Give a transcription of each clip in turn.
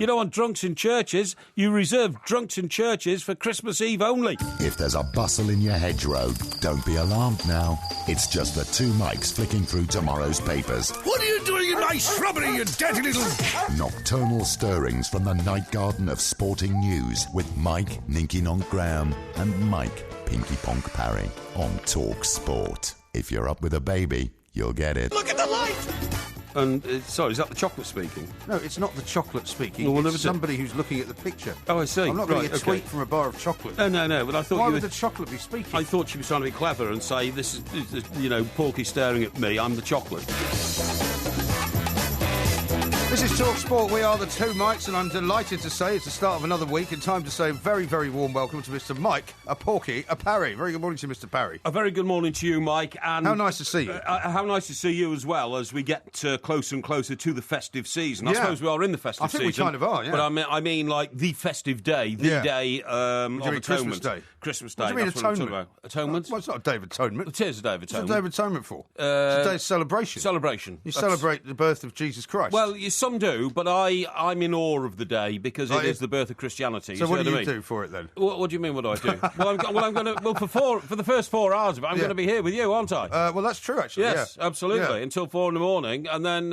You don't want drunks in churches. You reserve drunks in churches for Christmas Eve only. If there's a bustle in your hedgerow, don't be alarmed now. It's just the two mics flicking through tomorrow's papers. What are you doing in my shrubbery, you dirty little... Nocturnal stirrings from the night garden of sporting news with Mike Ninky Nonk Graham and Mike Pinky Ponk Parry on Talk Sport. If you're up with a baby, you'll get it. Look at the light! And, sorry, is that the chocolate speaking? No, it's not the chocolate speaking. Well, it's somebody who's looking at the picture. Oh, I see. I'm not going to get a tweet from a bar of chocolate. No, but I thought Why you would were... the chocolate be speaking? I thought she was trying to be clever and say, this is, Porky staring at me, I'm the chocolate. This is Talk Sport. We are the two mics, and I'm delighted to say it's the start of another week and time to say a very, very warm welcome to Mr. Mike, a Porky, a Parry. Very good morning to you, Mr. Parry. A very good morning to you, Mike. And how nice to see you. How nice to see you as well as we get closer and closer to the festive season. I suppose we are in the festive season. I think we kind of are, yeah. But I mean like the festive day, the day of atonement. Christmas Day? Christmas Day. What do you mean atonement? Atonement? Well, it's not a day of atonement. It is a day of atonement. What's a day of atonement for? It's a day of celebration. Celebration. You celebrate the birth of Jesus Christ. Well, some do, but I'm in awe of the day because it is the birth of Christianity. So what do you do for it then? What do you mean? What do I do? I'm going to. Well, for the first 4 hours of it, I'm going to be here with you, aren't I? Well, that's true, actually. Yes, yeah. absolutely. Yeah. Until 4 a.m, and then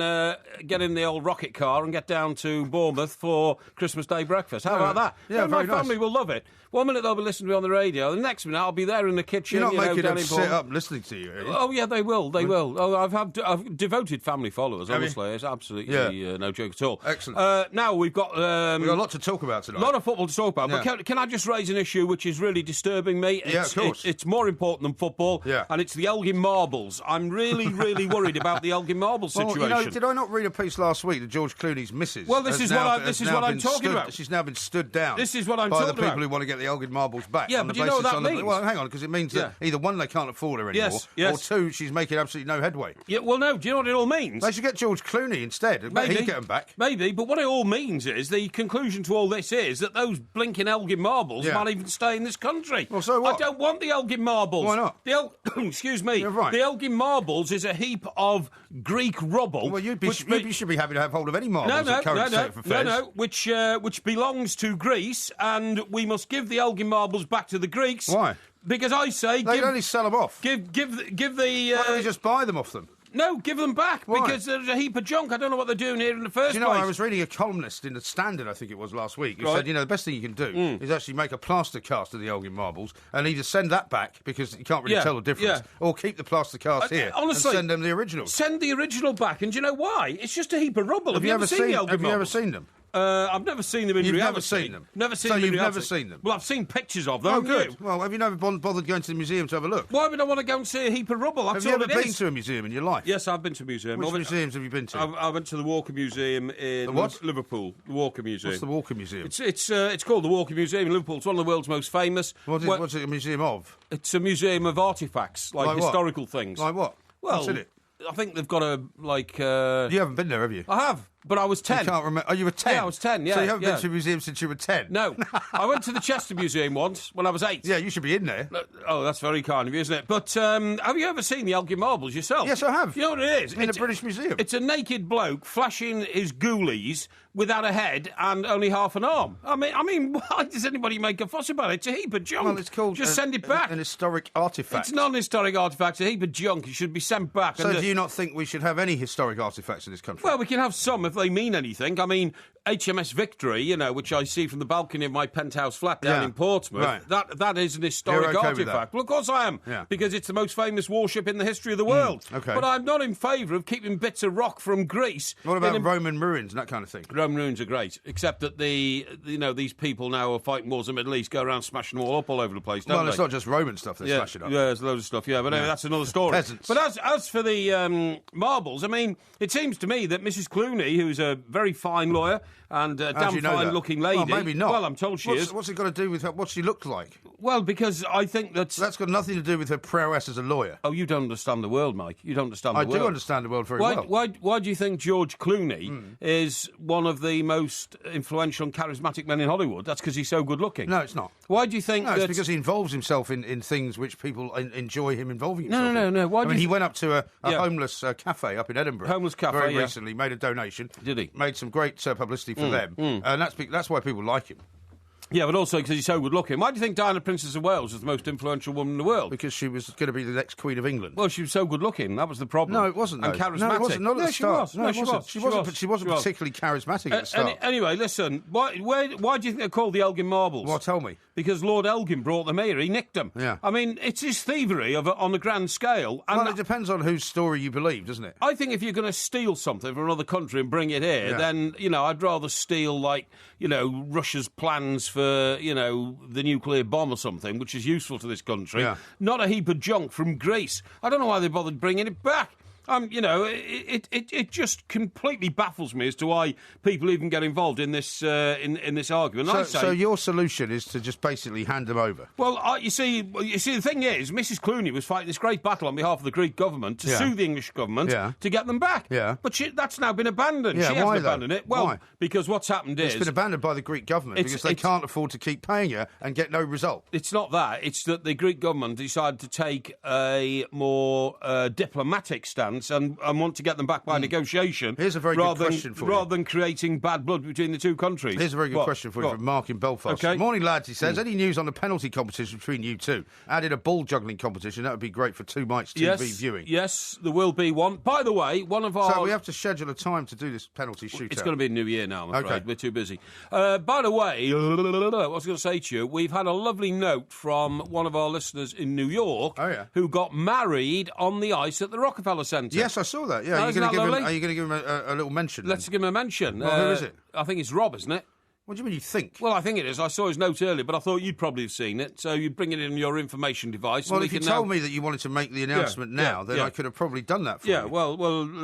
get in the old rocket car and get down to Bournemouth for Christmas Day breakfast. How about that? Yeah, my very family will love it. 1 minute they'll be listening to me on the radio, the next minute I'll be there in the kitchen. You're not making them sit up listening to you, are you? Oh yeah, they will. They will. Oh, I've devoted family followers. Honestly, it's absolutely no joke at all. Excellent. Now we've got a lot to talk about tonight. A lot of football to talk about. But can I just raise an issue which is really disturbing me? Of course. It's more important than football. Yeah. And it's the Elgin Marbles. I'm really, really worried about the Elgin Marbles situation. Did I not read a piece last week that George Clooney's missus? Well, this is what I'm talking about. She's now been stood down. This is what I'm talking about. By the people who want to get the Elgin Marbles back. Yeah, but do you know what that means? Well, hang on, because it means that either one, they can't afford her anymore, or two, she's making absolutely no headway. Yeah, well, no, do you know what it all means? They should get George Clooney instead. Maybe he'd get them back. Maybe, but what it all means is the conclusion to all this is that those blinking Elgin Marbles might even stay in this country. Well, so what? I don't want the Elgin Marbles. Why not? Excuse me. You're right. The Elgin Marbles is a heap of Greek rubble. Well, you should be happy to have hold of any marbles at current state of affairs. Which belongs to Greece, and we must give the Elgin Marbles back to the Greeks. Why? Because I say... They'd only sell them off. Give the... Why don't we just buy them off them? No, give them back. Why? Because there's a heap of junk. I don't know what they're doing here in the first place. I was reading a columnist in the Standard, I think it was last week, who said, the best thing you can do is actually make a plaster cast of the Elgin Marbles and either send that back, because you can't really tell the difference, or keep the plaster cast here honestly, and send them the original. Send the original back, and do you know why? It's just a heap of rubble. Have you ever seen the Elgin Marbles? Have you ever seen them? I've never seen them in reality. You've never seen them? Never seen them in reality. So you've never seen them? Well, I've seen pictures of them. Oh, good. Well, have you never bothered going to the museum to have a look? Why would I want to go and see a heap of rubble? Have you ever been to a museum in your life? Yes, I've been to a museum. Which museums have you been to? I went to the Walker Museum in Liverpool. The Walker Museum. What's the Walker Museum? It's called the Walker Museum in Liverpool. It's one of the world's most famous. What's it a museum of? It's a museum of artefacts, like historical things. Like what? Well, what's in it? I think they've got a, You haven't been there, have you? I have, but I was 10. You can't remember. Oh, you were 10? Yeah, I was 10, yeah. So you haven't been to a museum since you were 10? No. I went to the Chester Museum once when I was 8. Yeah, you should be in there. Oh, that's very kind of you, isn't it? But have you ever seen the Elgin Marbles yourself? Yes, I have. You know what it is? In a British museum. It's a naked bloke flashing his ghoulies without a head and only half an arm. I mean, why does anybody make a fuss about it? It's a heap of junk. Well, it's called... Just send it back. An historic artefact. It's not an historic artefact. It's a heap of junk. It should be sent back. So do you not think we should have any historic artefacts in this country? Well, we can have some if they mean anything. I mean, HMS Victory, which I see from the balcony of my penthouse flat down in Portsmouth, right. that is an historic artefact. Well, of course I am, because it's the most famous warship in the history of the world. Okay. But I'm not in favour of keeping bits of rock from Greece. What about Roman ruins and that kind of thing? Roman ruins are great, except that these people now are fighting wars in the Middle East, go around smashing them all up all over the place, don't they? Well, it's not just Roman stuff they're smashing up. Yeah, there's loads of stuff, but anyway, that's another story. Peasants. But as for the marbles, I mean, it seems to me that Mrs. Clooney, who's a very fine lawyer and a damn fine-looking lady... Well, maybe not. Well, I'm told she is. What's it got to do with what she looked like? Well, because I think that's got nothing to do with her prowess as a lawyer. Oh, you don't understand the world, Mike. You don't understand the world. I do understand the world very well. Why do you think George Clooney is one of the most influential and charismatic men in Hollywood, that's because he's so good-looking. No, it's not. Why do you think it's because he involves himself in things which people enjoy him involving himself in. No. Why he went up to a homeless cafe up in Edinburgh. Homeless cafe, very recently, made a donation. Did he? Made some great publicity for them. And that's why people like him. Yeah, but also because he's so good-looking. Why do you think Diana, Princess of Wales, was the most influential woman in the world? Because she was going to be the next Queen of England. Well, she was so good-looking. That was the problem. No, it wasn't, though. And charismatic. No, it wasn't. Not at the start. No, she was. She wasn't particularly charismatic at the start. Anyway, listen, why do you think they're called the Elgin Marbles? Well, tell me. Because Lord Elgin brought them here. He nicked them. Yeah. I mean, it's his thievery on a grand scale. And well, it depends on whose story you believe, doesn't it? I think if you're going to steal something from another country and bring it here, then, I'd rather steal, Russia's plans for, the nuclear bomb or something, which is useful to this country. Yeah. Not a heap of junk from Greece. I don't know why they bothered bringing it back. It just completely baffles me as to why people even get involved in this in this argument. So your solution is to just basically hand them over? Well, you see, the thing is, Mrs. Clooney was fighting this great battle on behalf of the Greek government to sue the English government to get them back. Yeah. But that's now been abandoned. Yeah, she hasn't abandoned it. Well, why? Because what's happened is... It's been abandoned by the Greek government because they can't afford to keep paying her and get no result. It's not that. It's that the Greek government decided to take a more diplomatic stance and want to get them back by negotiation. Here's a very good question for you. Rather than creating bad blood between the two countries. Here's a very good question for you from Mark in Belfast. Okay. Morning, lads, he says. Any news on the penalty competition between you two? Added a ball juggling competition. That would be great for Two Mics TV viewing. Yes, there will be one. By the way, one of our... So we have to schedule a time to do this penalty shootout. It's going to be New Year now, I'm afraid. Okay. We're too busy. By the way, I was going to say to you, we've had a lovely note from one of our listeners in New York who got married on the ice at the Rockefeller Centre. Yes, I saw that. Yeah, are you going to give him a little mention? Let's give him a mention. Well, who is it? I think it's Rob, isn't it? What do you mean you think? Well, I think it is. I saw his note earlier, but I thought you'd probably have seen it, so you'd bring it in your information device. Well, if you told me that you wanted to make the announcement now, then I could have probably done that for you. Yeah, well,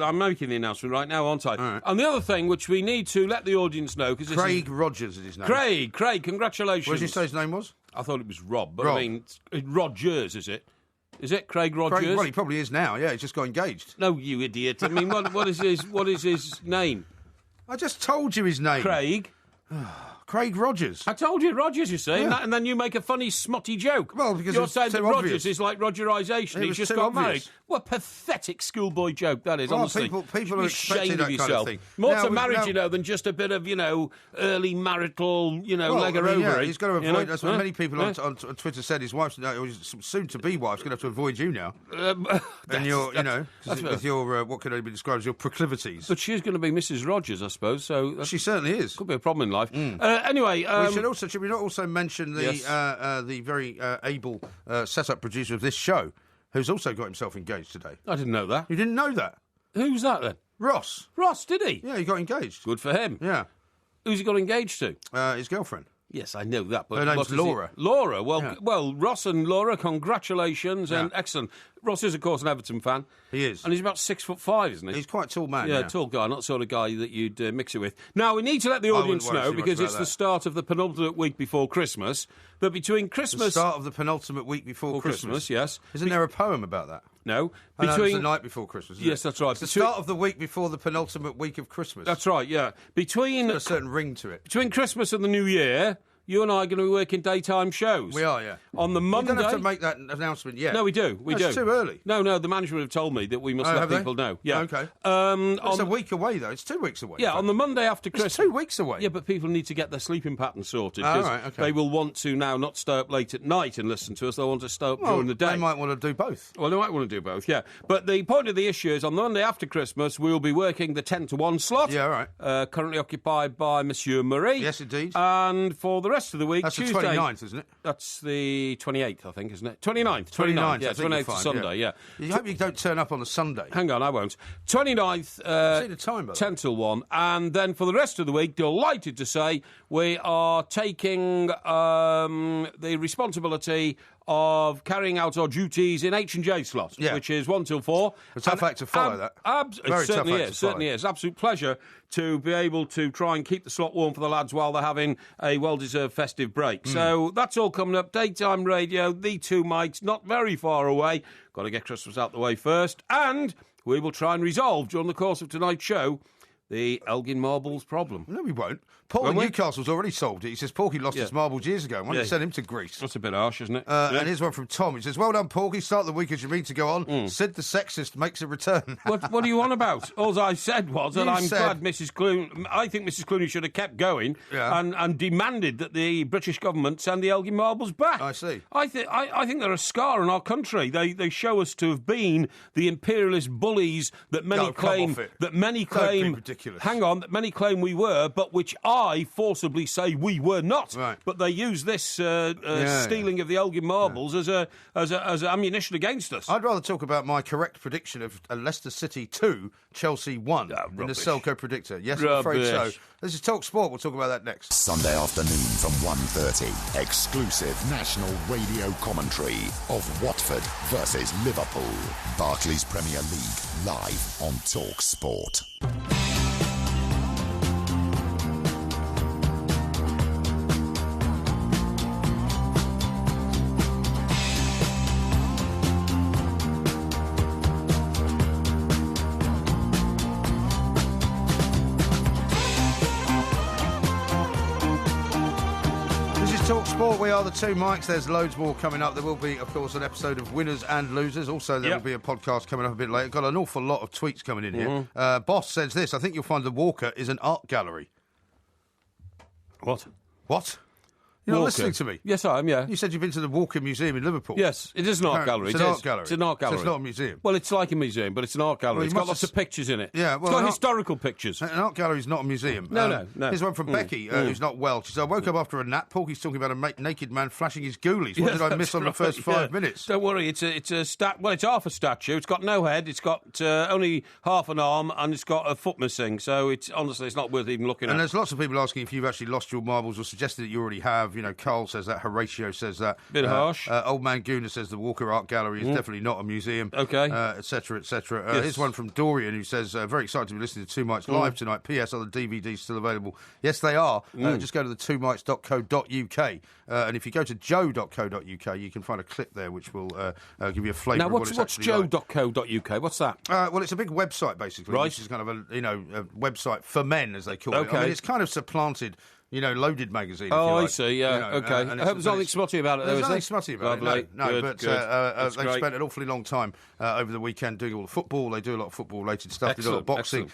I'm making the announcement right now, aren't I? Right. And the other thing, which we need to let the audience know... Craig Rogers is his name. Craig, congratulations. What did you say his name was? I thought it was Rob, but I mean, Rogers, is it? Is it Craig Rogers? Well, he probably is now, yeah, he's just got engaged. No, you idiot. I mean, what is his name? I just told you his name. Craig. Craig Rogers. I told you Rogers, you see, and then you make a funny, smutty joke. Well, because you're saying that obvious. Rogers is like Rogerisation. He's just got married. What a pathetic schoolboy joke that is, honestly. People are expecting that kind of thing. More to marriage, than just a bit of, early marital, leg her over. Yeah, he's got to avoid. That's what many people on Twitter said. His wife's soon-to-be wife's going to have to avoid you now. And your, with your what could only be described as your proclivities. But she's going to be Mrs. Rogers, I suppose. So she certainly is. Could be a problem in life. Anyway, should we not also mention the very able setup producer of this show, who's also got himself engaged today? I didn't know that. You didn't know that? Who's that then? Ross. Ross, did he? Yeah, he got engaged. Good for him. Yeah. Who's he got engaged to? His girlfriend. Yes, I know that. But her name's Laura. Laura. Well, Ross and Laura, congratulations and excellent. Ross is, of course, an Everton fan. He is. And he's about 6'5", isn't he? He's quite a tall man. Yeah, tall guy, not the sort of guy that you'd mix it with. Now, we need to let the audience know, because it's the start of the penultimate week before Christmas. But between Christmas... The start of the penultimate week before Christmas, yes. Isn't there a poem about that? No. It's the night before Christmas, isn't it? Yes, that's right. It's the start of the week before the penultimate week of Christmas. That's right, yeah. There's a certain ring to it. Between Christmas and the New Year... You and I are going to be working daytime shows. We are, yeah. On the Monday... We don't have to make that announcement yet. No, we do. It's too early. No, the management have told me that we must let people know. Yeah. Okay. It's a week away, though. It's 2 weeks away. Yeah, on the Monday after Christmas. It's 2 weeks away. Yeah, but people need to get their sleeping pattern sorted. Right, okay. They will want to now not stay up late at night and listen to us. They'll want to stay up during the day. They might want to do both. Well, they might want to do both, yeah. But the point of the issue is on the Monday after Christmas, we'll be working the 10 to 1 slot. Yeah, right. Currently occupied by Monsieur Murray. Yes, indeed. And for the rest of the week, That's Tuesday... 29th, isn't it? That's the 28th, I think, isn't it? 29th. Yeah, 29th is Sunday, yeah. You hope you don't turn up on a Sunday. Hang on, I won't. 29th, see the time, 10 till 1. And then for the rest of the week, delighted to say, we are taking the responsibility of carrying out our duties in H&J slot, which is 1 till 4. A tough act to follow, that. It certainly is. Absolute pleasure to be able to try and keep the slot warm for the lads while they're having a well-deserved festive break. So that's all coming up. Daytime radio, the Two Mics, not very far away. Got to get Christmas out the way first. And we will try and resolve during the course of tonight's show the Elgin Marbles problem. No, we won't. Paul in Newcastle's already solved it. He says Porky lost his marbles years ago. Why don't you send him to Greece? That's a bit harsh, isn't it? And here's one from Tom. He says, well done, Porky. Start the week as you mean to go on. Sid the sexist makes a return. What are you on about? All I said was that I'm glad Mrs. Clooney... I think Mrs. Clooney should have kept going and demanded that the British government send the Elgin Marbles back. I see. I think they're a scar in our country. They show us to have been the imperialist bullies that many claim... That many claim... Don't be ridiculous. Hang on, that many claim we were, but which I forcibly say we were not. Right. But they use this stealing of the Elgin Marbles as ammunition against us. I'd rather talk about my correct prediction of Leicester City 2, Chelsea 1 in the Selco predictor. Yes, I'm afraid so. This is Talk Sport. We'll talk about that next. Sunday afternoon from 1:30. Exclusive national radio commentary of Watford versus Liverpool. Barclays Premier League live on Talk Sport. Sport, we are the two Mikes. There's loads more coming up. There will be, of course, an episode of Winners and Losers. Also, there will be a podcast coming up a bit later. Got an awful lot of tweets coming in here. Boss says this, I think you'll find the Walker is an art gallery. What? You're not listening to me? Yes, I am, yeah. You said you've been to the Walker Museum in Liverpool. Yes, it is an art gallery. It's an art gallery. It's an art gallery. So it's not a museum. Well, it's like a museum, but it's an art gallery. Well, it's got lots of pictures in it. Yeah, well, it's got historical pictures. An art gallery is not a museum. No. Here's one from Becky, who's not well. She said, I woke up after a nap. Porky's talking about a naked man flashing his ghoulies. What did I miss on the first 5 minutes? Don't worry, it's it's half a statue. It's got no head. It's got only half an arm, and it's got a foot missing. So honestly, it's not worth even looking at. And there's lots of people asking if you've actually lost your marbles or suggested that you already have. You know, Carl says that. Horatio says that. Bit harsh. Old Man Gooner says the Walker Art Gallery is definitely not a museum. Okay. Etc. etc. Yes. Here's one from Dorian who says, very excited to be listening to Two Mics live tonight. P.S. Are the DVDs still available? Yes, they are. Just go to the twomics.co.uk. And if you go to joe.co.uk, you can find a clip there which will give you a flavour of what it's actually like. Now, what's joe.co.uk? What's that? Well, it's a big website, basically, right. Which is kind of a website for men, as they call it. I mean, it's kind of supplanted... Loaded magazine. I see, yeah, okay. I hope there's nothing smutty about it, though, There's nothing smutty about it, no. Good. They've spent an awfully long time over the weekend doing all the football. They do a lot of football-related stuff. They do a lot of boxing.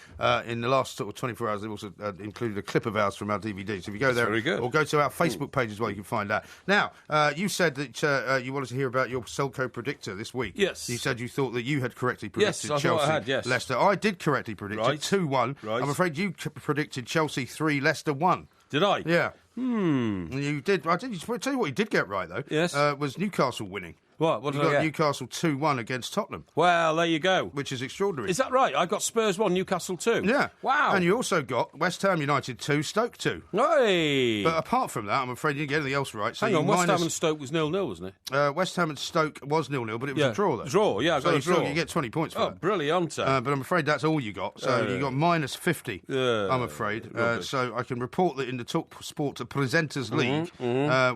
In the last sort of 24 hours, they've also included a clip of ours from our DVD. So if you go there, or go to our Facebook page as well, you can find that. Now, you said that you wanted to hear about your Selco predictor this week. Yes. You said you thought that you had correctly predicted Chelsea. I had, yes. Leicester. I did correctly predict it, 2-1. Right. I'm afraid you predicted Chelsea 3, Leicester 1. Did I? Yeah. You did. I'll tell you what you did get right, though. Yes. Was Newcastle winning. What did I get? Newcastle 2-1 against Tottenham. Well, there you go. Which is extraordinary. Is that right? I got Spurs 1, Newcastle 2. Yeah. Wow. And you also got West Ham United 2, Stoke 2. Hey. But apart from that, I'm afraid you didn't get anything else right. So Hang on, West Ham and Stoke was 0-0, wasn't it? West Ham and Stoke was 0-0, but it was a draw, though. Draw, yeah, I got a draw. You get 20 points for that. Brilliant. But I'm afraid that's all you got. So you got minus 50, I'm afraid. So I can report that in the Talk Sport Presenters League,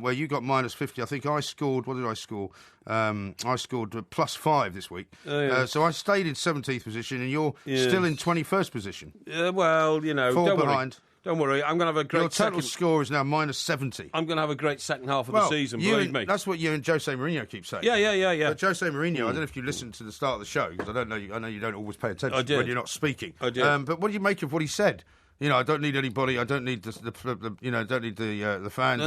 where you got minus 50, I think I scored, what did I score? I scored +5 this week. So I stayed in 17th position, and you're still in 21st position. Well, Fall behind. Don't worry, I'm going to have a great Your total score is now minus 70. I'm going to have a great second half of the season, believe me. That's what you and Jose Mourinho keep saying. Yeah. But Jose Mourinho, I don't know if you listened to the start of the show, because I know you don't always pay attention when you're not speaking. I did. But what do you make of what he said? I don't need anybody. I don't need the don't need the fans.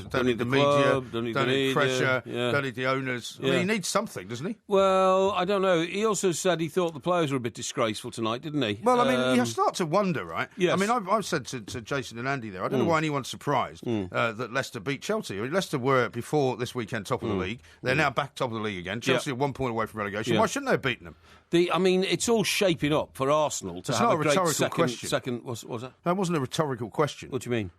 Don't need the media. Don't need pressure. Don't need the owners. I mean, he needs something, doesn't he? Well, I don't know. He also said he thought the players were a bit disgraceful tonight, didn't he? Well, I mean, you start to wonder, right? Yes. I mean, I've said to Jason and Andy there, I don't know why anyone's surprised that Leicester beat Chelsea. I mean, Leicester were, before this weekend, top of the league. They're now back top of the league again. Chelsea are 1 point away from relegation. Why shouldn't they have beaten them? It's all shaping up for Arsenal to have a great second. Was that? That wasn't a rhetorical question. What do you mean?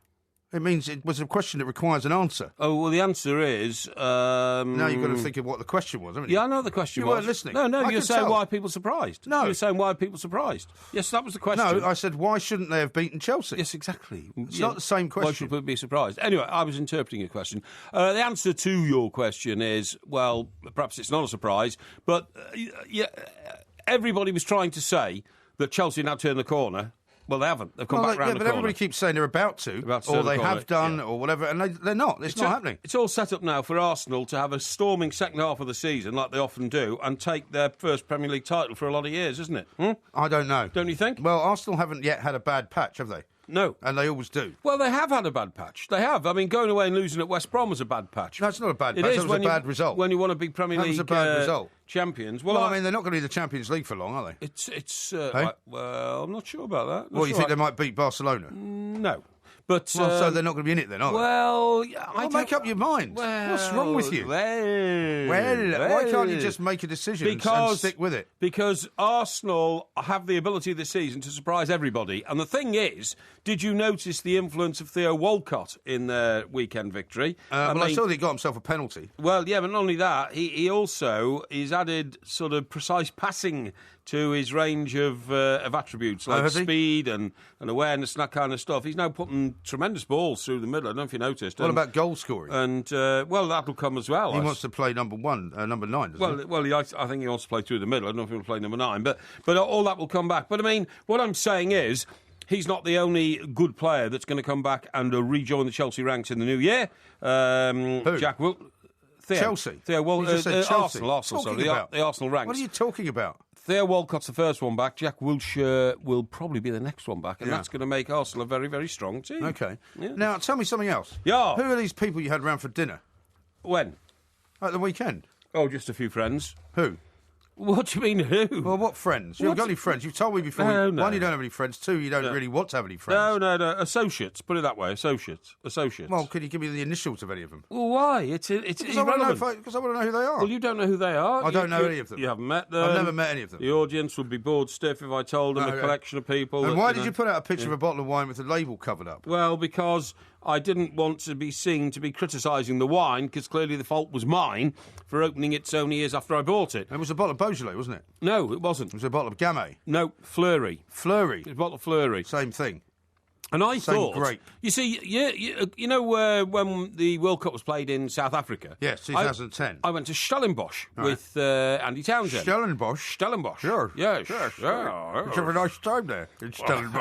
It means it was a question that requires an answer. Oh, well, the answer is... now you've got to think of what the question was, haven't you? Yeah, I know what the question was. You weren't listening. No, you're saying why are people surprised? No. You're saying why are people surprised? Yes, that was the question. No, I said why shouldn't they have beaten Chelsea? Yes, exactly. It's not the same question. Why should people be surprised? Anyway, I was interpreting your question. The answer to your question is, well, perhaps it's not a surprise, but everybody was trying to say that Chelsea now turned the corner Well, they haven't. They've come back round the corner. But everybody keeps saying they're about to or they have done, or whatever, and they're not. It's not happening. It's all set up now for Arsenal to have a storming second half of the season, like they often do, and take their first Premier League title for a lot of years, isn't it? I don't know. Don't you think? Well, Arsenal haven't yet had a bad patch, have they? No. And they always do. Well, they have had a bad patch. They have. I mean, going away and losing at West Brom was a bad patch. No, it's not a bad patch. It was a bad result. When you want to be Premier League champions. Well, I mean, they're not going to be the Champions League for long, are they? Well, I'm not sure about that. You think they might beat Barcelona? No. But, so they're not going to be in it then, are they? Well, make up your mind. Well, what's wrong with you? Well, why can't you just make a decision and stick with it? Because Arsenal have the ability this season to surprise everybody. And the thing is, did you notice the influence of Theo Walcott in their weekend victory? I saw that he got himself a penalty. Well, yeah, but not only that, he's added sort of precise passing to his range of attributes, like speed and awareness and that kind of stuff. He's now putting tremendous balls through the middle. I don't know if you noticed. What about goal scoring? And, that'll come as well. He wants to play number 9, doesn't he? Well, I think he wants to play through the middle. I don't know if he wants to play number 9. But all that will come back. But, I mean, what I'm saying is, he's not the only good player that's going to come back and rejoin the Chelsea ranks in the new year. Who? Jack Wilshere. Chelsea? Theo, Chelsea. Arsenal, sorry, the Arsenal ranks. What are you talking about? Theo Walcott's the first one back. Jack Wilshere will probably be the next one back, and that's going to make Arsenal a very, very strong team. OK. Yeah. Now, tell me something else. Yeah. Who are these people you had round for dinner? When? At the weekend. Oh, just a few friends. Who? What do you mean, who? Well, what friends? You haven't got any friends. You've told me before. No. One, you don't have any friends. Two, you don't really want to have any friends. No. Associates. Put it that way. Associates. Well, could you give me the initials of any of them? Well, why? It's irrelevant. Because I want to know who they are. Well, you don't know who they are. I don't know any of them. You haven't met them. I've never met any of them. The audience would be bored stiff if I told them a collection of people. And why did you put out a picture of a bottle of wine with the label covered up? Well, because I didn't want to be seen to be criticising the wine, because clearly the fault was mine for opening it so many years after I bought it. It was a bottle of Beaujolais, wasn't it? No, it wasn't. It was a bottle of Gamay. No, Fleury. Fleury? It was a bottle of Fleury. Same thing. And I thought, grape. You see, you know when the World Cup was played in South Africa? Yes, 2010. I went to Stellenbosch with Andy Townsend. Stellenbosch? Sure. Yes. Did you have a nice time there in Stellenbosch?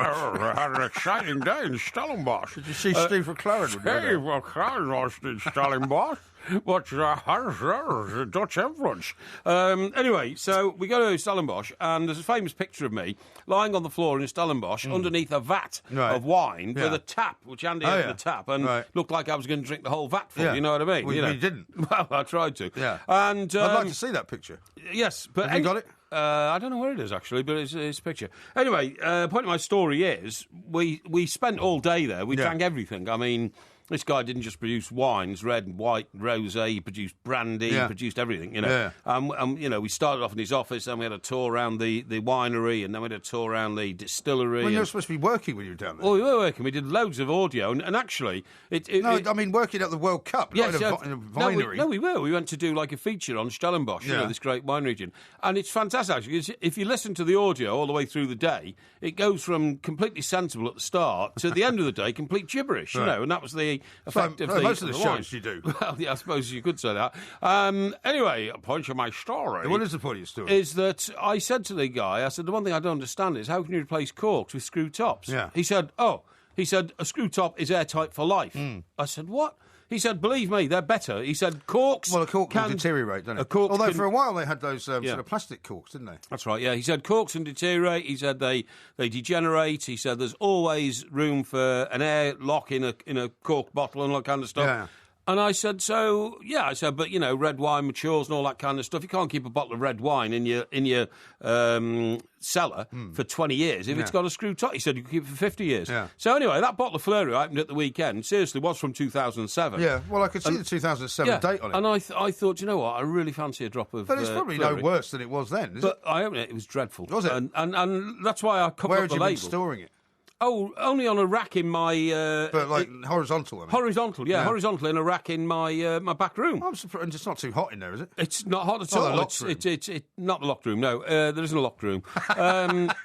I had an exciting day in Stellenbosch. Did you see Steve McLaren? Steve McLaren was in Stellenbosch. What's the Dutch influence? Anyway, so we go to Stellenbosch, and there's a famous picture of me lying on the floor in Stellenbosch underneath a vat of wine with a tap, which Andy opened the tap, and looked like I was going to drink the whole vat full, you know what I mean? Well, you didn't. Well, I tried to. Yeah. And, I'd like to see that picture. Yes. But have you got it? I don't know where it is, actually, but it's a picture. Anyway, the point of my story is we spent all day there. We drank everything. I mean, this guy didn't just produce wines, red and white, rosé. He produced brandy. He produced everything, you know. You know, we started off in his office, and we had a tour around the winery, and then we had a tour around the distillery. Well, you were supposed to be working when you were down there. Well, we were working. We did loads of audio, and actually... I mean working at the World Cup, not in a winery. No, we were. We went to do like a feature on Stellenbosch, you know, this great wine region. And it's fantastic, actually, because if you listen to the audio all the way through the day, it goes from completely sensible at the start to the end of the day, complete gibberish, you know, and that was the effect of most of the shows you do. Well, yeah, I suppose you could say that. Anyway, a point of my story... What is the point of your story? Is that I said to the guy, I said, the one thing I don't understand is how can you replace corks with screw tops? Yeah. He said, a screw top is airtight for life. I said, what? He said, believe me, they're better. He said, corks... Well, a cork can deteriorate, don't it? Although for a while they had those sort of plastic corks, didn't they? That's right, yeah. He said corks can deteriorate. He said they degenerate. He said there's always room for an air lock in a cork bottle and all that kind of stuff. Yeah. And I said, but, you know, red wine matures and all that kind of stuff. You can't keep a bottle of red wine in your cellar for 20 years if it's got a screw top. He said you can keep it for 50 years. Yeah. So anyway, that bottle of Fleury I opened at the weekend, seriously, was from 2007. Yeah, well, I could see the 2007 date on it. And I thought, you know what, I really fancy a drop of But it's probably Fleury. no worse than it was then, is it? But I opened it, it was dreadful. Was it? And that's why I covered up the label. Where had you been storing it? Oh, only on a rack in my... but, like, horizontal, I mean. Horizontal, yeah, horizontal in a rack in my my back room. I'm surprised it's not too hot in there, is it? It's not hot at all. It's not the locked room, no. There isn't a locked room.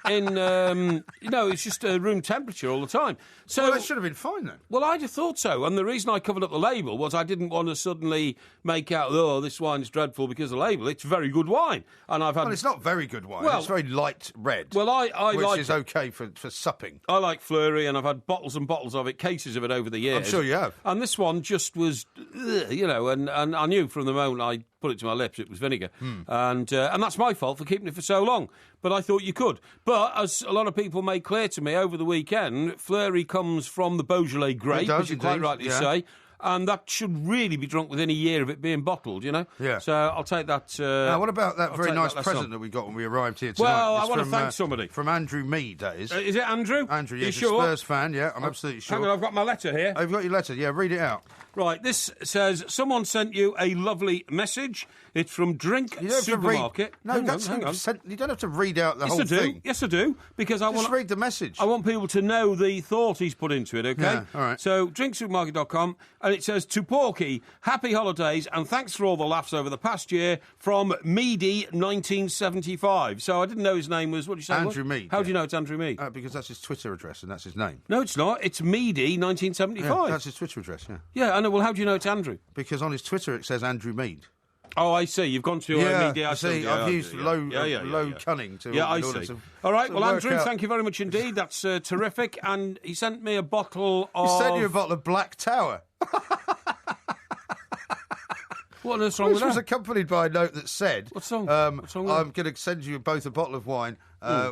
It's just room temperature all the time. So, well, that should have been fine, then. Well, I'd have thought so. And the reason I covered up the label was I didn't want to suddenly make out, this wine's dreadful because of the label. It's very good wine. And I've had... Well, it's not very good wine. Well, it's very light red. Well, I which like is okay for supping. I like Fleury, and I've had bottles and bottles of it, cases of it over the years. I'm sure you have. And this one just was, and I knew from the moment I put it to my lips it was vinegar. And that's my fault for keeping it for so long. But I thought you could. But as a lot of people made clear to me over the weekend, Fleury comes from the Beaujolais grape, as you quite rightly say. And that should really be drunk within a year of it being bottled, you know? Yeah. So I'll take that... now, what about that very nice present that we got when we arrived here tonight? Well, I want to thank somebody. From Andrew Mead, that is. Is it Andrew? Andrew, yeah, you sure? Spurs fan, yeah, I'm absolutely sure. Hang on, I've got my letter here. Oh, you've got your letter, yeah, read it out. Right, this says, someone sent you a lovely message. It's from Drink Supermarket. Hang on. You don't have to read out the whole thing. Yes, I do. Because I want to read the message. I want people to know the thought he's put into it, OK? Yeah, all right. So, drinksupermarket.com, and it says, to Porky, happy holidays, and thanks for all the laughs over the past year, from Meady 1975. So I didn't know his name was, what did you say? Andrew Mead. How do you know it's Andrew Mead? Because that's his Twitter address, and that's his name. No, it's not. It's Meady 1975. Yeah, that's his Twitter address, yeah. Yeah, I know. Well, how do you know it's Andrew? Because on his Twitter it says Andrew Mead. Oh, I see. You've gone to media. I've used low cunning to... Yeah, I see. All right, well, Andrew, thank you very much indeed. That's terrific. And he sent me a bottle of... He sent you a bottle of Black Tower. What on earth's wrong with that? Which was accompanied by a note that said... What's wrong? What's wrong with I'm going to send you both a bottle of wine,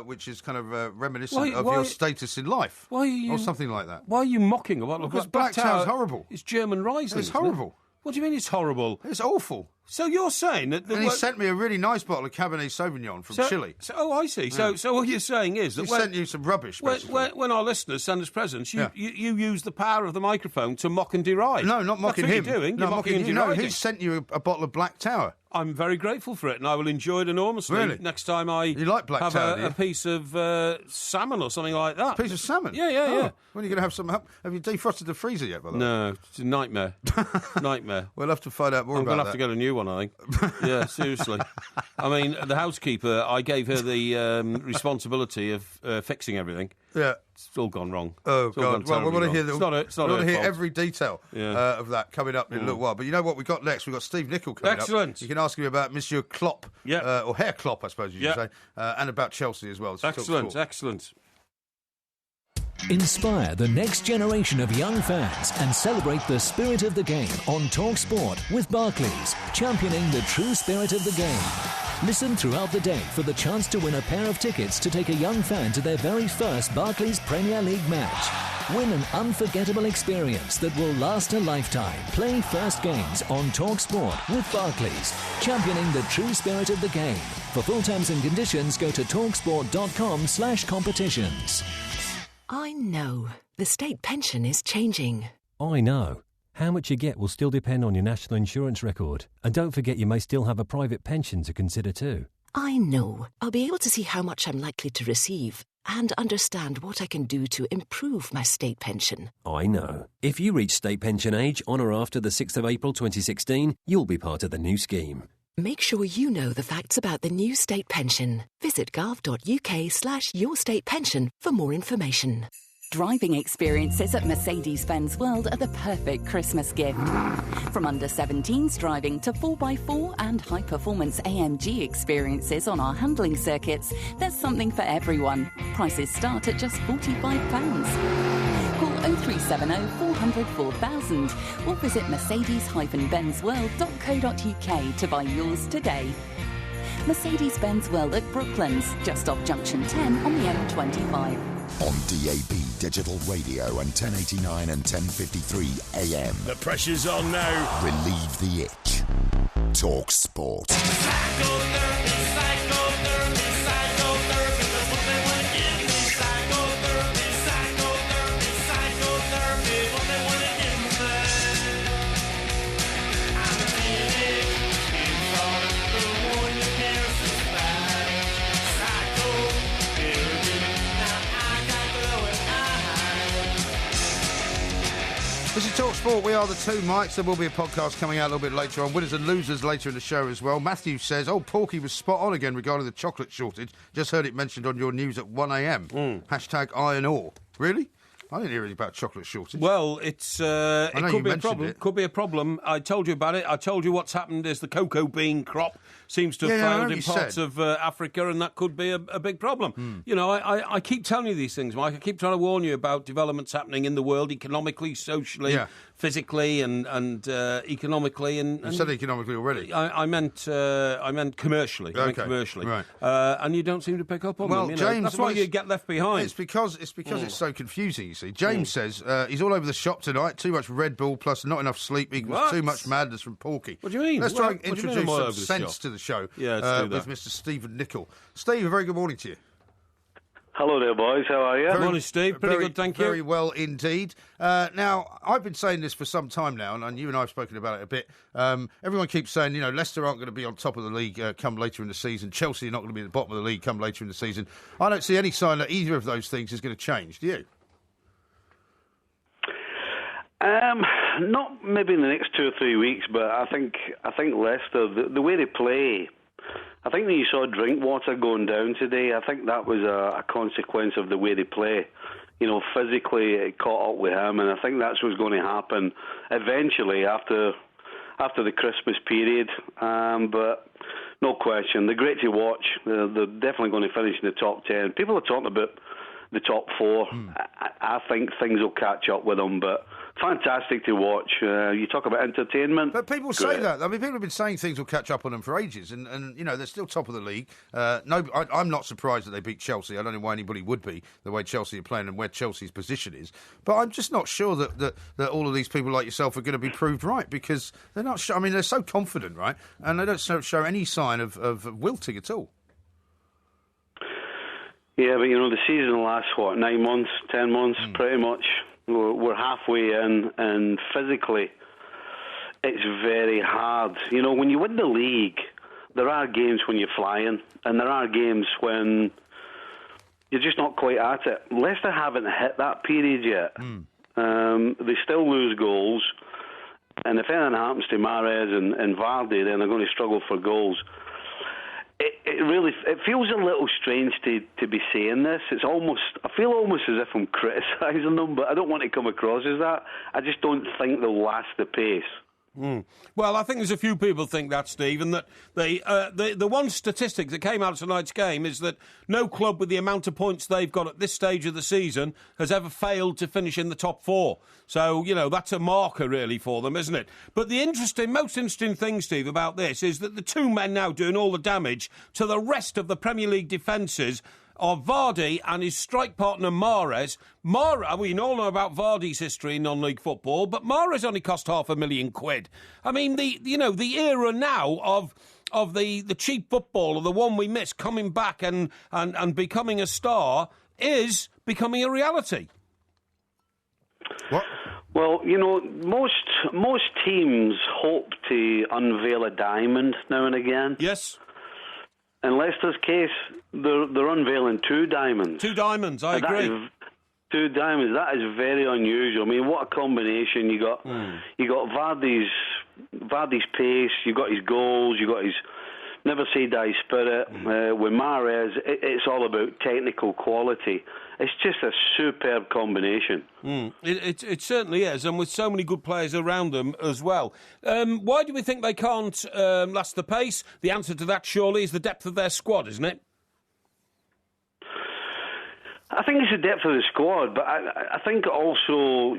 which is kind of reminiscent of your status in life. Why are you... Or something like that. Why are you mocking a bottle of Black Tower's horrible. It's German Riesling. It's horrible. What do you mean it's horrible? It's awful. So you're saying that... And he sent me a really nice bottle of Cabernet Sauvignon from Chile. I see. Yeah. So what you're saying is that... He sent you some rubbish, basically. When our listeners send us presents, you use the power of the microphone to mock and deride. No, not mocking him. That's what you're doing. You're mocking and deriding. No, he sent you a bottle of Black Tower. I'm very grateful for it, and I will enjoy it enormously next time I you like Black have Tower, a piece of salmon or something like that. A piece of salmon? Yeah. When are you going to have some... Have you defrosted the freezer yet, by the way? No, it's a nightmare. Nightmare. We'll have to find out more about that. I'm going to have to get a new one, I think. Yeah, seriously. I mean, the housekeeper, I gave her the responsibility of fixing everything. Yeah. It's all gone wrong. Oh, God. Well, we want to hear, it's not hear every detail of that coming up in a little while. But you know what we've got next? We've got Steve Nicol coming up. Excellent. You can ask him about Monsieur Klopp, or Herr Klopp, I suppose you should say, and about Chelsea as well. Excellent. Inspire the next generation of young fans and celebrate the spirit of the game on Talk Sport with Barclays, championing the true spirit of the game. Listen throughout the day for the chance to win a pair of tickets to take a young fan to their very first Barclays Premier League match. Win an unforgettable experience that will last a lifetime. Play first games on Talk Sport with Barclays, championing the true spirit of the game. For full terms and conditions, go to talksport.com/competitions. I know. The state pension is changing. I know. How much you get will still depend on your national insurance record. And don't forget you may still have a private pension to consider too. I know. I'll be able to see how much I'm likely to receive and understand what I can do to improve my state pension. I know. If you reach state pension age on or after the 6th of April 2016, you'll be part of the new scheme. Make sure you know the facts about the new state pension. Visit gov.uk/yourstatepension for more information. Driving experiences at Mercedes-Benz World are the perfect Christmas gift. From under 17s driving to 4x4 and high-performance AMG experiences on our handling circuits, there's something for everyone. Prices start at just £45. Call 0370 400 4000 or visit mercedes-benzworld.co.uk to buy yours today. Mercedes-Benz World at Brooklands, just off Junction 10 on the M25. On DAB, digital radio and 1089 and 1053 AM. The pressure's on now. Relieve the itch. Talk Sport. Psychotherapy, psychotherapy, psychotherapy. That's what they want to give me. Psychotherapy, psychotherapy, psychotherapy. What they want to give me. I'm a teenage. It's all the one you can't suspect. Psychotherapy. Now I got glow and I This is Talk Sport. We are the two Mikes. There will be a podcast coming out a little bit later on. Winners and losers later in the show as well. Matthew says, Porky was spot on again regarding the chocolate shortage. Just heard it mentioned on your news at 1am. Hashtag iron ore. Really? I didn't hear anything about chocolate shortage. Well, it could be a problem. Could be a problem. I told you about it. I told you what's happened is the cocoa bean crop seems to have failed in parts of Africa, and that could be a big problem. You know, I keep telling you these things, Mike. I keep trying to warn you about developments happening in the world, economically, socially, physically, and economically. And you said economically already. I meant commercially. Okay. I meant commercially. Right. And you don't seem to pick up on them. You know? James, that's why you get left behind. It's because it's so confusing. You see, James says he's all over the shop tonight. Too much Red Bull plus not enough sleep equals too much madness from Porky. What do you mean? Let's try and introduce some sense to the show with Mr. Steve Nicol. Steve, a very good morning to you. Hello there, boys. How are you? Good morning, Steve. Pretty good, thank you. Very well indeed. Now, I've been saying this for some time now, and you and I have spoken about it a bit. Everyone keeps saying, you know, Leicester aren't going to be on top of the league come later in the season. Chelsea are not going to be at the bottom of the league come later in the season. I don't see any sign that either of those things is going to change. Do you? Not maybe in the next 2 or 3 weeks, but I think Leicester, the way they play, I think when you saw Drinkwater going down today, I think that was a consequence of the way they play. You know, physically it caught up with him, and I think that's what's going to happen eventually after the Christmas period. But no question, they're great to watch. They're definitely going to finish in the top 10. People are talking about the top 4. I think things will catch up with them, but fantastic to watch. You talk about entertainment. But people say that. I mean, people have been saying things will catch up on them for ages, and you know, they're still top of the league. I'm not surprised that they beat Chelsea. I don't know why anybody would be, the way Chelsea are playing and where Chelsea's position is. But I'm just not sure that all of these people like yourself are going to be proved right, because they're not I mean, they're so confident, right? And they don't show any sign of wilting at all. Yeah, but you know, the season lasts, 9 months, 10 months, pretty much. We're halfway in, and physically, it's very hard. You know, when you win the league, there are games when you're flying, and there are games when you're just not quite at it. Leicester haven't hit that period yet. They still lose goals, and if anything happens to Mahrez and Vardy, then they're going to struggle for goals. It feels a little strange to be saying this. I feel almost as if I'm criticising them, but I don't want to come across as that. I just don't think they'll last the pace. Well, I think there's a few people think that, Steve, and that the one statistic that came out of tonight's game is that no club with the amount of points they've got at this stage of the season has ever failed to finish in the top 4. So, you know, that's a marker really for them, isn't it? But the most interesting thing, Steve, about this is that the two men now doing all the damage to the rest of the Premier League defences are Vardy and his strike partner Mahrez. We all know about Vardy's history in non-league football, but Mahrez only cost £500,000. I mean, the era now of the cheap footballer, the one we miss, coming back and becoming a star is becoming a reality. What? Well, you know, most teams hope to unveil a diamond now and again. Yes. In Leicester's case, they're unveiling 2 diamonds. 2 diamonds, I agree. 2 diamonds. That is very unusual. I mean, what a combination! You got Vardy's pace, you got his goals, you got his never say die spirit. With Mahrez, it's all about technical quality. It's just a superb combination. It certainly is, and with so many good players around them as well. Why do we think they can't last the pace? The answer to that surely is the depth of their squad, isn't it? I think it's the depth of the squad, but I think also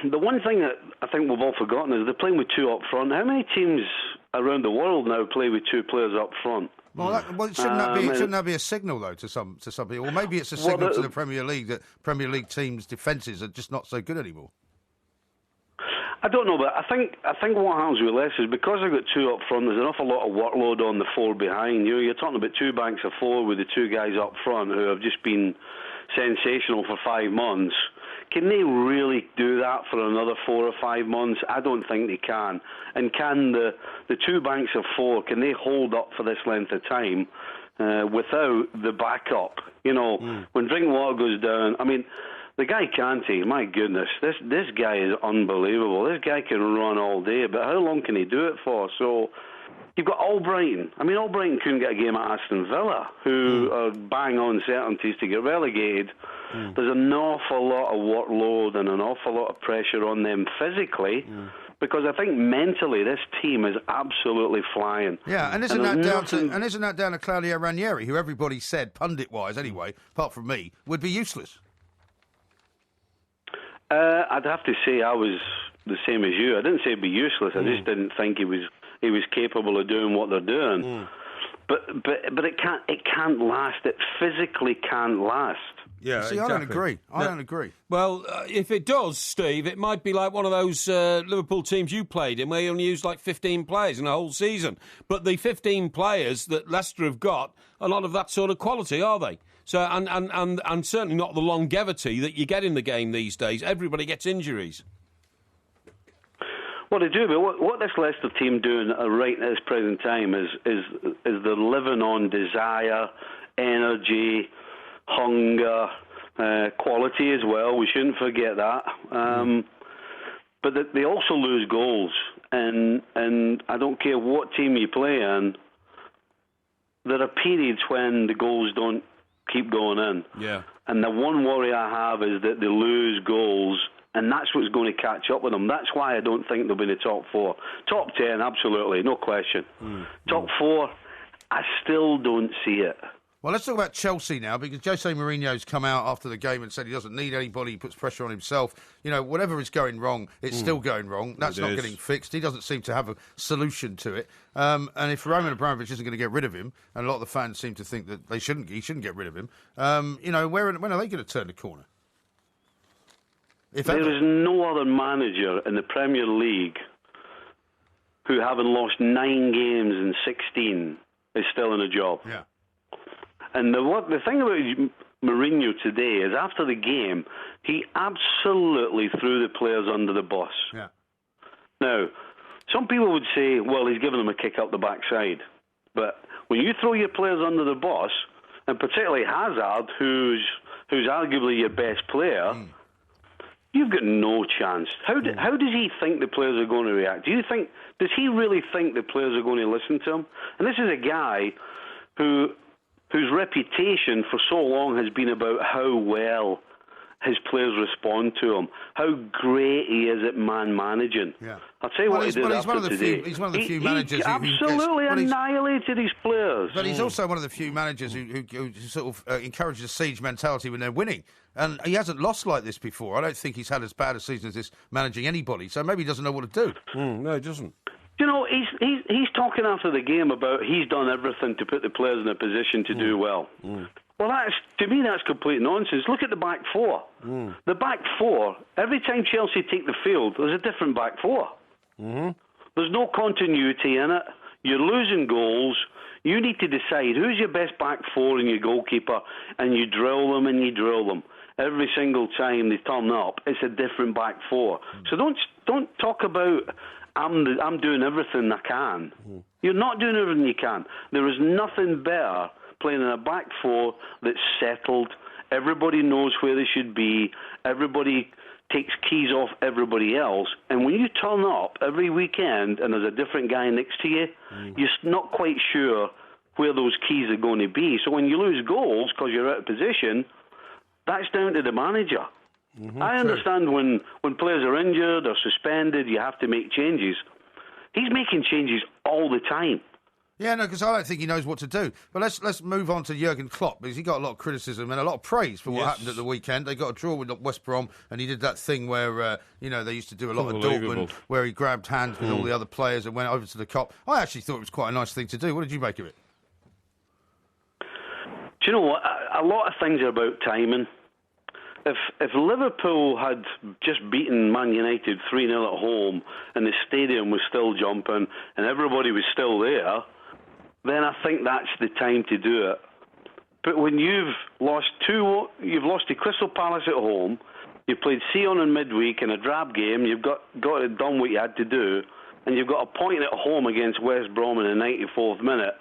the one thing that I think we've all forgotten is they're playing with 2 up front. How many teams around the world now play with 2 players up front? Well, shouldn't that be a signal though to some people? Or maybe it's a signal to the Premier League that Premier League teams' defences are just not so good anymore. I don't know, but I think what happens with Leicester is because they've got 2 up front, there's an awful lot of workload on the 4 behind. You know, you're talking about 2 banks of 4 with the 2 guys up front who have just been sensational for 5 months. Can they really do that for another 4 or 5 months? I don't think they can. And can the 2 banks of 4, can they hold up for this length of time without the backup? You know, when Drinkwater goes down, I mean, The guy can't he? My goodness, this guy is unbelievable. This guy can run all day, but how long can he do it for? So you've got Albrighton. I mean, Albrighton couldn't get a game at Aston Villa, who are bang on certainties to get relegated. There's an awful lot of workload and an awful lot of pressure on them physically. Because I think mentally this team is absolutely flying. Yeah, and isn't that down to Claudio Ranieri, who everybody said, pundit-wise anyway, apart from me, would be useless? I'd have to say I was the same as you. I didn't say it'd be useless. I just didn't think he was capable of doing what they're doing. But it can't last. It physically can't last. Yeah, see, exactly. I don't agree. Well, if it does, Steve, it might be like one of those Liverpool teams you played in where you only used like 15 players in a whole season. But the 15 players that Leicester have got are not of that sort of quality, are they? So, and certainly not the longevity that you get in the game these days. Everybody gets injuries. Well, they do, but what this Leicester team doing right at this present time is they're living on desire, energy, hunger, quality as well. We shouldn't forget that. But they also lose goals, and I don't care what team you play in, there are periods when the goals don't keep going in. Yeah. And the one worry I have is that they lose goals, and that's what's going to catch up with them. That's why I don't think they'll be in the top 4. Top 10, absolutely, no question. Top 4, I still don't see it. Well, let's talk about Chelsea now, because Jose Mourinho's come out after the game and said he doesn't need anybody, he puts pressure on himself. You know, whatever is going wrong, it's still going wrong. That's not getting fixed. He doesn't seem to have a solution to it. And if Roman Abramovich isn't going to get rid of him, and a lot of the fans seem to think that he shouldn't get rid of him, you know, when are they going to turn the corner? There is no other manager in the Premier League who, having lost 9 games in 16, is still in a job. Yeah. And the thing about Mourinho today is, after the game, he absolutely threw the players under the bus. Yeah. Now, some people would say, well, he's giving them a kick up the backside. But when you throw your players under the bus, and particularly Hazard, who's arguably your best player, you've got no chance. How does he think the players are going to react? Does he really think the players are going to listen to him? And this is a guy whose reputation for so long has been about how well his players respond to him, how great he is at man managing. Yeah. I'll tell you what he did after today. He's one of the few managers he absolutely annihilated his players. But he's also one of the few managers who sort of encourages a siege mentality when they're winning. And he hasn't lost like this before. I don't think he's had as bad a season as this managing anybody. So maybe he doesn't know what to do. No, he doesn't. You know, he's talking after the game about he's done everything to put the players in a position to do well. Well, to me, that's complete nonsense. Look at the back 4. The back 4, every time Chelsea take the field, there's a different back 4. There's no continuity in it. You're losing goals. You need to decide who's your best back 4 and your goalkeeper, and you drill them and you drill them. Every single time they turn up, it's a different back 4. So don't talk about I'm doing everything I can. You're not doing everything you can. There is nothing better playing in a back 4 that's settled. Everybody knows where they should be. Everybody takes keys off everybody else. And when you turn up every weekend and there's a different guy next to you, you're not quite sure where those keys are going to be. So when you lose goals because you're out of position, that's down to the manager. I understand when players are injured or suspended, you have to make changes. He's making changes all the time. Yeah, no, because I don't think he knows what to do. But let's move on to Jurgen Klopp, because he got a lot of criticism and a lot of praise for what happened at the weekend. They got a draw with West Brom, and he did that thing where, they used to do a lot of Dortmund, where he grabbed hands with all the other players and went over to the Kop. I actually thought it was quite a nice thing to do. What did you make of it? Do you know what? A lot of things are about timing. If Liverpool had just beaten Man United 3-0 at home and the stadium was still jumping and everybody was still there, then I think that's the time to do it. But when you've lost to Crystal Palace at home, you've played Sion in midweek in a drab game, you've got it done what you had to do, and you've got a point at home against West Brom in the 94th minute,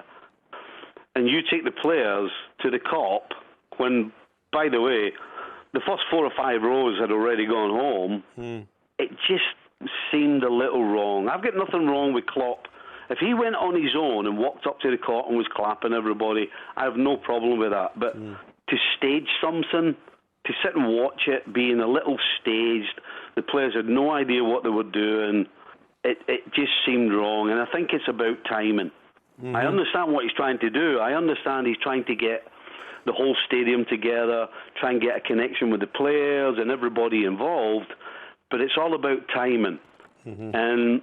and you take the players to the Kop when, by the way, the first 4 or 5 rows had already gone home. It just seemed a little wrong. I've got nothing wrong with Klopp. If he went on his own and walked up to the court and was clapping everybody, I have no problem with that. But to stage something, to sit and watch it being a little staged, the players had no idea what they were doing, it just seemed wrong. And I think it's about timing. I understand what he's trying to do. I understand he's trying to get the whole stadium together, try and get a connection with the players and everybody involved, but it's all about timing. And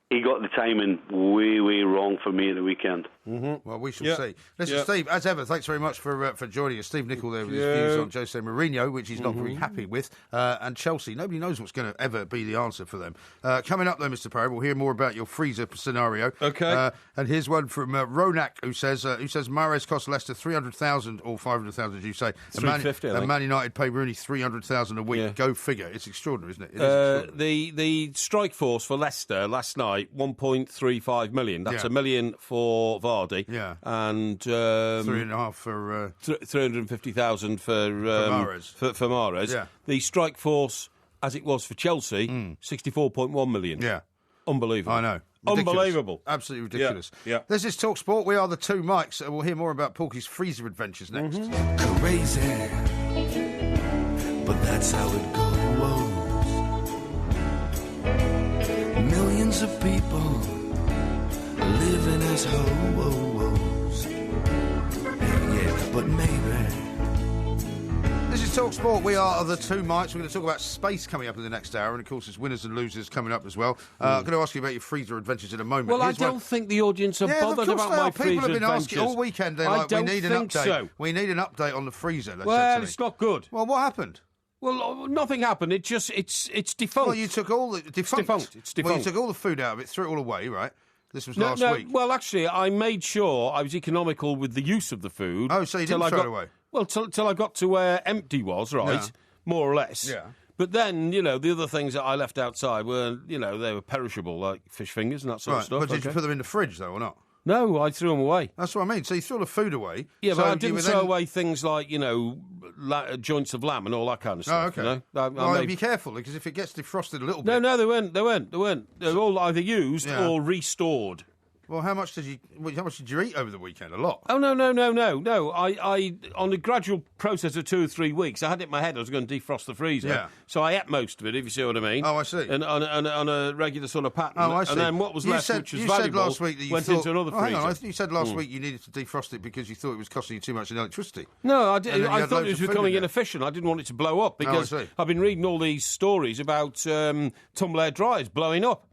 he got the timing way, way wrong for me at the weekend. Well, we shall see. Listen, Steve, as ever, thanks very much for joining us. Steve Nicol there with his views on Jose Mourinho, which he's not very happy with, and Chelsea. Nobody knows what's going to ever be the answer for them. Coming up, though, Mr. Parry, we'll hear more about your freezer scenario. Okay. And here's one from Ronak, who says Mahrez cost Leicester 300,000 or 500,000, as you say. 350, and Man United pay Rooney 300,000 a week. Yeah. Go figure. It's extraordinary, isn't it? It is extraordinary. The strike force for Leicester last night, 1.35 million. That's $1 million for Vardy. Yeah. And 3.5 for 350,000 for Mahrez. For Mahrez. Yeah. The strike force, as it was for Chelsea, 64.1 million. Yeah. Unbelievable. I know. Ridiculous. Unbelievable. Absolutely ridiculous. Yeah. This is Talk Sport. We are the two Mikes. We'll hear more about Porky's freezer adventures next. Crazy, but that's how it goes. Millions of people living as hoes. Yeah, but maybe. This is Talk Sport. We are the two Mikes. We're going to talk about space coming up in the next hour, and of course, there's winners and losers coming up as well. I'm going to ask you about your freezer adventures in a moment. Well, I don't think the audience are bothered about my freezer People have been adventures. asking all weekend. They're like, we need an update. So. We need an update on the freezer. Well, it's not good. Well, what happened? Well, nothing happened. It just it's defunct. Well, you took all the defunct. It's defunct. Well, you took all the food out of it, threw it all away, right? This was last week. Well, actually, I made sure I was economical with the use of the food. Oh, so you didn't throw it away? Well, till I got to where empty was, right? Yeah. More or less. Yeah. But then, the other things that I left outside were, they were perishable, like fish fingers and that sort of stuff. But did you put them in the fridge, though, or not? No, I threw them away. That's what I mean. So you threw the food away. Yeah, so but I didn't throw away things like, joints of lamb and all that kind of stuff. Oh, okay. Well, be careful, because if it gets defrosted a little bit... No, they weren't. They were all either used or restored. Well, how much did you eat over the weekend? A lot? Oh, no. I on a gradual process of 2 or 3 weeks, I had it in my head I was going to defrost the freezer. Yeah. So I ate most of it, if you see what I mean. Oh, I see. And on a regular sort of pattern. Oh, I see. And then what was left, which was valuable, last week that you went into another freezer. Hang on, you said last week you needed to defrost it because you thought it was costing you too much in electricity. No, I thought it was becoming inefficient. I didn't want it to blow up because I've been reading all these stories about tumble air dryers blowing up.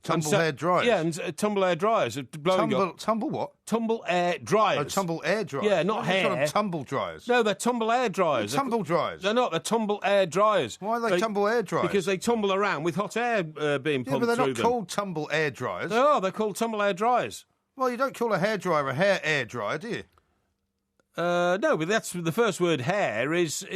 Tumble air dryers? Yeah, and tumble air dryers are blowing up. Tumble what? Tumble air dryers. Oh, tumble air dryers? Yeah, not hair. Call them tumble dryers? No, they're tumble air dryers. Tumble dryers? They're not, they're tumble air dryers. Why are they tumble air dryers? Because they tumble around with hot air being pumped through them. Yeah, but they're not called tumble air dryers. They're called tumble air dryers. Well, you don't call a hairdryer a hair air dryer, do you? No, but that's the first word. Hair is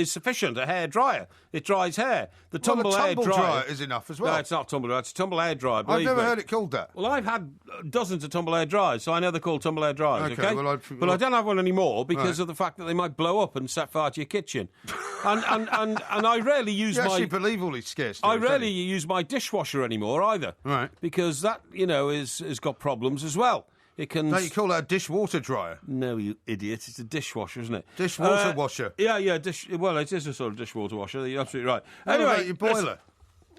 sufficient. A hair dryer, it dries hair. The tumble air dryer is enough as well. No, it's not tumble dryer. It's a tumble air dryer. I've never heard it called that. Well, I've had dozens of tumble air dryers, so I know they're called tumble air dryers. Okay, well, but I don't have one anymore because of the fact that they might blow up and set fire to your kitchen. and I rarely use you my. actually believe all these scares. I rarely use my dishwasher anymore either. Right. Because that has got problems as well. It can. Don't you call that a dishwater dryer? No, you idiot! It's a dishwasher, isn't it? Dishwater washer. Yeah. Well, it is a sort of dishwater washer. You're absolutely right. Anyway, your boiler.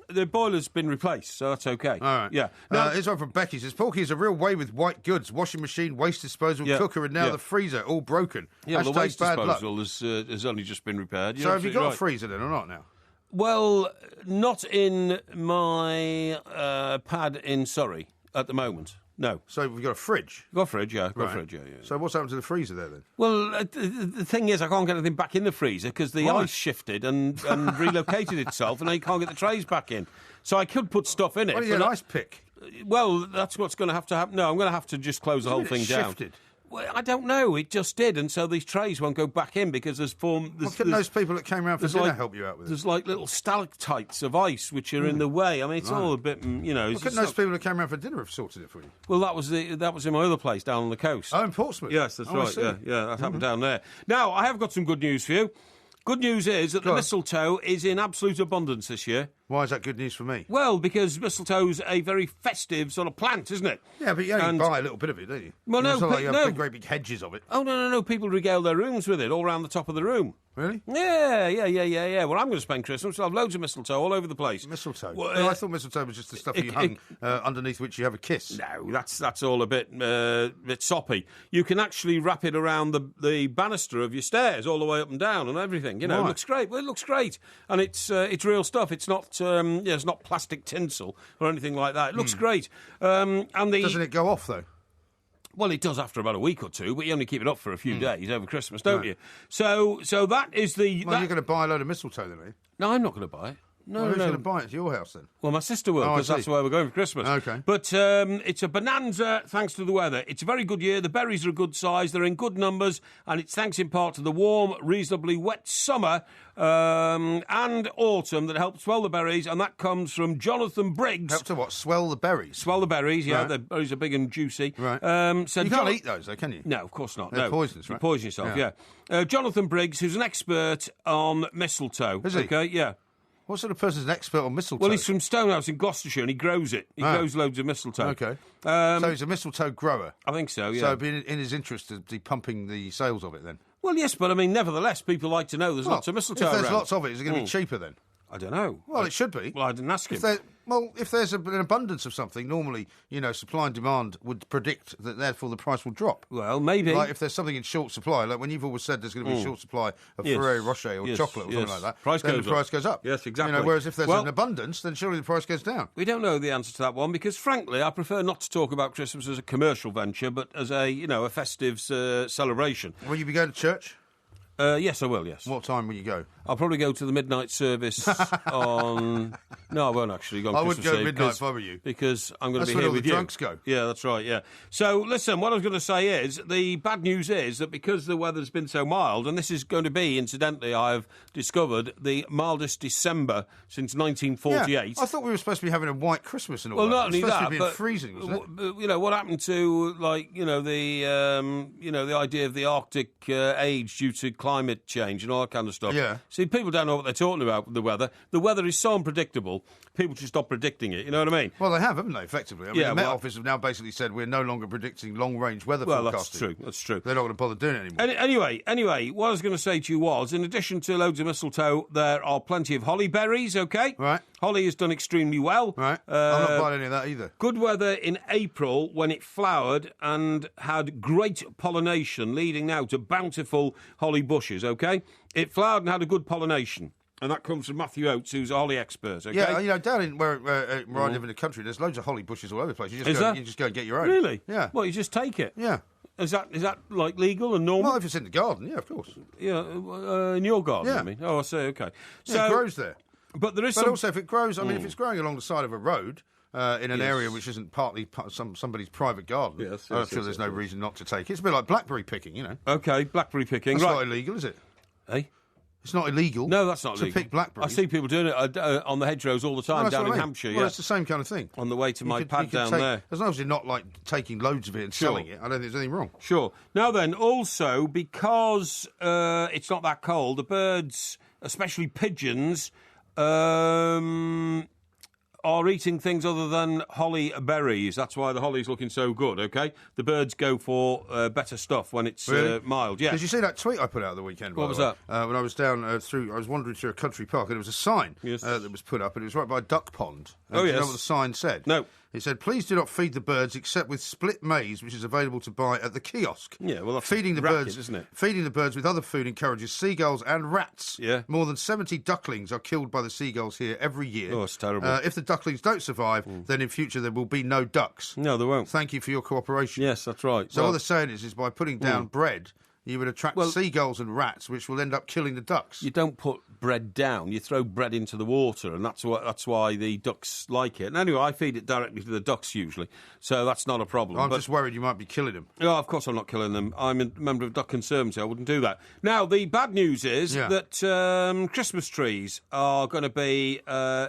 The boiler's been replaced, so that's okay. All right. Yeah. Here's one from Becky. Says Porky is a real way with white goods, washing machine, waste disposal, cooker, and now the freezer all broken. Yeah, the waste bad disposal has only just been repaired. So have you got a freezer then, or not now? Well, not in my pad in Surrey at the moment. No. So we've got a fridge? Got a fridge, yeah. So what's happened to the freezer there, then? Well, the thing is, I can't get anything back in the freezer because the ice shifted and relocated itself, and I can't get the trays back in. So I could put stuff in it. Why don't you get an ice pick? Well, that's what's going to have to happen. No, I'm going to have to just close the whole thing down. Shifted? Well, I don't know. It just did, and so these trays won't go back in because there's formed. Well, couldn't those people that came around for dinner help you out with it? There's like little stalactites of ice which are in the way. I mean, it's all a bit, couldn't those people that came around for dinner have sorted it for you? Well, that was in my other place down on the coast. Oh, in Portsmouth. Yes, that's right. Yeah, that happened down there. Now, I have got some good news for you. Good news is that the mistletoe is in absolute abundance this year. Why is that good news for me? Well, because mistletoe's a very festive sort of plant, isn't it? Yeah, but you only buy a little bit of it, don't you? Well, no, it's not like you have great big hedges of it. Oh, no. People regale their rooms with it all around the top of the room. Really? Yeah. Well, I'm going to spend Christmas. I'll have loads of mistletoe all over the place. Mistletoe? Well, I thought mistletoe was just the stuff you hung underneath which you have a kiss. No, that's all a bit soppy. You can actually wrap it around the banister of your stairs all the way up and down and everything. You know, It looks great. Well, it looks great, and it's real stuff. It's not it's not plastic tinsel or anything like that. It looks great. Doesn't it go off though? Well, it does after about a week or two, but you only keep it up for a few days over Christmas, don't you? So that is the... Well, you're going to buy a load of mistletoe then, are you? No, I'm not going to buy it. No, who's going to buy it to your house then? Well, my sister will, because that's where we're going for Christmas. Okay. But it's a bonanza thanks to the weather. It's a very good year. The berries are a good size. They're in good numbers. And it's thanks in part to the warm, reasonably wet summer and autumn that helped swell the berries. And that comes from Jonathan Briggs. Help to what? Swell the berries? Swell the berries, yeah. Right. The berries are big and juicy. Right. So you can't eat those, though, can you? No, of course not. They're poisonous, right? You poison yourself, yeah. Jonathan Briggs, who's an expert on mistletoe. Is he? Okay, yeah. What sort of person's an expert on mistletoe? Well, he's from Stonehouse in Gloucestershire, and he grows it. He grows loads of mistletoe. Okay. So he's a mistletoe grower? I think so, yeah. So it'd be in his interest to be pumping the sales of it, then? Well, yes, but, I mean, nevertheless, people like to know there's lots of mistletoe around. If there's around. lots of it, is it going to be cheaper, then? I don't know. Well, it should be. Well, I didn't ask him. If there's an abundance of something, normally, supply and demand would predict that, therefore, the price will drop. Well, maybe. Like if there's something in short supply, like when you've always said there's going to be a short supply of Ferrero Rocher or chocolate or something like that, then the price goes up. Yes, exactly. Whereas if there's an abundance, then surely the price goes down. We don't know the answer to that one because, frankly, I prefer not to talk about Christmas as a commercial venture, but as a festive celebration. Will you be going to church? Yes, I will, yes. What time will you go? I'll probably go to the midnight service on... No, I won't actually go on I Christmas wouldn't go Eve midnight if I were you. Because I'm going to be where here all with the you. drunks go. Yeah, that's right, yeah. So, listen, what I was going to say is, the bad news is that because the weather's been so mild, and this is going to be, incidentally, I've discovered, the mildest December since 1948. Yeah, I thought we were supposed to be having a white Christmas and all well, that. Not only that, but freezing, wasn't it? What happened to, the idea of the Arctic age due to climate change and all that kind of stuff? Yeah. See, people don't know what they're talking about with the weather. The weather is so unpredictable, people should stop predicting it, you know what I mean? Well, they have, haven't they, effectively? I mean, the Met Office have now basically said we're no longer predicting long-range weather forecasting. That's true. They're not going to bother doing it anymore. Anyway, what I was going to say to you was, in addition to loads of mistletoe, there are plenty of holly berries, okay? Right. Holly has done extremely well. Right. I'm not buying any of that either. Good weather in April when it flowered and had great pollination, leading now to bountiful holly bushes, okay? It flowered and had a good pollination. And that comes from Matthew Oates, who's a holly expert, okay? Yeah, down in where I live in the country, there's loads of holly bushes all over the place. You just go and get your own. Really? Yeah. Well, you just take it? Yeah. Is that like legal and normal? Well, if it's in the garden, yeah, of course. Yeah, in your garden, yeah. I mean. Oh, I see, okay. So, it grows there. But there is also, if it grows, I mean, if it's growing along the side of a road, in an area which isn't partly somebody's private garden, I'm sure there's no reason not to take it. It's a bit like blackberry picking, you know. Okay, blackberry picking. That's not illegal, is it? Eh? It's not illegal. No, that's not illegal. To pick blackberries. I see people doing it on the hedgerows all the time down in Hampshire. Well, it's the same kind of thing. On the way to my pad down there. As long as you're not like taking loads of it and selling it, I don't think there's anything wrong. Sure. Now then, also because it's not that cold, the birds, especially pigeons, are eating things other than holly berries. That's why the holly's looking so good, okay? The birds go for better stuff when it's mild, yeah. Did you see that tweet I put out the weekend? What was that? When I was down I was wandering through a country park and there was a sign that was put up and it was right by a duck pond. Do you know what the sign said? No. It said, please do not feed the birds except with split maize, which is available to buy at the kiosk. Yeah, well, that's feeding the birds, isn't it? Feeding the birds with other food encourages seagulls and rats. Yeah. More than 70 ducklings are killed by the seagulls here every year. Oh, it's terrible. If the ducklings don't survive, then in future there will be no ducks. No, there won't. Thank you for your cooperation. Yes, that's right. So what they're saying is by putting down bread, you would attract seagulls and rats, which will end up killing the ducks. You don't put bread down. You throw bread into the water, and that's why the ducks like it. And anyway, I feed it directly to the ducks usually, so that's not a problem. I'm just worried you might be killing them. No, of course I'm not killing them. I'm a member of Duck Conservancy. I wouldn't do that. Now, the bad news is that Christmas trees are going to be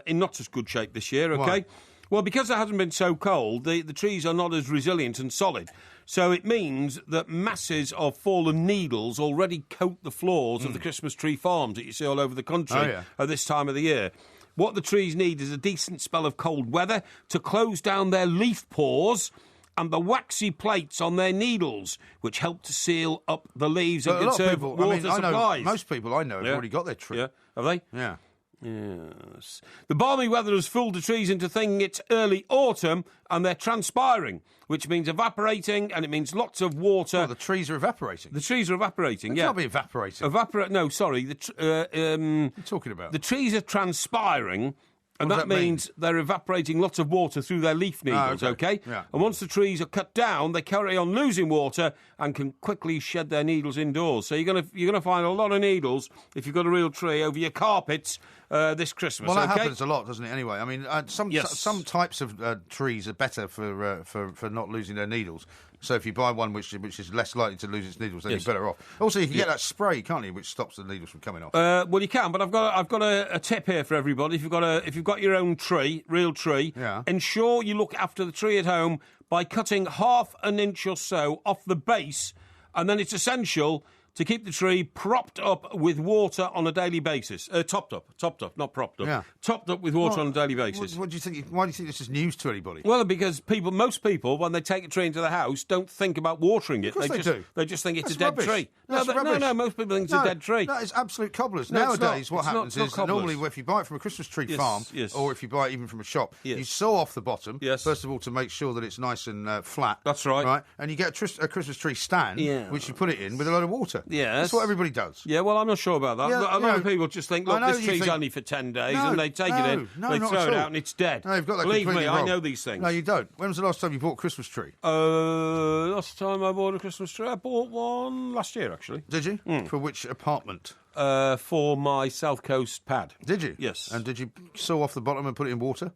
in not as good shape this year, okay? Why? Well, because it hasn't been so cold, the trees are not as resilient and solid. So it means that masses of fallen needles already coat the floors of the Christmas tree farms that you see all over the country at this time of the year. What the trees need is a decent spell of cold weather to close down their leaf pores and the waxy plates on their needles, which help to seal up the leaves and conserve water supplies. Most people I know have already got their tree. Yeah. Have they? Yeah. Yes. The balmy weather has fooled the trees into thinking it's early autumn and they're transpiring, which means evaporating, and it means lots of water. Well, the trees are evaporating. The trees are evaporating, They can't be evaporating. No, sorry. What are you talking about? The trees are transpiring. And that means they're evaporating lots of water through their leaf needles, okay? Yeah. And once the trees are cut down, they carry on losing water and can quickly shed their needles indoors. So you're gonna find a lot of needles, if you've got a real tree, over your carpets this Christmas. Well, that happens a lot, doesn't it, anyway? I mean, some types of trees are better for not losing their needles. So if you buy one which is less likely to lose its needles, then you're better off. Also, you can get that spray, can't you, which stops the needles from coming off? Well, you can, but I've got a tip here for everybody. If you've got your own tree, real tree, ensure you look after the tree at home by cutting half an inch or so off the base, and then it's essential to keep the tree propped up with water on a daily basis. Topped up, not propped up. Yeah. Topped up with water on a daily basis. What do you think? Why do you think this is news to anybody? Well, because most people, when they take a tree into the house, don't think about watering it. Of course they do. They just think it's That's a dead rubbish. tree. That's rubbish. No, most people think it's a dead tree. That is absolute cobblers. No, Nowadays, what it's not happens is cobblers. normally if you buy it from a Christmas tree farm, or if you buy it even from a shop, you saw off the bottom, first of all, to make sure that it's nice and flat. That's right. Right? And you get a Christmas tree stand, which you put it in with a load of water. Yes. That's what everybody does. Yeah, well, I'm not sure about that. Yeah, a lot of people just think, look, this tree's only for 10 days, and they take it in, they throw it out, and it's dead. No, you've got that Believe me, completely wrong. I know these things. No, you don't. When was the last time you bought a Christmas tree? Last time I bought a Christmas tree, I bought one last year, actually. Did you? For which apartment? For my South Coast pad. Did you? Yes. And did you saw off the bottom and put it in water?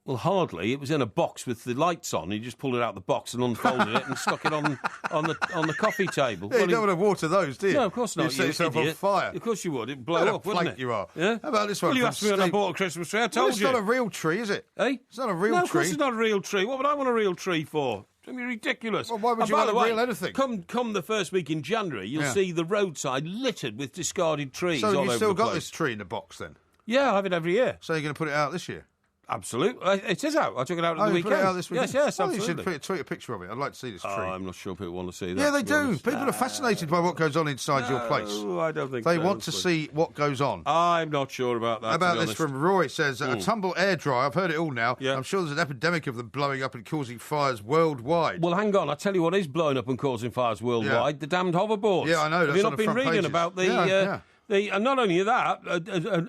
Well, hardly. It was in a box with the lights on. You just pulled it out of the box and unfolded it and stuck it on the coffee table. Yeah, you don't want to water those, do you? No, of course not. You'd set yourself on fire. Of course you would. It'd blow up, wouldn't it? You are. Yeah? How about this one? Well, you asked me when I bought a Christmas tree. I told it's you. It's not a real tree, is it? Eh? It's not a real no, tree. Of course it's not a real tree. What would I want a real tree for? It's ridiculous. Well, why would you want a real anything? Come the first week in January, you'll see the roadside littered with discarded trees all over the place. So you've still got this tree in the box, then? Yeah, I have it every year. So you're going to put it out this year? Absolutely. It is out. I took it out on the weekend. Put it out this weekend? Yes, well, absolutely. You should tweet a picture of it. I'd like to see this tree. I'm not sure people want to see that. Yeah, they do. People are fascinated by what goes on inside your place. I don't think they want to see what goes on. I'm not sure about that. How about this from Roy? Says, a tumble air dryer. I've heard it all now. Yeah. I'm sure there's an epidemic of them blowing up and causing fires worldwide. Well, hang on. I'll tell you what is blowing up and causing fires worldwide. Yeah. The damned hoverboards. Yeah, I know. Have you not been reading about the... And not only that,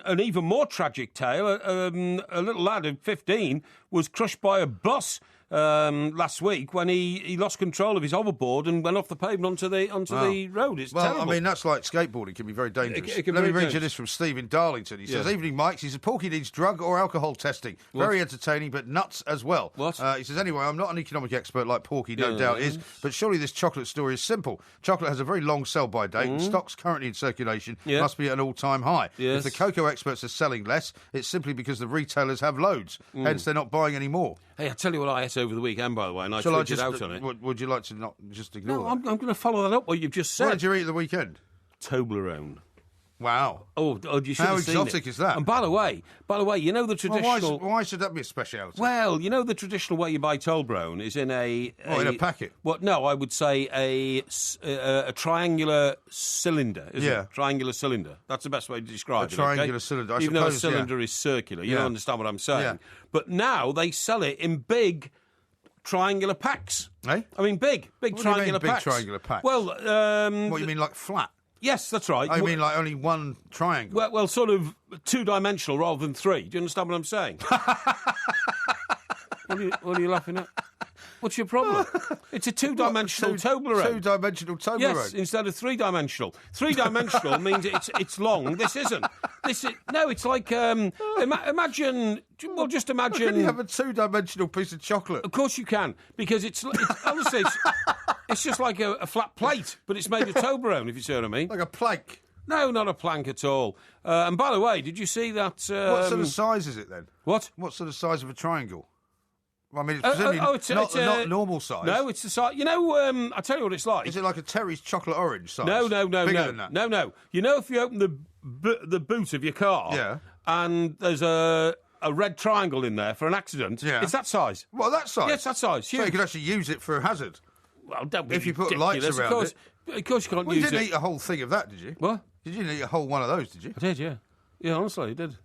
an even more tragic tale. A little lad of 15 was crushed by a bus last week when he lost control of his hoverboard and went off the pavement onto the road. It's terrible. I mean, that's like skateboarding. It can be very dangerous. It can Let be me read dangerous. you this from Steve in Darlington. He says, evening, Mike. He says, Porky needs drug or alcohol testing. What? Very entertaining, but nuts as well. What? He says, anyway, I'm not an economic expert like Porky, no doubt is, but surely this chocolate story is simple. Chocolate has a very long sell-by date, and stocks currently in circulation must be at an all-time high. Yes. If the cocoa experts are selling less, it's simply because the retailers have loads. Hence, they're not buying any more. Hey, I'll tell you what I ate over the weekend, by the way, and I tweeted out on it. Would you like to not just ignore No, that? I'm going to follow that up, what you've just said. What did you eat at the weekend? Toblerone. Wow. Oh, you should How have seen exotic it. is that? And by the way, you know the traditional... Well, why should that be a speciality? Well, you know the traditional way you buy Toblerone is in in a packet? Well, no, I would say a triangular cylinder, isn't it? Triangular cylinder. That's the best way to describe it. Triangular cylinder, Even though a cylinder is circular. You don't understand what I'm saying. Yeah. But now they sell it in big triangular packs. Eh? I mean, big triangular packs. Big triangular packs? Well, what, you mean like flat? Yes, that's right. I mean like only one triangle? Well, sort of two-dimensional rather than three. Do you understand what I'm saying? What are you laughing at? What's your problem? It's a two-dimensional Toblerone. Two-dimensional Toblerone? Yes, instead of three-dimensional. Three-dimensional means it's long. This isn't. No, it's like, imagine... Well, just imagine... Can you have a two-dimensional piece of chocolate? Of course you can, because honestly, it's just like a flat plate, but it's made of Toblerone, if you see what I mean. Like a plank? No, not a plank at all. And by the way, did you see that... what sort of size is it then? What? What sort of size of a triangle? Well, I mean, it's not normal size. No, it's the size. You know, I tell you what it's like. Is it like a Terry's chocolate orange size? No. Bigger than that? No. You know, if you open the boot of your car, and there's a red triangle in there for an accident, it's that size. What, that size? Yes, that size. So you could actually use it for a hazard. Well, don't be if you put ridiculous. lights around it. Of course you can't use it. You didn't eat a whole thing of that, did you? What? You didn't eat a whole one of those, did you? I did, yeah. Yeah, honestly, it did.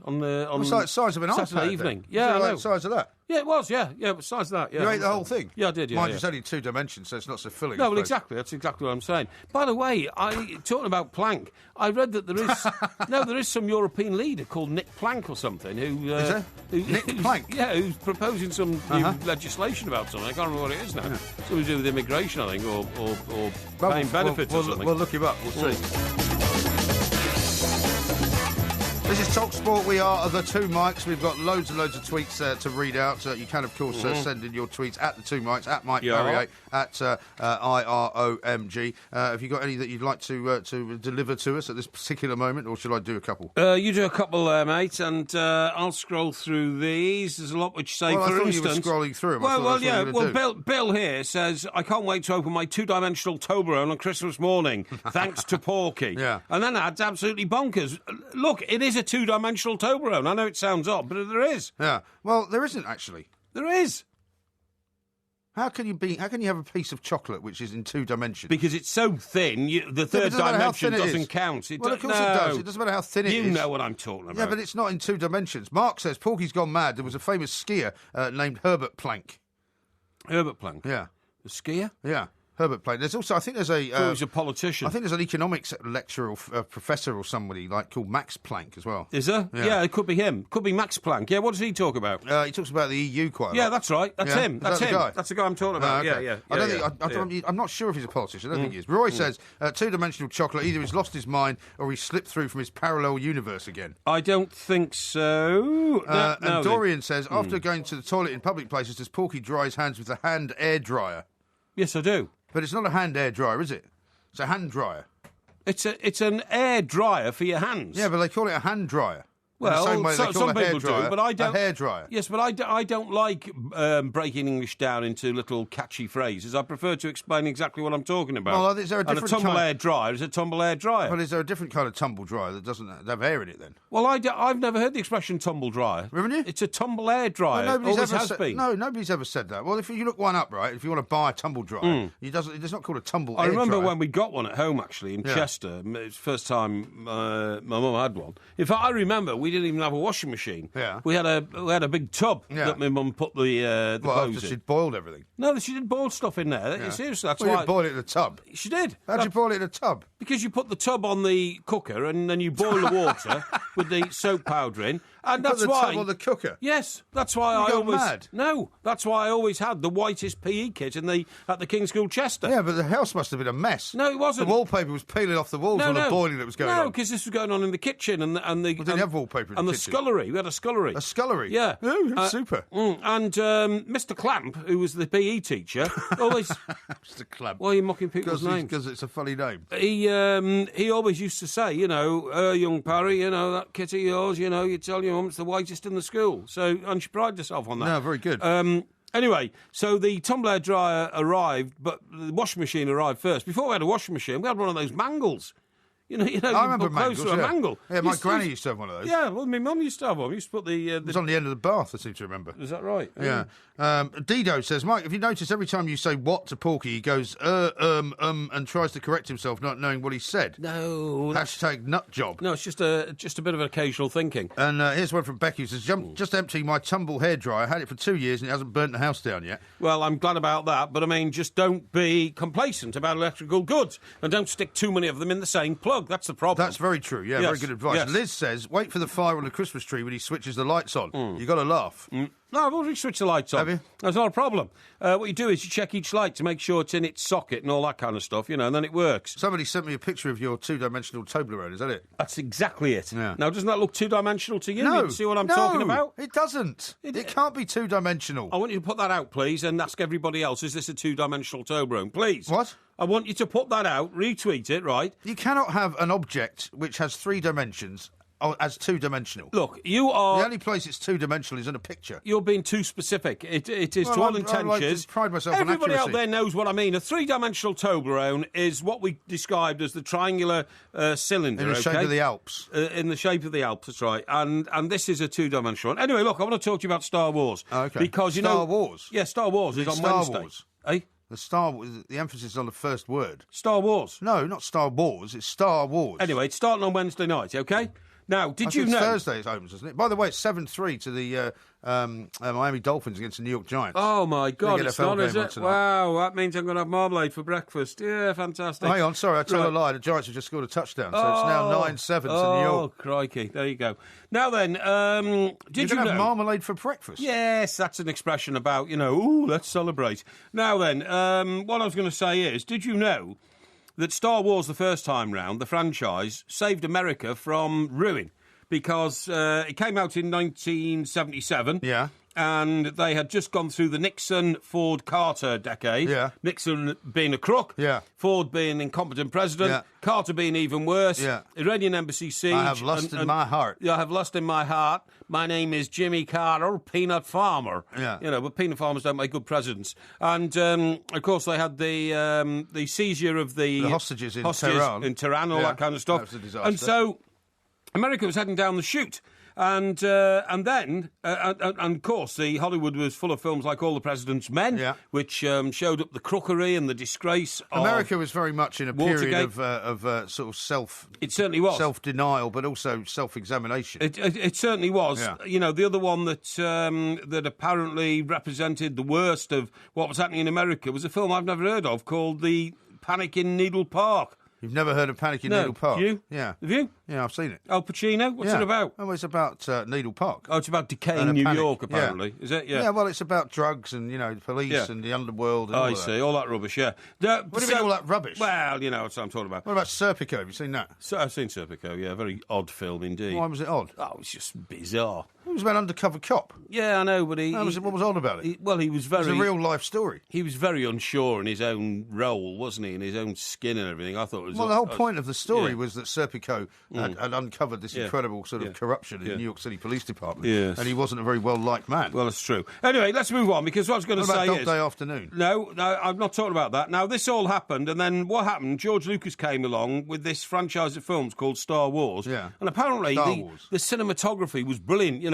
On it's like the size of an Saturday iPad, evening. Then. Yeah, like the size of that. Yeah, it was. Yeah, it was the size of that. Yeah, you ate the whole thing. Yeah, I did. Yeah, Mine's just only 2 dimensions, so it's not so filling. No, well, exactly. That's exactly what I'm saying. By the way, talking about Planck, I read that there is some European leader called Nick Planck or something who is there? Nick Planck. Yeah, who's proposing some new legislation about something. I can't remember what it is now. Something to do with immigration, I think, or paying benefits or something. We'll look him up. We'll see. This is Talk Sport. We are the Two Mikes. We've got loads and loads of tweets to read out. You can, of course, send in your tweets at the Two Mikes, at Mike Parry, at IROMG. Have you got any that you'd like to deliver to us at this particular moment, or should I do a couple? You do a couple, mate, and I'll scroll through these. There's a lot which say, for instance... you were scrolling through them. Well, Bill here says, I can't wait to open my 2-dimensional Toblerone on Christmas morning, thanks to Porky. Yeah. And then that's absolutely bonkers. Look, it is a 2-dimensional Toblerone. I know it sounds odd, but there is. Yeah. Well, there isn't, actually. There is. How can you have a piece of chocolate which is in 2 dimensions? Because it's so thin, the third dimension doesn't count. Well, of course it does. It doesn't matter how thin it is. You know what I'm talking about. Yeah, but it's not in 2 dimensions. Mark says, Porky's gone mad. There was a famous skier named Herbert Planck. Herbert Planck? Yeah. The skier? Yeah. Herbert Planck. There's also, I think there's a... he's a politician. I think there's an economics lecturer or professor or somebody called Max Planck as well. Is there? Yeah, it could be him. Could be Max Planck. Yeah, what does he talk about? He talks about the EU quite a lot. Yeah, that's right. That's him. That's him. Guy? That's the guy I'm talking about. Okay. I'm not sure if he's a politician. I don't think he is. Roy says, 2-dimensional chocolate, either he's lost his mind or he's slipped through from his parallel universe again. I don't think so. And Dorian says, after going to the toilet in public places, does Porky dry his hands with a hand air dryer? Yes, I do. But it's not a hand air dryer, is it? It's a hand dryer. It's an air dryer for your hands. Yeah, but they call it a hand dryer. Well, the same way they call some people do, but I don't. A hairdryer. Yes, but I don't like breaking English down into little catchy phrases. I prefer to explain exactly what I'm talking about. Well, is there a different tumble air dryer is a tumble air dryer. But is there a different kind of tumble dryer that doesn't have air in it then? Well, I've never heard the expression tumble dryer. Haven't you? It's a tumble air dryer. Well, nobody's ever been. No, nobody's ever said that. Well, if you look one up, right, if you want to buy a tumble dryer, it's not called a tumble air dryer. I remember when we got one at home, actually, in Chester. It was the first time my mum had one. In fact, I remember we didn't even have a washing machine. Yeah. We had a big tub that my mum put the clothes in. She'd boiled everything? No, she did boil stuff in there. Yeah. Seriously, that's why. You didn't boil it in a tub? She did. How'd you boil it in a tub? Because you put the tub on the cooker and then you boil the water with the soap powder in. And that's why. Put the tub on the cooker? Yes, that's why I always. Mad. No, that's why I always had the whitest PE kit at the King's School Chester. Yeah, but the house must have been a mess. No, it wasn't. The wallpaper was peeling off the walls all the boiling that was going on. No, because this was going on in the kitchen and the. We didn't have wallpaper in the kitchen. And the scullery. We had a scullery. A scullery? Yeah. Oh, super. And Mr. Clamp, who was the PE teacher, always. Mr. Clamp. Why are you mocking people's names? Because it's a funny name. He always used to say, young Parry, that kit of yours, you tell your mum it's the whitest in the school. So, and she prided herself on that. No, very good. Anyway, so the tumble air dryer arrived, but the washing machine arrived first. Before we had a washing machine, we had one of those mangles. I remember mangles, a mangle. Yeah, my granny used to have one of those. Yeah, well, my mum used to have one. We used to put It was on the end of the bath, I seem to remember. Is that right? Yeah. Dido says, Mike, have you noticed every time you say what to Porky, he goes, and tries to correct himself, not knowing what he said? No. Hashtag nut job. No, it's just a bit of occasional thinking. And here's one from Becky who says, just emptying my tumble hairdryer. I had it for 2 years and it hasn't burnt the house down yet. Well, I'm glad about that, but I mean, just don't be complacent about electrical goods and don't stick too many of them in the same plug. That's the problem. That's very true. Yeah, very good advice. Yes. Liz says, wait for the fire on the Christmas tree when he switches the lights on. You got to laugh. No, I've already switched the lights on. Have you? That's not a problem. What you do is you check each light to make sure it's in its socket and all that kind of stuff, and then it works. Somebody sent me a picture of your 2-dimensional Toblerone, is that it? That's exactly it. Yeah. Now, doesn't that look 2-dimensional to you? No. You see what I'm talking about? It doesn't. It can't be 2-dimensional. I want you to put that out, please, and ask everybody else, is this a 2-dimensional Toblerone? Please. What? I want you to put that out, retweet it, right? You cannot have an object which has 3 dimensions as two-dimensional. Look, you are... The only place it's two-dimensional is in a picture. You're being too specific. It is to all intents. I like to pride myself on Everybody accuracy. out there knows what I mean. A three-dimensional Toblerone is what we described as the triangular cylinder. In the shape of the Alps. In the shape of the Alps, that's right. And this is a two-dimensional one. Anyway, look, I want to talk to you about Star Wars. Okay. Because, Star Wars? Yeah, Star Wars is on Star Wednesday. Wars? Eh? The emphasis is on the first word. Star Wars. No, not Star Wars. It's Star Wars. Anyway, it's starting on Wednesday night, OK? Now, did you know... Thursday it opens, isn't it? By the way, it's 7-3 to the Miami Dolphins against the New York Giants. Oh, my God, it's not, is it? Tonight. Wow, that means I'm going to have marmalade for breakfast. Yeah, fantastic. Oh, hang on, sorry, I told a lie. The Giants have just scored a touchdown, so it's now 9-7 to New York. Oh, crikey, there you go. Now then, did you know... have marmalade for breakfast? Yes, that's an expression about, ooh, let's celebrate. Now then, what I was going to say is, did you know that Star Wars, the first time round, the franchise, saved America from ruin? Because it came out in 1977. Yeah. And they had just gone through the Nixon-Ford-Carter decade. Yeah. Nixon being a crook. Yeah. Ford being an incompetent president. Yeah. Carter being even worse. Yeah. Iranian embassy siege. I have lust in my heart. Yeah, I have lust in my heart. My name is Jimmy Carter, peanut farmer. Yeah. But peanut farmers don't make good presidents. And, of course, they had the seizure of the hostages in Tehran. All that kind of stuff. That was a disaster. And so America was heading down the chute. And then, of course, the Hollywood was full of films like All the President's Men, which showed up the crookery and the disgrace of America was very much in a period Watergate. of sort of It certainly was. self-denial, but also self-examination. It certainly was. Yeah. The other one that apparently represented the worst of what was happening in America was a film I've never heard of called The Panic in Needle Park. You've never heard of Panic in Needle Park? You? Yeah. Have you? Yeah, I've seen it. Al Pacino? What's it about? Oh, it's about Needle Park. Oh, it's about decaying New York, apparently. Is it? Yeah. Yeah, well, it's about drugs and, the police and the underworld and all I that. see, all that rubbish, yeah. What do you mean all that rubbish? Well, that's what I'm talking about. What about Serpico? Have you seen that? So I've seen Serpico, yeah. Very odd film indeed. Why was it odd? Oh, it was just bizarre. It was about undercover cop. Yeah, I know, but what was odd about it? He was very... It was a real-life story. He was very unsure in his own role, wasn't he? In his own skin and everything. I thought it was... Well, the whole point of the story was that Serpico had uncovered this incredible sort of corruption in the New York City Police Department. Yes. And he wasn't a very well-liked man. Well, that's true. Anyway, let's move on, because what I was going to say is... Dog Day Afternoon? No, I'm not talking about that. Now, this all happened, and then what happened? George Lucas came along with this franchise of films called Star Wars. Yeah. And apparently the cinematography was brilliant,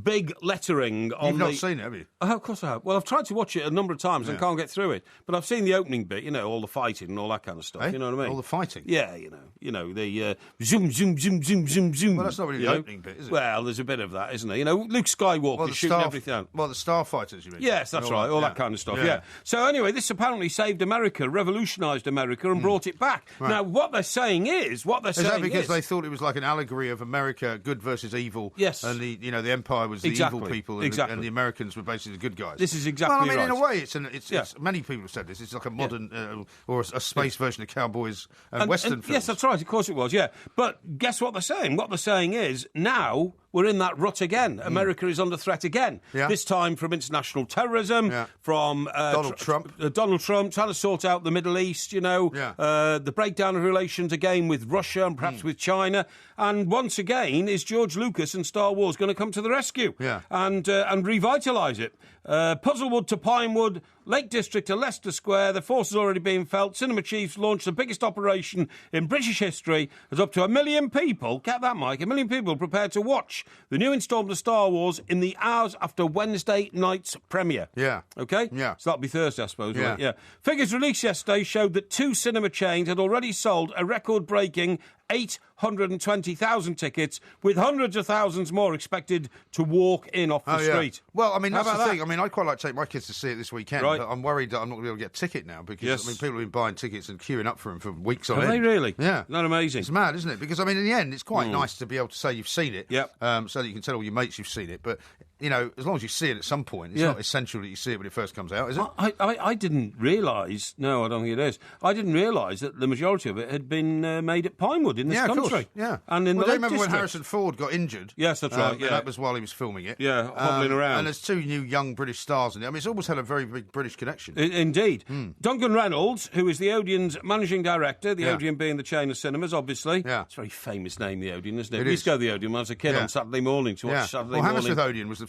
big lettering on You've not seen it, have you? Oh, of course I have. Well, I've tried to watch it a number of times and can't get through it. But I've seen the opening bit, all the fighting and all that kind of stuff. You know what I mean? All the fighting? Yeah, the zoom, zoom, zoom, zoom, zoom, zoom. Well, that's not really the opening bit, is it? Well, there's a bit of that, isn't there? Luke Skywalker shooting everything out. Well, the Starfighters, you mean? Yes, that's right. All that kind of stuff, yeah. So anyway, this apparently saved America, revolutionised America and brought it back. Right. Now, what they're saying is... Is that because they thought it was like an allegory of America, good versus evil? Yes. And the Empire was the evil people and the Americans were basically the good guys. This is exactly right. Well, in a way, it's many people have said this. It's like a modern or a space version of Cowboys and Western films. Yes, that's right. Of course it was, yeah. But guess what they're saying? What they're saying is now we're in that rut again. America is under threat again. Yeah. This time from international terrorism, from Donald Trump. Donald Trump trying to sort out the Middle East, the breakdown of relations again with Russia and perhaps with China. And once again, is George Lucas and Star Wars going to come to the rescue and revitalise it? Puzzlewood to Pinewood, Lake District to Leicester Square, the force is already being felt. Cinema Chiefs launched the biggest operation in British history as up to 1 million people, get that, Mike, 1 million people prepared to watch the new instalment of Star Wars in the hours after Wednesday night's premiere. Yeah. OK? Yeah. So that'll be Thursday, I suppose, right? Yeah. Figures released yesterday showed that 2 cinema chains had already sold a record-breaking 820,000 tickets, with hundreds of thousands more expected to walk in off the street. Well, I mean, that's the thing. I mean, I'd quite like to take my kids to see it this weekend, but I'm worried that I'm not going to be able to get a ticket now because, people have been buying tickets and queuing up for them for weeks on end. Are they really? Yeah. Not amazing. It's mad, isn't it? Because, I mean, in the end, it's quite nice to be able to say you've seen it, so that you can tell all your mates you've seen it, but as long as you see it at some point, it's not essential that you see it when it first comes out, is it? I didn't realise. No, I don't think it is. I didn't realise that the majority of it had been made at Pinewood in this country. Of course, yeah. And in the do you Lake remember District. when Harrison Ford got injured? Yes, that's right. That was while he was filming it. Yeah, hobbling around. And there's 2 new young British stars in it. I mean, it's almost had a very big British connection. Indeed. Duncan Reynolds, who is the Odeon's managing director, the Odeon being the chain of cinemas, obviously. Yeah. It's a very famous name, the Odeon, isn't it? It We is. used to go to the Odeon when I was a kid on Saturday morning to watch Saturday morning. Hammersmith Odeon was the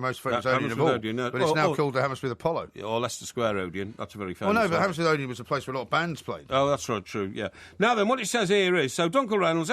most famous Odeon of all. Odeon, but it's now called the Hammersmith Apollo. Or Leicester Square Odeon. That's a very famous Well, no, but one. Hammersmith Odeon was a place where a lot of bands played. Oh, that's right, true, yeah. Now then, what it says here is, so Duncan Reynolds,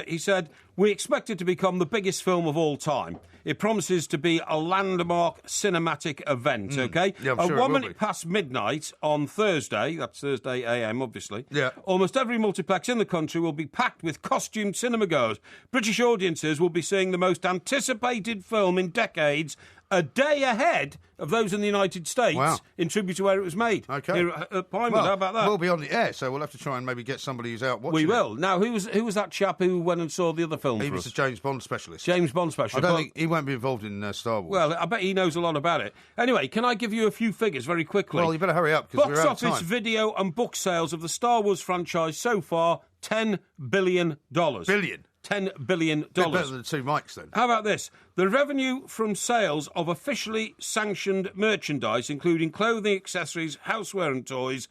he said, we expect it to become the biggest film of all time. It promises to be a landmark cinematic event, OK? Yeah, I'm sure At 1 it will minute be. past midnight on Thursday, that's Thursday AM, obviously, Yeah. almost every multiplex in the country will be packed with costumed cinema goers. British audiences will be seeing the most anticipated film in decades a day ahead of those in the United States, in tribute to where it was made. OK. Here at Pinewood. How about that? We'll be on the air, so we'll have to try and maybe get somebody who's out watching We it. will. Now, who was that chap who went and saw the other film He for was us? a James Bond specialist. James Bond specialist. I don't think he won't be involved in Star Wars. Well, I bet he knows a lot about it. Anyway, can I give you a few figures very quickly? Well, you better hurry up, because Box we're out of office, time. video and book sales of the Star Wars franchise so far, $10 billion. Billion? $10 billion. Bit better than 2 mics, then. How about this? The revenue from sales of officially sanctioned merchandise, including clothing, accessories, houseware and toys,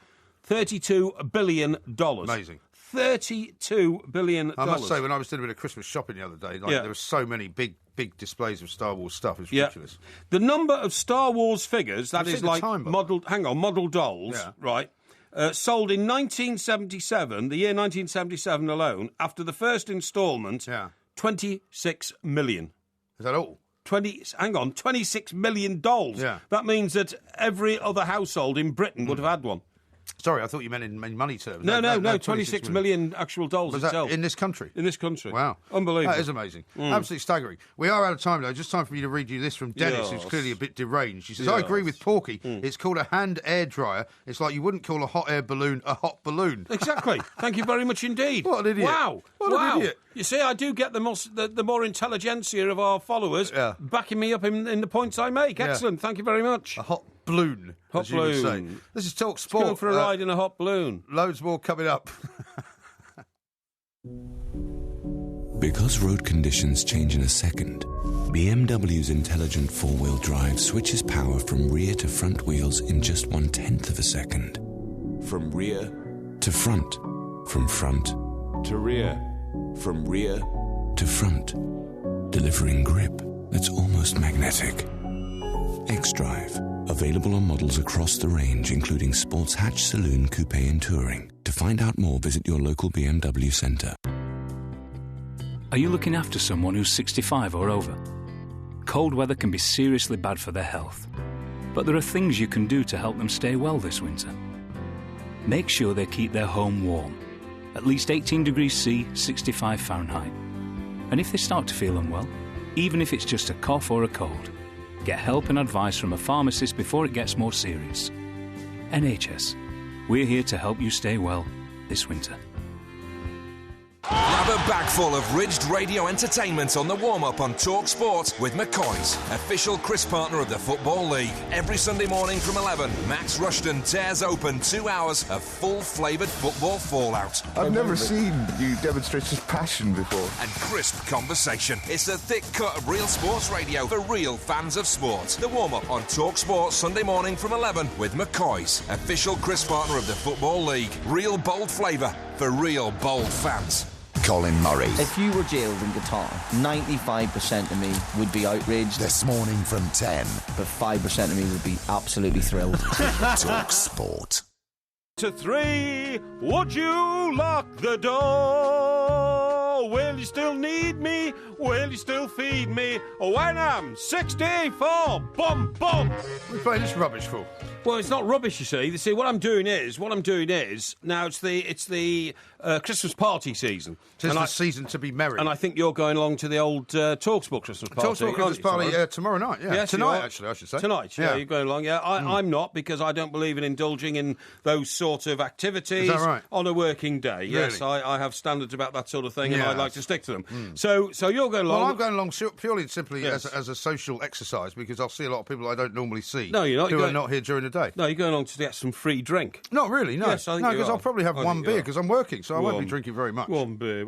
$32 billion. Amazing. $32 billion. I must say, when I was doing a bit of Christmas shopping the other day, there were so many big displays of Star Wars stuff. It's ridiculous. The number of Star Wars figures, that I've is seen the like time, model dolls, right, sold in 1977, the year 1977 alone, after the first instalment, 26 million. Is that all? 26 million dolls. Yeah. That means that every other household in Britain would have had one. Sorry, I thought you meant in money terms. No, 26 million actual dolls Was that itself. in this country? In this country. Wow. Unbelievable. That is amazing. Absolutely staggering. We are out of time, though. Just time for me to read you this from Dennis, who's clearly a bit deranged. She says, I agree with Porky. It's called a hand air dryer. It's like you wouldn't call a hot air balloon a hot balloon. Exactly. Thank you very much indeed. What an idiot. Wow. What an idiot. You see, I do get the more intelligentsia of our followers backing me up in the points I make. Excellent. Thank you very much. A hot balloon. Hot as you would balloon. say. This is Talk Sport. Going for a ride in a hot balloon. Loads more coming up. Because road conditions change in a second, BMW's intelligent four-wheel drive switches power from rear to front wheels in just 1/10 of a second. From rear to front. From front to rear. From rear to front. Delivering grip that's almost magnetic. X-Drive. Available on models across the range, including Sports Hatch, Saloon, Coupe and Touring. To find out more, visit your local BMW centre. Are you looking after someone who's 65 or over? Cold weather can be seriously bad for their health. But there are things you can do to help them stay well this winter. Make sure they keep their home warm. At least 18 degrees C, 65 Fahrenheit. And if they start to feel unwell, even if it's just a cough or a cold, get help and advice from a pharmacist before it gets more serious. NHS. We're here to help you stay well this winter. Grab a bag full of Ridged Radio entertainment on the warm-up on Talk Sport with McCoy's, official crisp partner of the Football League. Every Sunday morning from 11, Max Rushton tears open 2 hours of full-flavoured football fallout. I've never seen you demonstrate such passion before. And crisp conversation. It's a thick cut of real sports radio for real fans of sport. The warm-up on Talk Sport Sunday morning from 11 with McCoy's, official crisp partner of the Football League. Real bold flavour for real bold fans. Colin Murray. If you were jailed in Qatar, 95% of me would be outraged. This morning from 10. But 5% of me would be absolutely thrilled. Talk Sport. To 3, would you lock the door? Will you still need me? Will you still feed me? When I'm 64, bum bum. What are we playing this rubbish for? Well, it's not rubbish, you see. You see, what I'm doing is now it's the Christmas party season. It's the season to be merry. And I think you're going along to the old Talksport Christmas party. Talksport Christmas party tomorrow night. Yeah, yes, tonight actually, I should say. Tonight, yeah, you're going along. Yeah, I'm not, because I don't believe in indulging in those sort of activities Is that right? on a working day. Really? Yes, I have standards about that sort of thing, and I like to stick to them. So you're going along. Well, I'm going along purely and simply as a social exercise because I'll see a lot of people I don't normally see. No, you're not. Who are not here during the day. No, you're going along to get some free drink. Not really, no. Yes, I think because I'll probably have one beer because I'm working, so I won't be drinking very much. One beer.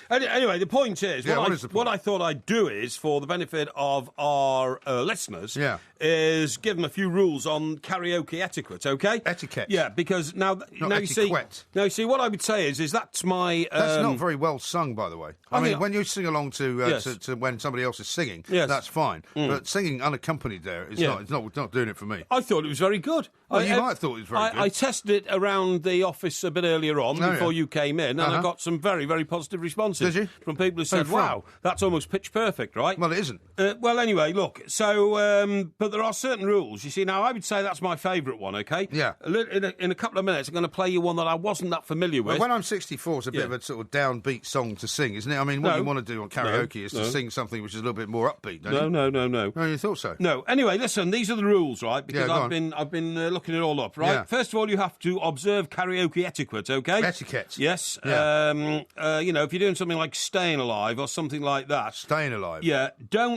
Anyway, the point is, what I thought I'd do is, for the benefit of our listeners, is give them a few rules on karaoke etiquette, okay? Etiquette. Yeah, because now you see, what I would say is that's my... That's not very well sung, by the way. I mean, when you sing along to when somebody else is singing, that's fine. But singing unaccompanied there is not doing it for me. I thought it was very good. Well, you might have thought it was very good. I tested it around the office a bit earlier on before you came in, and I got some very, very positive responses. Did you? From people who said, wow, that's almost pitch perfect, right? Well, it isn't. Well, anyway, look, so, but there are certain rules. You see, now, I would say that's my favourite one, okay? Yeah. In a couple of minutes, I'm going to play you one that I wasn't that familiar with. Well, when I'm 64, it's a bit of a sort of downbeat song to sing, isn't it? I mean, what you want to do on karaoke is to sing something which is a little bit more upbeat, don't you? No. Oh, you thought so? No. Anyway, listen, these are the rules, right? Because I've been looking it all up, right? Yeah. First of all, you have to observe karaoke etiquette, okay? Etiquette. Yes. Yeah. You know, if you're doing something like Staying Alive or something like that. Staying alive? Yeah.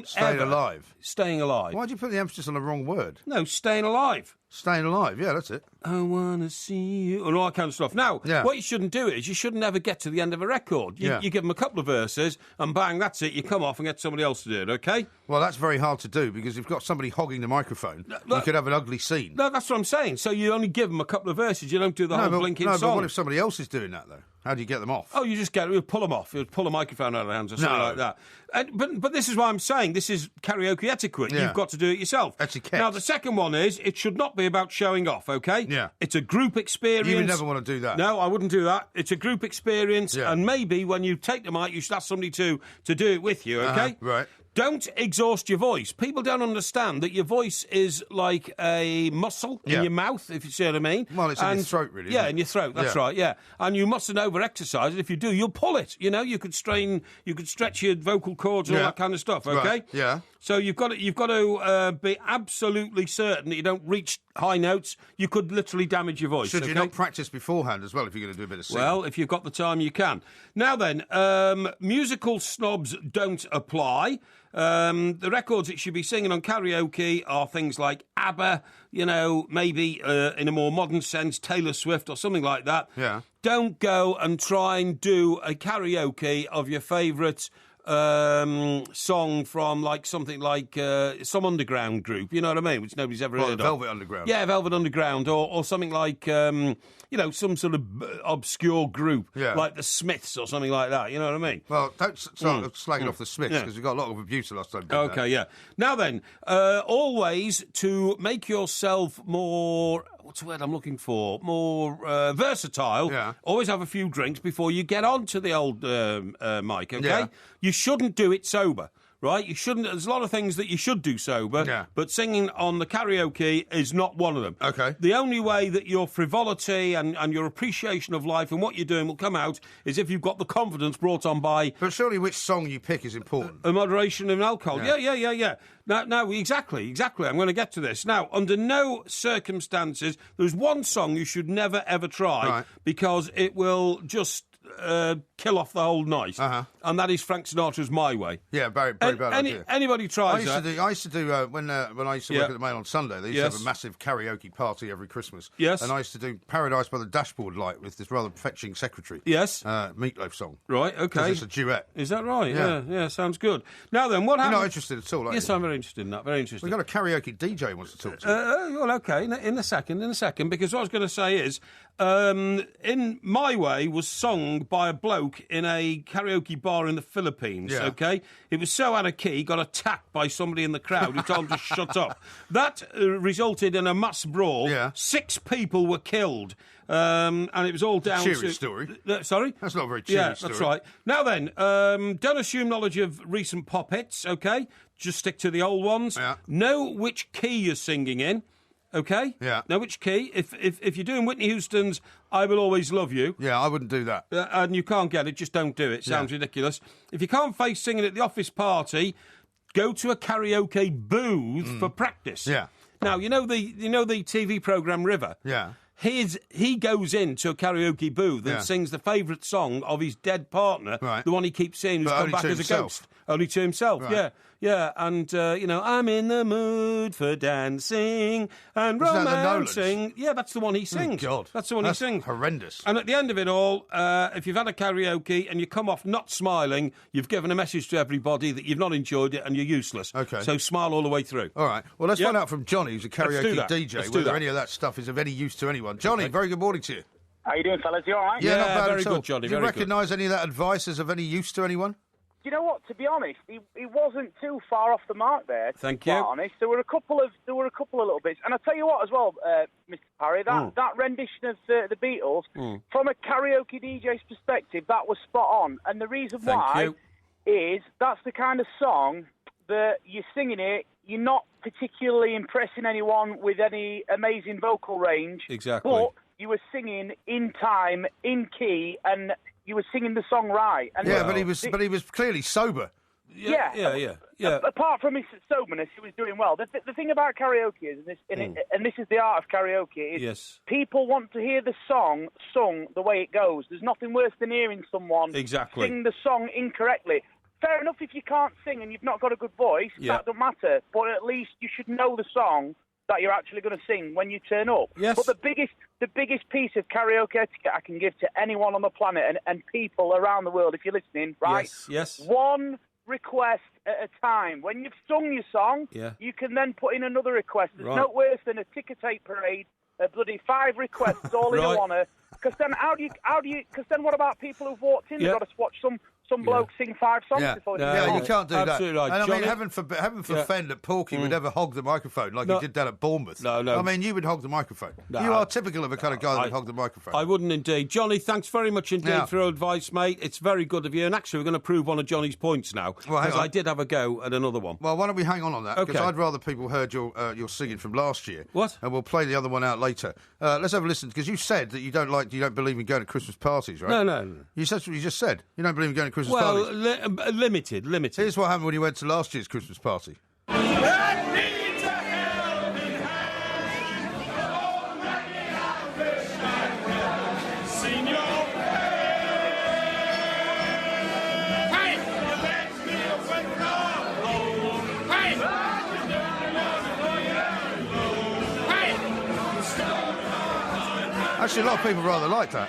Staying alive? Staying alive. Why do you put the emphasis on the wrong word? No, staying alive. Staying alive, yeah, that's it. I want to see you, and all that kind of stuff. Now, what you shouldn't do is you shouldn't ever get to the end of a record. You give them a couple of verses, and bang, that's it. You come off and get somebody else to do it, okay? Well, that's very hard to do, because if you've got somebody hogging the microphone, you could have an ugly scene. No, that's what I'm saying. So you only give them a couple of verses. You don't do the whole blinking song. No, but what if somebody else is doing that, though? How do you get them off? Oh, you pull them off. You pull a microphone out of their hands or something like that. But this is why I'm saying this is karaoke etiquette. You've got to do it yourself. Etiquette. Now, the second one is it should not be about showing off, okay? Yeah. It's a group experience. You would never want to do that. No, I wouldn't do that. It's a group experience, and maybe when you take the mic, you should ask somebody to do it with you, okay? Right. Don't exhaust your voice. People don't understand that your voice is like a muscle in your mouth, if you see what I mean. Well, it's in your throat, really. Yeah, in your throat, that's right, yeah. And you mustn't over-exercise it. If you do, you'll pull it, you know. You could stretch your vocal cords and all that kind of stuff, okay? Right. Yeah. So you've got to be absolutely certain that you don't reach high notes. You could literally damage your voice. Should you not practice beforehand as well if you're going to do a bit of singing? Well, if you've got the time, you can. Now then, musical snobs don't apply. The records that should be singing on karaoke are things like ABBA, you know, maybe in a more modern sense, Taylor Swift or something like that. Yeah. Don't go and try and do a karaoke of your favourite song from something like some underground group, you know what I mean, which nobody's ever heard of. Velvet Underground. Yeah, Velvet Underground, or something like some sort of obscure group like the Smiths or something like that. You know what I mean? Well, don't start slagging off the Smiths because we got a lot of abuse last time. Okay, yeah. Now then, always to make yourself more. What's the word I'm looking for? More versatile. Yeah. Always have a few drinks before you get on to the old mic, okay? Yeah. You shouldn't do it sober, right? You shouldn't. There's a lot of things that you should do sober, but singing on the karaoke is not one of them. Okay. The only way that your frivolity and your appreciation of life and what you're doing will come out is if you've got the confidence brought on by... But surely which song you pick is important. A moderation of alcohol. Yeah. No, exactly. I'm going to get to this. Now, under no circumstances, there's one song you should never, ever try because it will just kill off the whole night, and that is Frank Sinatra's "My Way." Yeah, very bad idea. Anybody tries that? I used to do when I used to work at the Mail on Sunday. They used to have a massive karaoke party every Christmas. Yes, and I used to do "Paradise by the Dashboard Light" with this rather fetching secretary. Yes, Meatloaf song. Right, okay, it's a duet. Is that right? Yeah, sounds good. Now then, what happens? You're not interested at all, are you? Yes, I'm very interested in that. Very interested. We've got a karaoke DJ who wants to talk to you. Well, okay, in a second, because what I was going to say is, in My Way was sung by a bloke in a karaoke bar in the Philippines, okay? It was so out of key, he got attacked by somebody in the crowd who told him to shut up. That resulted in a mass brawl. 6 people were killed. And it was all down cheery story. Sorry? That's not a very cheery story. That's right. Now then, don't assume knowledge of recent pop hits, okay? Just stick to the old ones. Yeah. Know which key you're singing in. Okay? Yeah. Know which key. If you're doing Whitney Houston's I Will Always Love You... Yeah, I wouldn't do that. And you can't get it, just don't do it. Sounds ridiculous. If you can't face singing at the office party, go to a karaoke booth for practice. Yeah. Now, you know the TV programme River? Yeah. he goes into a karaoke booth and sings the favourite song of his dead partner, the one he keeps seeing who's come back as a ghost. Only to himself, yeah. And, I'm in the mood for dancing and romancing. Yeah, that's the one he sings. Oh, God. That's the one he sings. Horrendous. And at the end of it all, if you've had a karaoke and you come off not smiling, you've given a message to everybody that you've not enjoyed it and you're useless. Okay. So smile all the way through. All right. Well, let's find out from Johnny, who's a karaoke DJ, whether that. any of that stuff is of any use to anyone. Johnny, very good morning to you. How you doing, fellas? You all right? Yeah, not bad very at all. good, Johnny. Do you recognise any of that advice as of any use to anyone? You know what? To be honest, he wasn't too far off the mark there. Thank you. you. Honest, there were a couple of little bits, and I tell you what, as well, Mr. Parry, that rendition of the Beatles, from a karaoke DJ's perspective, that was spot on. And the reason why is that's the kind of song that you're singing it. You're not particularly impressing anyone with any amazing vocal range. Exactly. But you were singing in time, in key, and you were singing the song right. And but he was clearly sober. Yeah. Apart from his soberness, he was doing well. The thing about karaoke is, and this is the art of karaoke, is people want to hear the song sung the way it goes. There's nothing worse than hearing someone sing the song incorrectly. Fair enough if you can't sing and you've not got a good voice, that don't matter. But at least you should know the song that you're actually going to sing when you turn up. Yes. But the biggest piece of karaoke etiquette I can give to anyone on the planet and people around the world, if you're listening, right? Yes. One request at a time. When you've sung your song, you can then put in another request. There's no worse than a ticker tape parade, a bloody 5 requests all in a one. Because then because then what about people who've walked in? They've got to watch some bloke sing 5 songs before you can't do that. Absolutely right. And Johnny, I mean, heaven forfend that Porky would ever hog the microphone like he did down at Bournemouth. No. I mean, you would hog the microphone. You are typical of a kind of guy that would hog the microphone. I wouldn't indeed. Johnny, thanks very much indeed for your advice, mate. It's very good of you. And actually, we're going to prove one of Johnny's points now, because I did have a go at another one. Well, why don't we hang on that? Because I'd rather people heard your singing from last year. What? And we'll play the other one out later. Let's have a listen, because you said that you don't believe in going to Christmas parties, right? No. You said what you just said. You don't believe in going to Christmas parties. Limited. Here's what happened when you went to last year's Christmas party. Actually, a lot of people rather like that.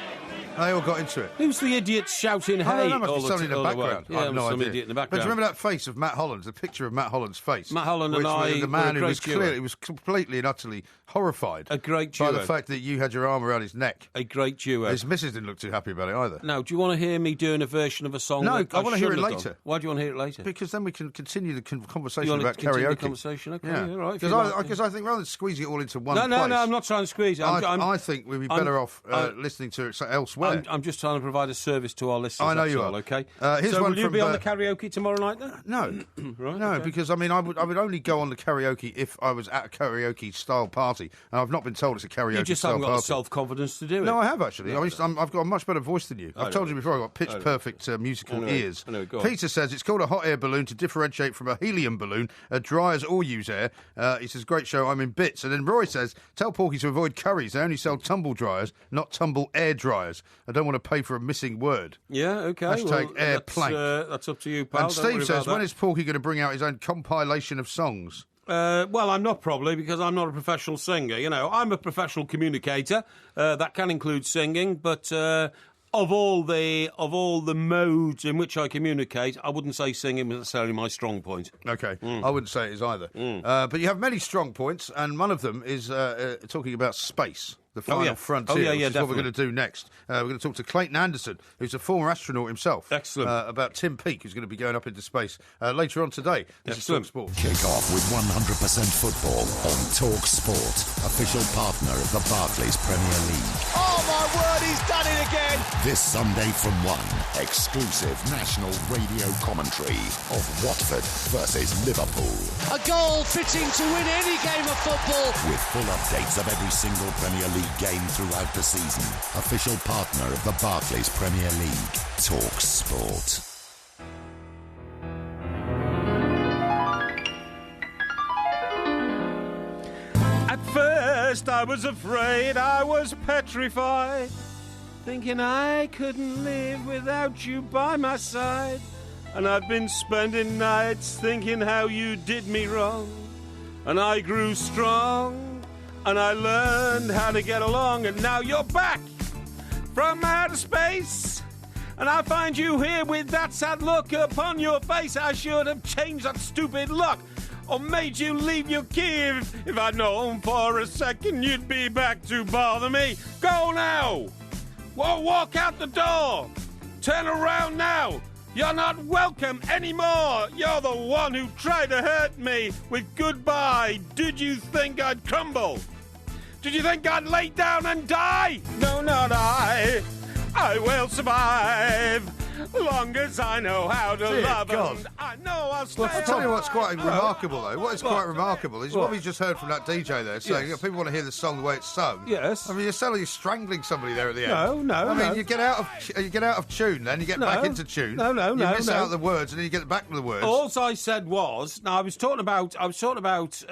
They all got into it. Who's the idiot shouting, hey? That must be somebody in the background. I have no idea. Idiot in the background. But do you remember that face of Matt Holland, the picture of Matt Holland's face? Matt Holland and I the man were a who was great duo. he was completely and utterly horrified. A great duo. By the fact that you had your arm around his neck. A great duo. His missus didn't look too happy about it either. Now, do you want to hear me doing a version of a song? No, that I want to hear it later. Why do you want to hear it later? Because then we can continue the conversation about karaoke. The conversation? Okay, all right. Because I think rather than squeezing it all into one place... No, I'm not trying to squeeze it. I think we'd be better off listening to it elsewhere. I'm just trying to provide a service to our listeners. I know you are. Okay. So will you be on the karaoke tomorrow night then? No. Right, no, okay. Because I mean, I would only go on the karaoke if I was at a karaoke style party, and I've not been told it's a karaoke style party. You just haven't got the self-confidence to do it. No, I have actually. I've got a much better voice than you. I've told you before I've got pitch-perfect musical ears. Peter says it's called a hot air balloon to differentiate from a helium balloon. Dryers all use air. He says, great show, I'm in bits. And then Roy says, tell Porky to avoid curries. They only sell tumble dryers, not tumble air dryers. I don't want to pay for a missing word. Yeah, okay. Hashtag air plank. That's up to you, pal. And Steve says, when is Porky going to bring out his own compilation of songs? Well, I'm not probably, because I'm not a professional singer. You know, I'm a professional communicator. That can include singing, but of all the modes in which I communicate, I wouldn't say singing is necessarily my strong point. Okay, I wouldn't say it is either. But you have many strong points, and one of them is talking about space. The final frontier, which is what we're going to do next. We're going to talk to Clayton Anderson, who's a former astronaut himself. Excellent. About Tim Peake, who's going to be going up into space later on today. This is Talk Sport. Kick off with 100% football on Talk Sport, official partner of the Barclays Premier League. Oh my word, he's done it again! This Sunday from 1, exclusive national radio commentary of Watford versus Liverpool. A goal fitting to win any game of football. With full updates of every single Premier League game throughout the season. Official partner of the Barclays Premier League. Talk Sport. At first first I was afraid, I was petrified, thinking I couldn't live without you by my side. And I've been spending nights thinking how you did me wrong. And I grew strong, and I learned how to get along. And now you're back from outer space, and I find you here with that sad look upon your face. I should have changed that stupid look, or made you leave your key if I'd known for a second you'd be back to bother me. Go now! Walk out the door! Turn around now! You're not welcome anymore! You're the one who tried to hurt me with goodbye. Did you think I'd crumble? Did you think I'd lay down and die? No, not I. I will survive. Long as I know how to love and I know I'll stay. Well, I'll tell you what's quite remarkable, though. What is quite remarkable is what we just heard from that DJ there, saying people want to hear the song the way it's sung. Yes. I mean, you're strangling somebody there at the end. No. I mean, you get out of tune, then you get back into tune. No. You miss out the words, and then you get back to the words. All I said was, now I was talking about karaoke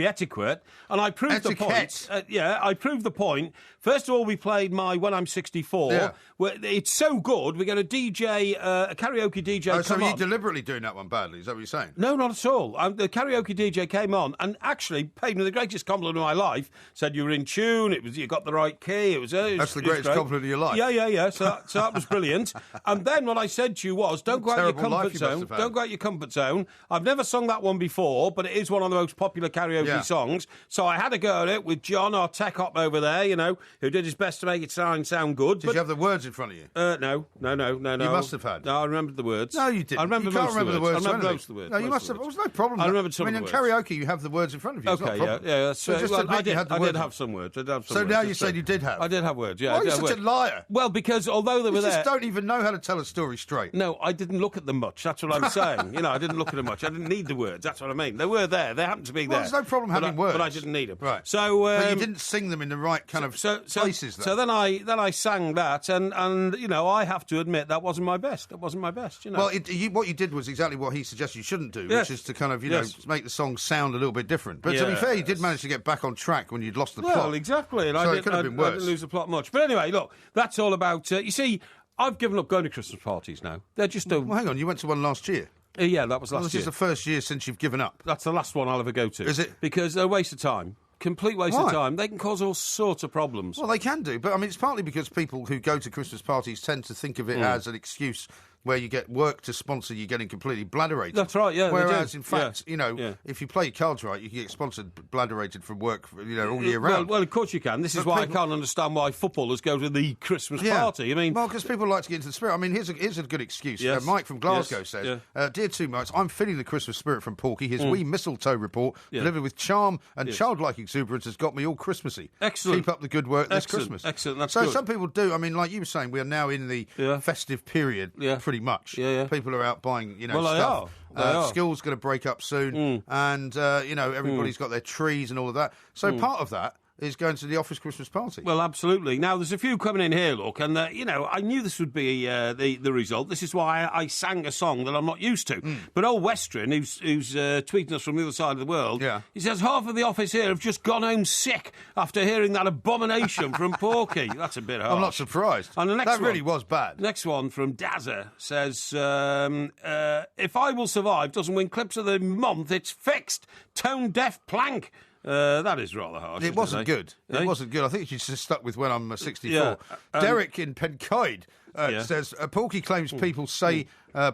etiquette, and I proved the point. I proved the point. First of all, we played my When I'm 64. Yeah. It's so good, we're going to DJ, a karaoke DJ so come on. you're deliberately doing that one badly, is that what you're saying? No, not at all. The karaoke DJ came on and actually paid me the greatest compliment of my life. Said you were in tune, you got the right key. That's the greatest compliment of your life. Yeah. So that was brilliant. And then what I said to you was, don't go out your comfort zone. Don't go out your comfort zone. I've never sung that one before, but it is one of the most popular karaoke songs. So I had a go at it with John, our tech op over there, who did his best to make it sound good. Did you have the words in front of you? No. You must have had. No, I remembered the words. No, you didn't. I remember you can't remember the words. I remember most of the words. No, you must have. There was no problem. I remembered some of the words. in karaoke, you have the words in front of you. Okay, yeah. So just admit you had the words. I did have some words. So now you said you did have. I did have words, yeah. Why are you such a liar? Well, because although they were there... You just don't even know how to tell a story straight. No, I didn't look at them much. That's what I'm saying. I didn't look at them much. I didn't need the words. That's what I mean. They were there. They happened to be there. Well, there's no problem having words. But I didn't need them. Right. So... but you didn't sing them in the right kind of places, though. So then I sang that, and I have to admit that wasn't my best. That wasn't my best, Well, what you did was exactly what he suggested you shouldn't do, which is to kind of, make the song sound a little bit different. But to be fair, you did manage to get back on track when you'd lost the plot. Well, exactly. And so it could have been worse. I didn't lose the plot much. But anyway, look, that's all about... you see, I've given up going to Christmas parties now. They're just a... Well, hang on, you went to one last year. Yeah, that was last year. This is the first year since you've given up. That's the last one I'll ever go to. Is it? Because they're a waste of time. Complete waste of time. They can cause all sorts of problems. Well, they can do, but I mean, it's partly because people who go to Christmas parties tend to think of it as an excuse where you get work to sponsor you getting completely bladderated. That's right, yeah. Whereas, in fact, if you play your cards right, you can get sponsored bladderated from work, all year round. Well, of course you can. This is why I can't understand why footballers go to the Christmas party. I mean, well, because people like to get into the spirit. I mean, here's a good excuse. Yes. Mike from Glasgow says, "Dear two Mikes, I'm feeling the Christmas spirit from Porky. His wee mistletoe report, delivered with charm and childlike exuberance, has got me all Christmassy. Excellent. Keep up the good work this Christmas. Excellent. That's so good. Some people do. I mean, like you were saying, we are now in the festive period, pretty much. Yeah. People are out buying, stuff. They are. School's going to break up soon, and everybody's got their trees and all of that. So part of that is going to the office Christmas party. Well, absolutely. Now, there's a few coming in here, look, and, I knew this would be the result. This is why I sang a song that I'm not used to. But old Western, who's tweeting us from the other side of the world, he says, half of the office here have just gone home sick after hearing that abomination from Porky. That's a bit harsh. I'm not surprised. And the next that really was bad. Next one from Dazza says, if I Will Survive doesn't win Clips of the Month, it's fixed. Tone deaf plank. That is rather harsh. It wasn't good. It wasn't good. I think she's just stuck with When I'm 64. Derek in Pencoed says, Porky claims people say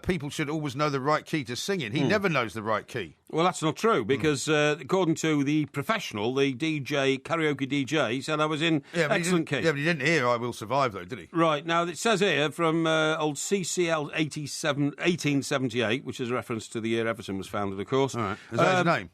people should always know the right key to sing in. He never knows the right key. Well, that's not true, because according to the professional, the DJ, karaoke DJ, he said I was in excellent key. Yeah, but he didn't hear I Will Survive, though, did he? Right. Now, it says here from old CCL 1878, which is a reference to the year Everton was founded, of course. All right. Is that his name?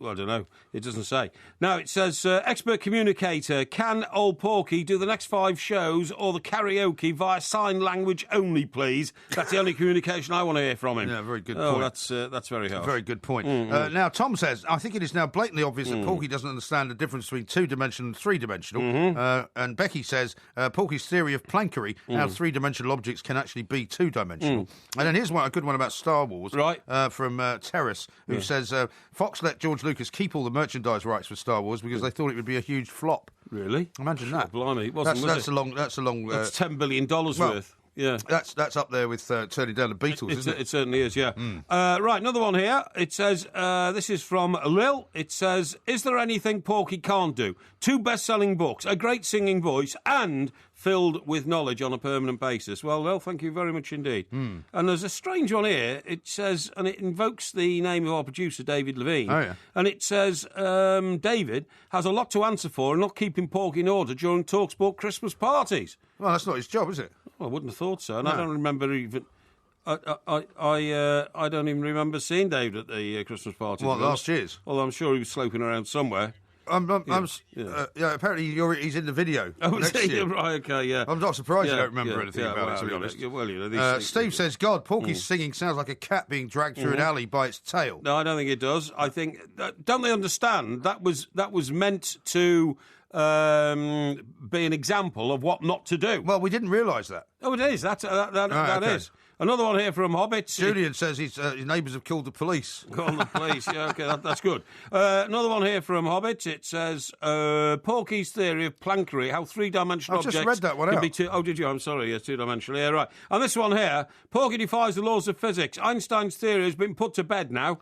Well, I don't know. It doesn't say. Now, it says, expert communicator, can old Porky do the next 5 shows or the karaoke via sign language only, please? That's the only communication I want to hear from him. Yeah, very good point. That's very hard. Very good point. Now, Tom says, I think it is now blatantly obvious that Porky doesn't understand the difference between 2-dimensional and 3-dimensional. And Becky says, Porky's theory of plankery, how 3-dimensional objects can actually be 2-dimensional. And then here's a good one about Star Wars from Terrace, who says, Fox let George Lucas keep all the merchandise rights for Star Wars because they thought it would be a huge flop. Really? Imagine that. Blimey, it wasn't, that's a long. That's $10 billion worth. Yeah, that's up there with turning down the Beatles, isn't it? It certainly is, yeah. Right, another one here. It says, this is from Lil. It says, is there anything Porky can't do? 2 best-selling books, a great singing voice, and filled with knowledge on a permanent basis. Well, Lil, thank you very much indeed. And there's a strange one here. It says, and it invokes the name of our producer, David Levine. Oh, yeah. And it says, David has a lot to answer for and not keeping Porky in order during TalkSport Christmas parties. Well, that's not his job, is it? Well, I wouldn't have thought so, and No. I don't remember even. I don't even remember seeing David at the Christmas party. What, last year's? Well, I'm sure he was sloping around somewhere. Apparently he's in the video. Oh, next year. Right, okay, yeah. I'm not surprised you don't remember anything about well, it, to be honest. Well, you know, these things- Steve says, God, Porky's singing sounds like a cat being dragged through an alley by its tail. No, I don't think it does. I think don't they understand that was meant to be an example of what not to do. Well, we didn't realise that. Oh, it is. That is. Another one here from Hobbits. Julian says his neighbours have called the police. Call the police. Yeah, okay, that's good. Another one here from Hobbits. It says Porky's theory of plankery, how three-dimensional objects. I've just read that one can out. be oh, did you? I'm sorry. Yeah, two-dimensional. Yeah, right. And this one here, Porky defies the laws of physics. Einstein's theory has been put to bed now.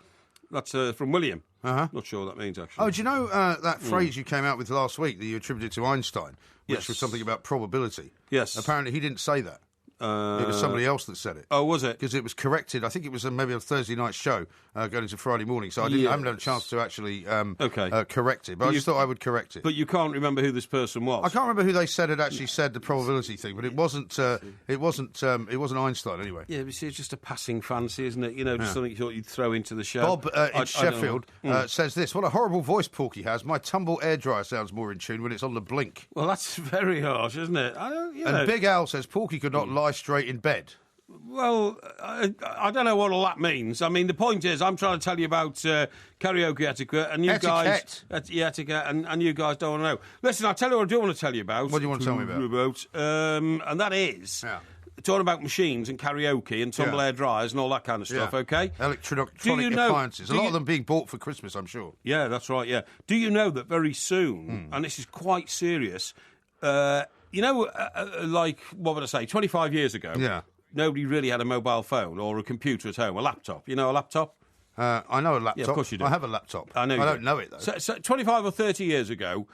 That's from William. Uh-huh. Not sure what that means, actually. Oh, do you know that phrase you came out with last week that you attributed to Einstein, which was something about probability? Yes. Apparently he didn't say that. It was somebody else that said it. Oh, was it? Because it was corrected. I think it was maybe a Thursday night show going into Friday morning, so I haven't had a chance to actually correct it. But I just thought I would correct it. But you can't remember who this person was? I can't remember who they said had actually said the probability thing, but it wasn't Einstein anyway. Yeah, but see, it's just a passing fancy, isn't it? You know, just something you thought you'd throw into the show. Bob in Sheffield says this: what a horrible voice Porky has. My tumble air dryer sounds more in tune when it's on the blink. Well, that's very harsh, isn't it? And Big Al says Porky could not lie straight in bed. Well, I don't know what all that means. I mean, the point is, I'm trying to tell you about karaoke etiquette, and you guys... Etiquette, and you guys don't want to know. Listen, I'll tell you what I do want to tell you about. What do you want to tell me about? And that is... Talking about machines and karaoke and tumble air dryers and all that kind of stuff, okay? Electronic appliances. A lot of them being bought for Christmas, I'm sure. Yeah, that's right, yeah. Do you know that very soon, and this is quite serious, you know, like, what would I say, 25 years ago, nobody really had a mobile phone or a computer at home, a laptop. You know a laptop? I know a laptop. Yeah, of course you do. I have a laptop. I know I don't know it, though. So 25 or 30 years ago,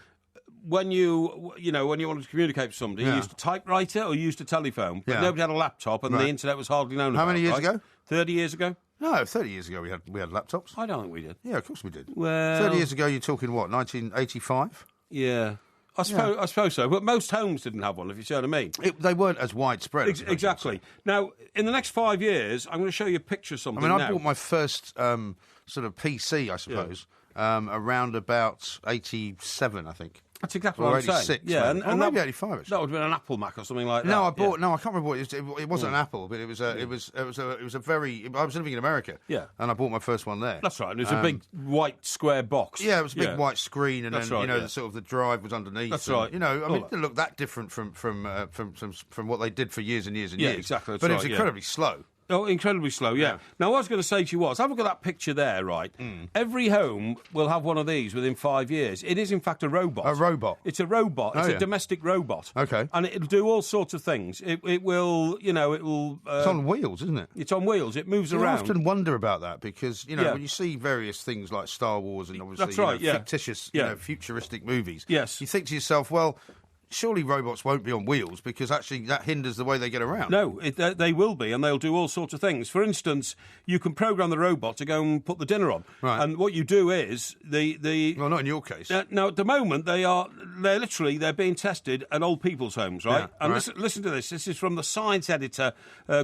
when you wanted to communicate with somebody, you used a typewriter or you used a telephone, but nobody had a laptop and the internet was hardly known about. How many years ago? 30 years ago? No, 30 years ago we had laptops. I don't think we did. Yeah, of course we did. Well, 30 years ago, you're talking, what, 1985? Yeah. I suppose so, but most homes didn't have one, if you see what I mean. They weren't as widespread. Exactly. Now, in the next 5 years, I'm going to show you a picture of something. I bought my first sort of PC, I suppose, around about 87, I think. That's exactly what I'm saying. 86, yeah, and maybe 85. Actually. That would have been an Apple Mac or something like that. No, I bought. No, I can't remember what it was. It wasn't an Apple, but it was a very. I was living in America. Yeah, and I bought my first one there. That's right. And it was a big white square box. Yeah, it was a big white screen, and that's then right, the sort of the drive was underneath. That's and, right. You know, I mean, it didn't look that different from what they did for years and years and years. Exactly. But it was incredibly slow. Oh, incredibly slow, yeah. Now, what I was going to say to you was, have a look at that picture there, right? Every home will have one of these within 5 years. It is, in fact, a robot. A robot? It's a robot. It's a domestic robot. Okay. And it'll do all sorts of things. It will, it will... it's on wheels, isn't it? It's on wheels. It moves around. I often wonder about that because, when you see various things like Star Wars and obviously fictitious, futuristic movies, you think to yourself, well... Surely robots won't be on wheels because actually that hinders the way they get around. No, they will be, and they'll do all sorts of things. For instance, you can program the robot to go and put the dinner on. Right. And what you do is well, not in your case. Now, at the moment, they're being tested at old people's homes, right? Yeah, and listen to this. This is from the science editor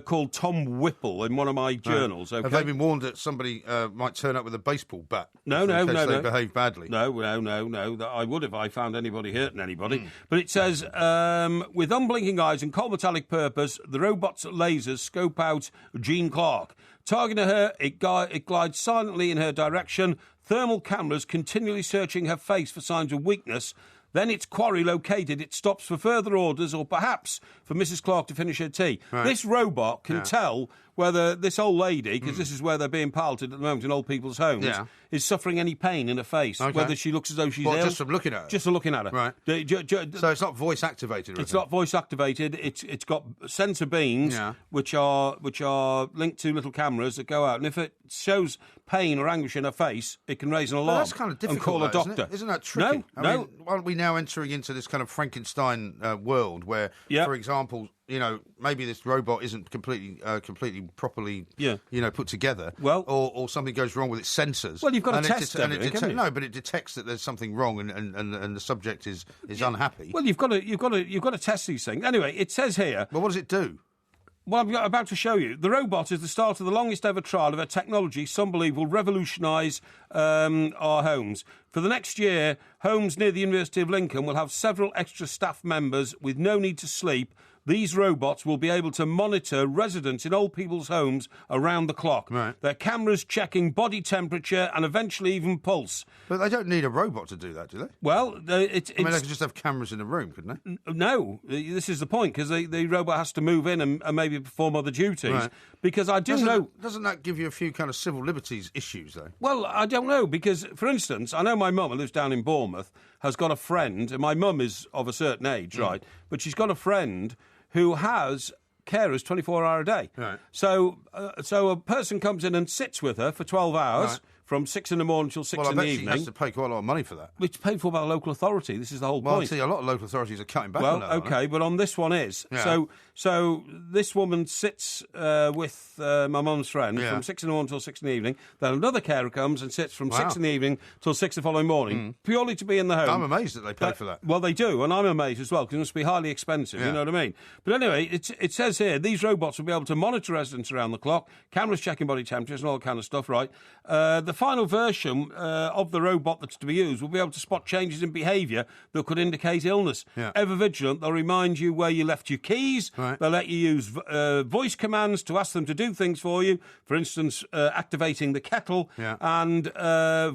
called Tom Whipple in one of my journals. Okay? Have they been warned that somebody might turn up with a baseball bat? No. They behave badly. No. I would if I found anybody hurting anybody. But it says, with unblinking eyes and cold metallic purpose, the robot's lasers scope out Jean Clark. Targeting her, it glides silently in her direction, thermal cameras continually searching her face for signs of weakness. Then its quarry located, it stops for further orders or perhaps for Mrs. Clark to finish her tea. Right. This robot can tell whether this old lady, because this is where they're being piloted at the moment in old people's homes, is suffering any pain in her face, whether she looks as though she's ill. Just from looking at her? Just from looking at her. Right. So it's not voice-activated? It's not voice-activated. It's got sensor beams, which are linked to little cameras that go out, and if it shows pain or anguish in her face, it can raise an alarm. That's kind of difficult, and call a doctor. Isn't that tricky? No. I mean, aren't we now entering into this kind of Frankenstein world where, for example, maybe this robot isn't completely properly, put together, or something goes wrong with its sensors. Well, you've got to test everything, No, but it detects that there's something wrong, and the subject is unhappy. Well, you've got to test these things. Anyway, it says here. Well, what does it do? Well, I'm about to show you. The robot is the start of the longest ever trial of a technology some believe will revolutionise our homes. For the next year, homes near the University of Lincoln will have several extra staff members with no need to sleep. These robots will be able to monitor residents in old people's homes around the clock. Right. Their cameras checking body temperature and eventually even pulse. But they don't need a robot to do that, do they? Well, they could just have cameras in the room, couldn't they? No, this is the point, because the robot has to move in and maybe perform other duties. Right. Because I do know... Doesn't that give you a few kind of civil liberties issues, though? Well, I don't know, because, for instance, I know my mum, who lives down in Bournemouth, has got a friend, and my mum is of a certain age, right, but she's got a friend who has carers 24 hours a day. Right. So a person comes in and sits with her for 12 hours, from 6 in the morning till 6 in the evening. Well, I bet she has to pay quite a lot of money for that. It's paid for by the local authority. This is the whole point. Well, I see a lot of local authorities are cutting back on that. Well, OK, but on this one is. Yeah. So this woman sits with my mum's friend from 6 in the morning till 6 in the evening. Then another carer comes and sits from 6 in the evening till 6 the following morning, purely to be in the home. I'm amazed that they pay for that. Well, they do, and I'm amazed as well, because it must be highly expensive, you know what I mean? But anyway, it says here, these robots will be able to monitor residents around the clock, cameras checking body temperatures and all that kind of stuff, right? The final version of the robot that's to be used will be able to spot changes in behaviour that could indicate illness. Yeah. Ever vigilant, they'll remind you where you left your keys. Right. They'll let you use voice commands to ask them to do things for you. For instance, activating the kettle. Yeah. And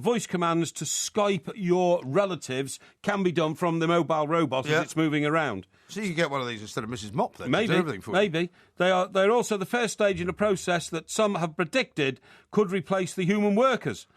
voice commands to Skype your relatives can be done from the mobile robot as it's moving around. So you can get one of these instead of Mrs. Mop, then. Maybe, do everything for you. They're also the first stage in a process that some have predicted could replace the human workers.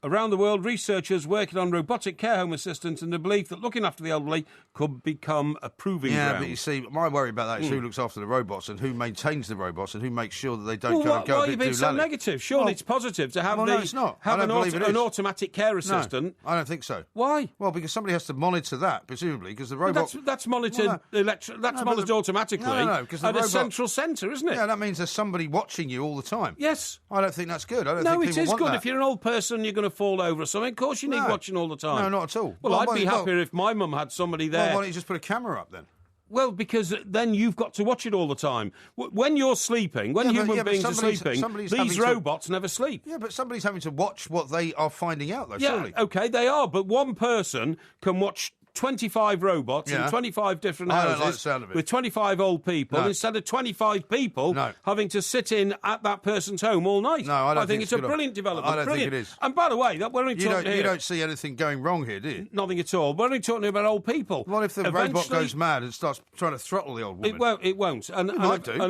Around the world, researchers working on robotic care home assistants in the belief that looking after the elderly could become a proving ground. Yeah, but you see, my worry about that is who looks after the robots and who maintains the robots and who makes sure that they don't go a bit too Why are you being so lally. negative? Surely it's positive to have no, it's not. have an automatic care assistant. No, I don't think so. Why? Well, because somebody has to monitor that, presumably, because the robot... That's monitored monitored automatically because the at robot... a central centre, isn't it? Yeah, that means there's somebody watching you all the time. Yes. I don't think that's good. I don't no, think people it is want good. that. If you're an old person, you're going to fall over or something. Of course you need watching all the time. No, not at all. Well, I'd be happier if my mum had somebody there. Well, why don't you just put a camera up then? Well, because then you've got to watch it all the time. When you're sleeping, when human beings are sleeping, these robots never sleep. Yeah, but somebody's having to watch what they are finding out, though, surely. Yeah, OK, they are, but one person can watch 25 robots in 25 different houses I don't like the sound of it. with 25 old people instead of 25 people having to sit in at that person's home all night. No, I don't think it's a brilliant development. I don't think it is. And by the way, we're only talking You don't see anything going wrong here, do you? Nothing at all. We're only talking about old people. What if the robot goes mad and starts trying to throttle the old woman? It won't. And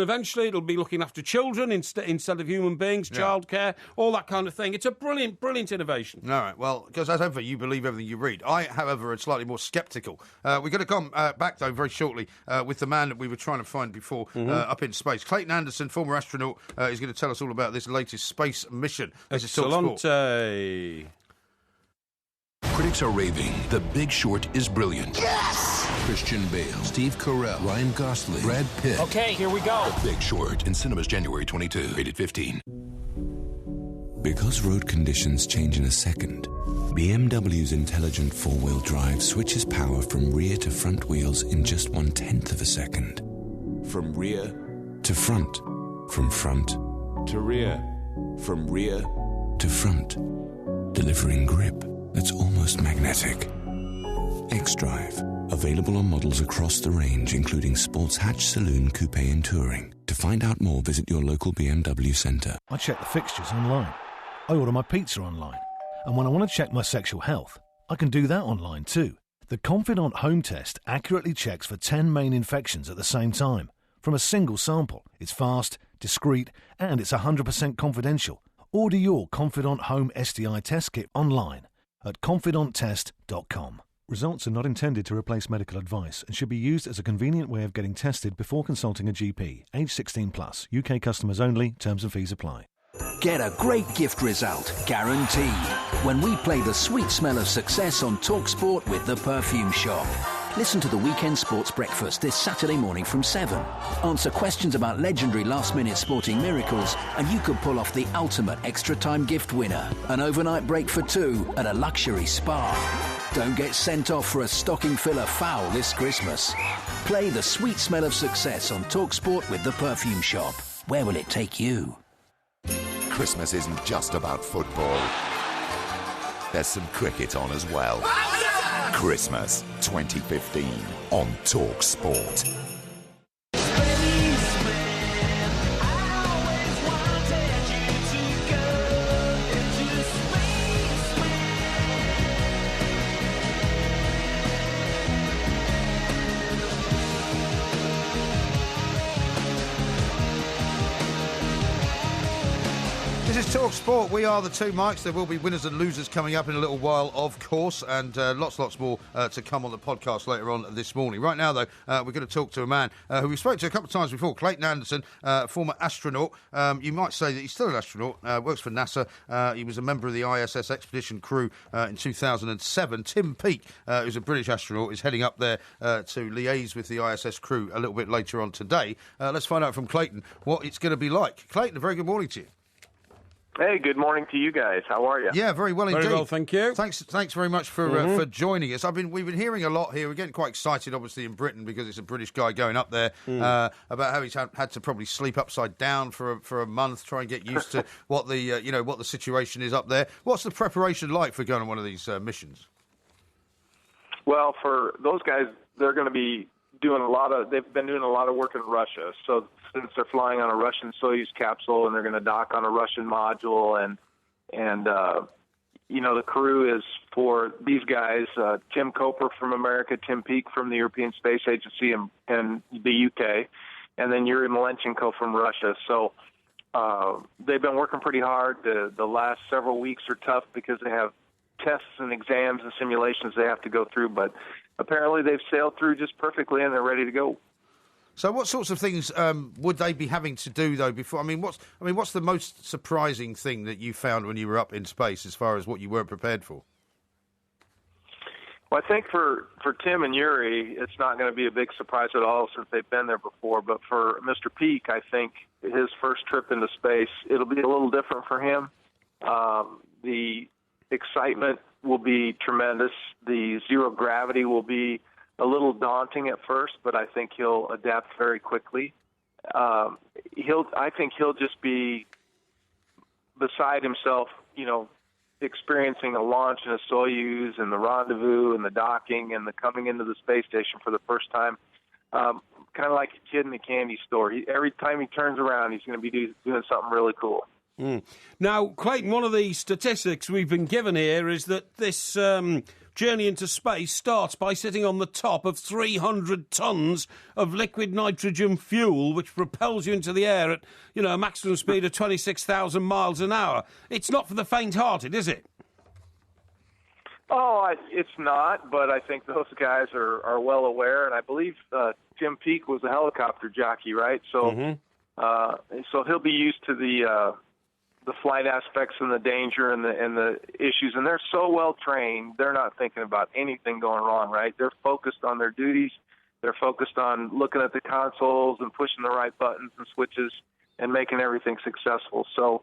eventually it'll be looking after children instead of human beings, childcare, all that kind of thing. It's a brilliant, brilliant innovation. All right, well, because as ever, you believe everything you read. I, however, am slightly more sceptical. We're going to come back, though, very shortly with the man that we were trying to find before up in space. Clayton Anderson, former astronaut, is going to tell us all about this latest space mission. This is Talk Sport. Critics are raving. The Big Short is brilliant. Yes! Christian Bale, Steve Carell, Ryan Gosling, Brad Pitt. Okay, here we go. The Big Short in cinemas January 22, rated 15. Because road conditions change in a second, BMW's intelligent four-wheel drive switches power from rear to front wheels in just 1/10 of a second. From rear to front. From front to rear. From rear to front. Delivering grip that's almost magnetic. X-Drive. Available on models across the range, including Sports Hatch, Saloon, Coupe and Touring. To find out more, visit your local BMW centre. I check the fixtures online. I order my pizza online. And when I want to check my sexual health, I can do that online too. The Confidant Home Test accurately checks for 10 main infections at the same time, from a single sample. It's fast, discreet, and it's 100% confidential. Order your Confidant Home STI test kit online at confidanttest.com. Results are not intended to replace medical advice and should be used as a convenient way of getting tested before consulting a GP. Age 16 plus. UK customers only. Terms and fees apply. Get a great gift result, guaranteed, when we play the sweet smell of success on TalkSport with The Perfume Shop. Listen to the Weekend Sports Breakfast this Saturday morning from 7. Answer questions about legendary last-minute sporting miracles, and you could pull off the ultimate extra-time gift winner, an overnight break for 2 at a luxury spa. Don't get sent off for a stocking filler foul this Christmas. Play the sweet smell of success on TalkSport with The Perfume Shop. Where will it take you? Christmas isn't just about football. There's some cricket on as well. Christmas 2015 on Talk Sport. This is Talk Sport. We are the two Mikes. There will be winners and losers coming up in a little while, of course, and lots more to come on the podcast later on this morning. Right now, though, we're going to talk to a man who we spoke to a couple of times before, Clayton Anderson, former astronaut. You might say that he's still an astronaut, works for NASA. He was a member of the ISS expedition crew in 2007. Tim Peake, who's a British astronaut, is heading up there to liaise with the ISS crew a little bit later on today. Let's find out from Clayton what it's going to be like. Clayton, a very good morning to you. Hey, good morning to you guys. How are you? Yeah, very well indeed. Very well, thank you. Thanks very much for joining us. We've been hearing a lot here. We're getting quite excited, obviously, in Britain because it's a British guy going up there. About how he's had to probably sleep upside down for a month, try and get used to what the situation is up there. What's the preparation like for going on one of these missions? Well, for those guys, they're going to be doing they've been doing a lot of work in Russia. So since they're flying on a Russian Soyuz capsule and they're going to dock on a Russian module and the crew is for these guys, Tim Coper from America, Tim Peake from the European Space Agency and the UK, and then Yuri Malenchenko from Russia. So they've been working pretty hard. The last several weeks are tough because they have tests and exams and simulations they have to go through, but apparently they've sailed through just perfectly and they're ready to go. So what sorts of things would they be having to do, though, before? What's the most surprising thing that you found when you were up in space as far as what you weren't prepared for? Well, I think for Tim and Yuri, it's not going to be a big surprise at all since they've been there before. But for Mr. Peake, I think his first trip into space, it'll be a little different for him. The excitement will be tremendous. The zero gravity will be a little daunting at first, but I think he'll adapt very quickly. I think he'll just be beside himself, experiencing a launch in a Soyuz and the rendezvous and the docking and the coming into the space station for the first time. Kind of like a kid in a candy store. Every time he turns around, he's going to be doing something really cool. Now, Clayton, one of the statistics we've been given here is that this journey into space starts by sitting on the top of 300 tons of liquid nitrogen fuel, which propels you into the air at, a maximum speed of 26,000 miles an hour. It's not for the faint-hearted, is it? Oh, it's not, but I think those guys are well aware, and I believe Tim Peake was a helicopter jockey, right? So, so he'll be used to the flight aspects and the danger and the issues, and they're so well trained, they're not thinking about anything going wrong, right? They're focused on their duties. They're focused on looking at the consoles and pushing the right buttons and switches and making everything successful. So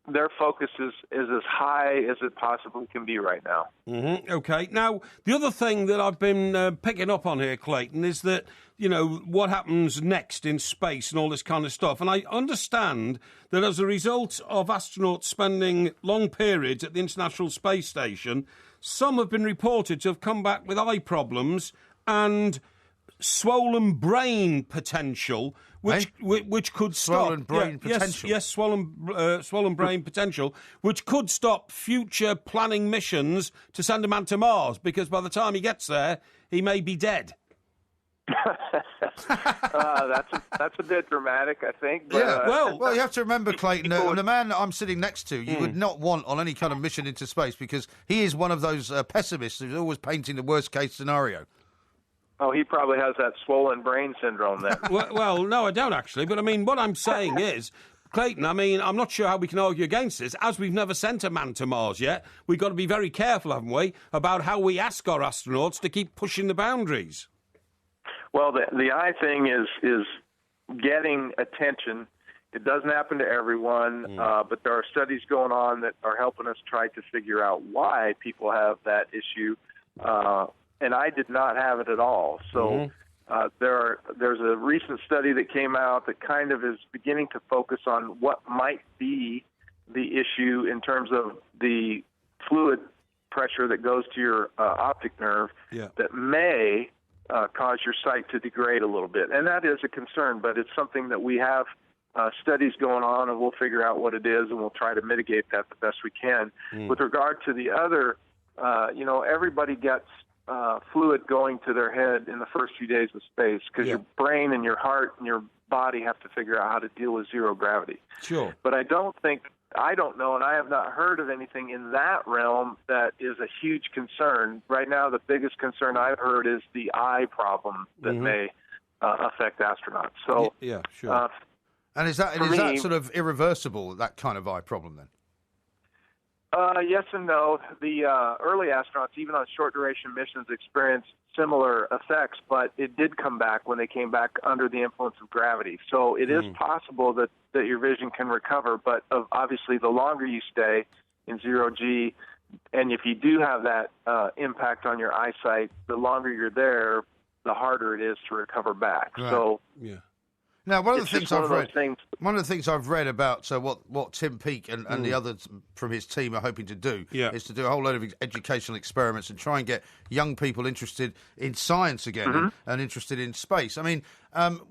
their focus is as high as it possibly can be right now. Okay. Now, the other thing that I've been picking up on here, Clayton, is that, what happens next in space and all this kind of stuff. And I understand that as a result of astronauts spending long periods at the International Space Station, some have been reported to have come back with eye problems and swollen brain potential, which could stop... Swollen brain potential? Yes, swollen brain potential, which could stop future planning missions to send a man to Mars, because by the time he gets there, he may be dead. That's a bit dramatic, I think. But, yeah, well, you have to remember, Clayton, the man that I'm sitting next to, you would not want on any kind of mission into space because he is one of those pessimists who's always painting the worst-case scenario. Oh, he probably has that swollen brain syndrome then. well, no, I don't actually. But, I mean, what I'm saying is, Clayton, I mean, I'm not sure how we can argue against this. As we've never sent a man to Mars yet, we've got to be very careful, haven't we, about how we ask our astronauts to keep pushing the boundaries. Well, the eye thing is getting attention. It doesn't happen to everyone, but there are studies going on that are helping us try to figure out why people have that issue. And I did not have it at all. So there's a recent study that came out that kind of is beginning to focus on what might be the issue in terms of the fluid pressure that goes to your optic nerve that may cause your sight to degrade a little bit. And that is a concern, but it's something that we have studies going on, and we'll figure out what it is, and we'll try to mitigate that the best we can. With regard to the other, everybody gets fluid going to their head in the first few days of space because your brain and your heart and your body have to figure out how to deal with zero gravity. Sure. But I don't know, and I have not heard of anything in that realm that is a huge concern. Right now, the biggest concern I've heard is the eye problem that may affect astronauts. So, yeah, sure. And is that sort of irreversible, that kind of eye problem then? Yes and no. The early astronauts, even on short-duration missions, experienced similar effects, but it did come back when they came back under the influence of gravity. So it is possible that your vision can recover, but obviously the longer you stay in zero-G, and if you do have that impact on your eyesight, the longer you're there, the harder it is to recover back. Right. So Now, one of the things I've read about what Tim Peake and the others from his team are hoping to do is to do a whole load of educational experiments and try and get young people interested in science again and interested in space. I mean,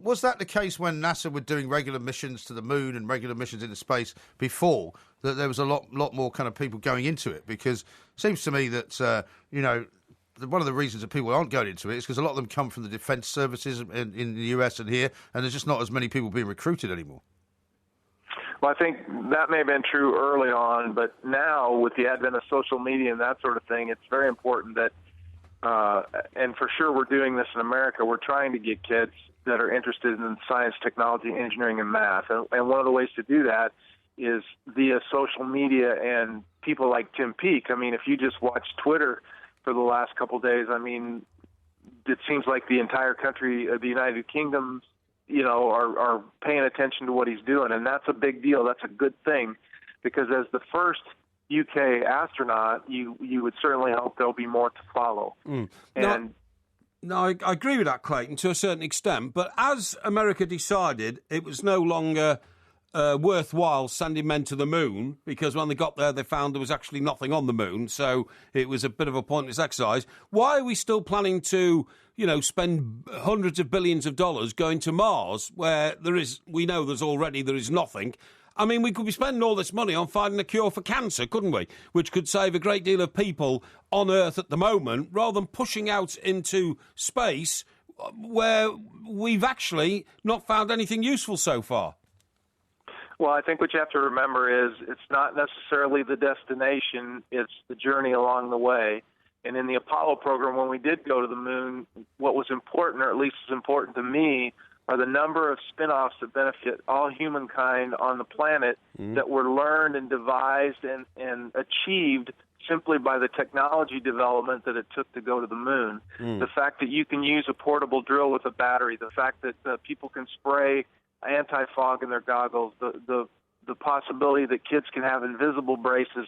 was that the case when NASA were doing regular missions to the moon and regular missions into space before, that there was a lot more kind of people going into it? Because it seems to me that, one of the reasons that people aren't going into it is because a lot of them come from the defence services in the US and here, and there's just not as many people being recruited anymore. Well, I think that may have been true early on, but now with the advent of social media and that sort of thing, it's very important that, and for sure we're doing this in America, we're trying to get kids that are interested in science, technology, engineering, and math. And one of the ways to do that is via social media and people like Tim Peake. I mean, if you just watch Twitter for the last couple of days, I mean, it seems like the entire country of the United Kingdom, are paying attention to what he's doing, and that's a big deal. That's a good thing, because as the first UK astronaut, you would certainly hope there'll be more to follow. No, I agree with that, Clayton, to a certain extent. But as America decided it was no longer worthwhile sending men to the moon, because when they got there they found there was actually nothing on the moon, so it was a bit of a pointless exercise. Why are we still planning to, spend hundreds of billions of dollars going to Mars, where there is nothing? I mean, we could be spending all this money on finding a cure for cancer, couldn't we? Which could save a great deal of people on Earth at the moment, rather than pushing out into space where we've actually not found anything useful so far. Well, I think what you have to remember is it's not necessarily the destination, it's the journey along the way. And in the Apollo program, when we did go to the moon, what was important, or at least as important to me, are the number of spin-offs that benefit all humankind on the planet that were learned and devised and achieved simply by the technology development that it took to go to the moon. The fact that you can use a portable drill with a battery, the fact that people can spray anti-fog in their goggles, the possibility that kids can have invisible braces,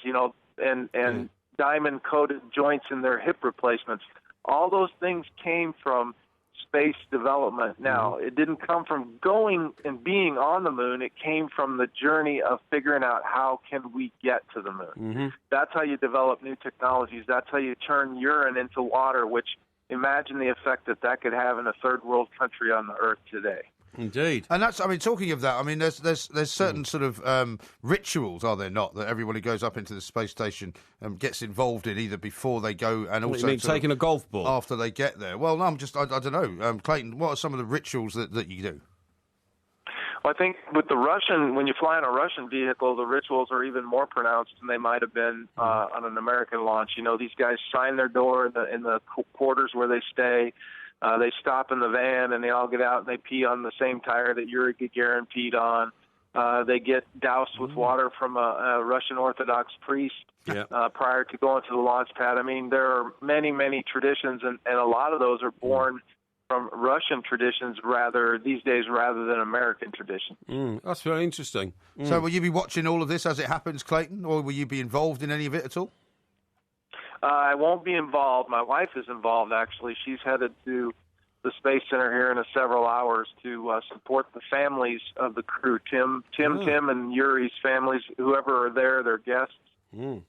and diamond-coated joints in their hip replacements. All those things came from space development. Now, it didn't come from going and being on the moon. It came from the journey of figuring out how can we get to the moon. That's how you develop new technologies. That's how you turn urine into water, which imagine the effect that could have in a third world country on the Earth today. Indeed. And that's, I mean, talking of that, I mean, there's certain sort of rituals, are there not, that everyone who goes up into the space station gets involved in, either before they go and also... What, you mean taking a golf ball? After they get there. Well, no, I don't know. Clayton, what are some of the rituals that you do? Well, I think with the Russian, when you fly in a Russian vehicle, the rituals are even more pronounced than they might have been on an American launch. You know, these guys sign their door in the quarters where they stay. They stop in the van and they all get out and they pee on the same tire that Yuri Gagarin peed on. They get doused with water from a Russian Orthodox priest prior to going to the launch pad. I mean, there are many, many traditions, and a lot of those are born from Russian traditions these days rather than American traditions. That's very interesting. So will you be watching all of this as it happens, Clayton, or will you be involved in any of it at all? I won't be involved. My wife is involved, actually. She's headed to the Space Center here in several hours to support the families of the crew, Tim and Yuri's families, whoever are there, their guests.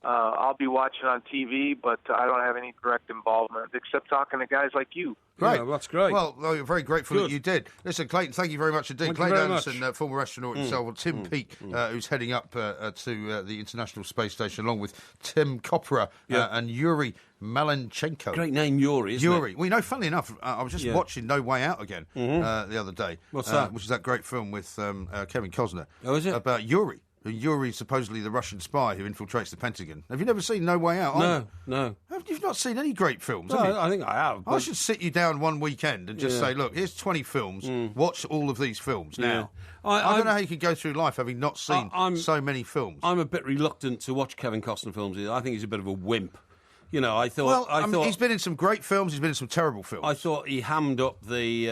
I'll be watching on TV, but I don't have any direct involvement except talking to guys like you. Great. Yeah, that's great. Well, we're very grateful that you did. Listen, Clayton, thank you very much indeed. Clayton Anderson, former astronaut himself, Tim Peake, who's heading up to the International Space Station, along with Tim Kopra and Yuri Malenchenko. Great name, Yuri, isn't it? Well, you know, funnily enough, I was just watching No Way Out again the other day. What's that? Which is that great film with Kevin Costner. Oh, is it? About Yuri. Yuri's supposedly the Russian spy who infiltrates the Pentagon. Have you never seen No Way Out? No. You've not seen any great films, No, have you? I think I have. I should sit you down one weekend and just say, look, here's 20 films. Watch all of these films now. I don't know how you can go through life having not seen so many films. I'm a bit reluctant to watch Kevin Costner films. I think he's a bit of a wimp. You know, I thought he's been in some great films. He's been in some terrible films. I thought he hammed up the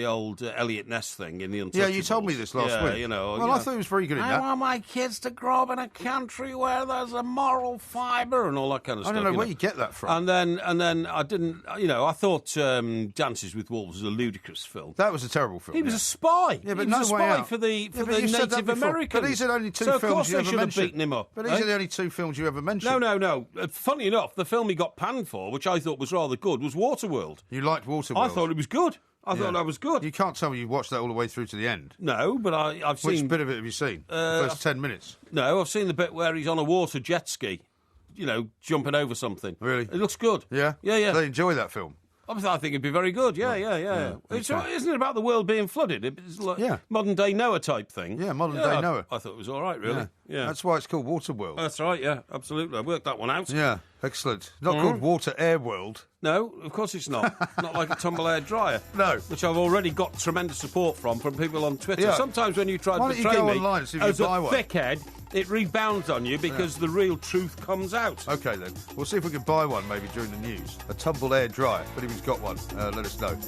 old Elliot Ness thing in The Untouchables. Yeah, you told me this last week. You know, I thought he was very good in that. I want my kids to grow up in a country where there's a moral fibre and all that kind of stuff. I don't know where you get that from. And then I didn't. You know, I thought Dances with Wolves was a ludicrous film. That was a terrible film. He was a spy. Yeah, but he was a spy for the Native Americans. But these are the only two films films you ever mentioned. Of course they should have beaten him up. But these are the only two films you ever mentioned. No. Funny enough, the film he got panned for, which I thought was rather good, was Waterworld. You liked Waterworld? I thought it was good. I thought that was good. You can't tell me you watched that all the way through to the end. No, but I've seen... Which bit of it have you seen? The first 10 minutes? No, I've seen the bit where he's on a water jet ski, you know, jumping over something. Really? It looks good. Yeah? Yeah. So they enjoy that film? I think it'd be very good, yeah. Okay. Isn't it about the world being flooded? It's like modern-day Noah type thing. Yeah, modern-day Noah. I thought it was all right, really. Yeah. That's why it's called Waterworld. That's right, yeah, absolutely. I worked that one out. Yeah, excellent. Not called Water Air World. No, of course it's not. Not like a tumble air dryer. No. Which I've already got tremendous support from people on Twitter. Yeah. Sometimes when you try to betray me online and see if as you buy a one. thickhead, it rebounds on you because the real truth comes out. OK, then. We'll see if we can buy one maybe during the news. A tumble air dryer. But if he's got one, let us know.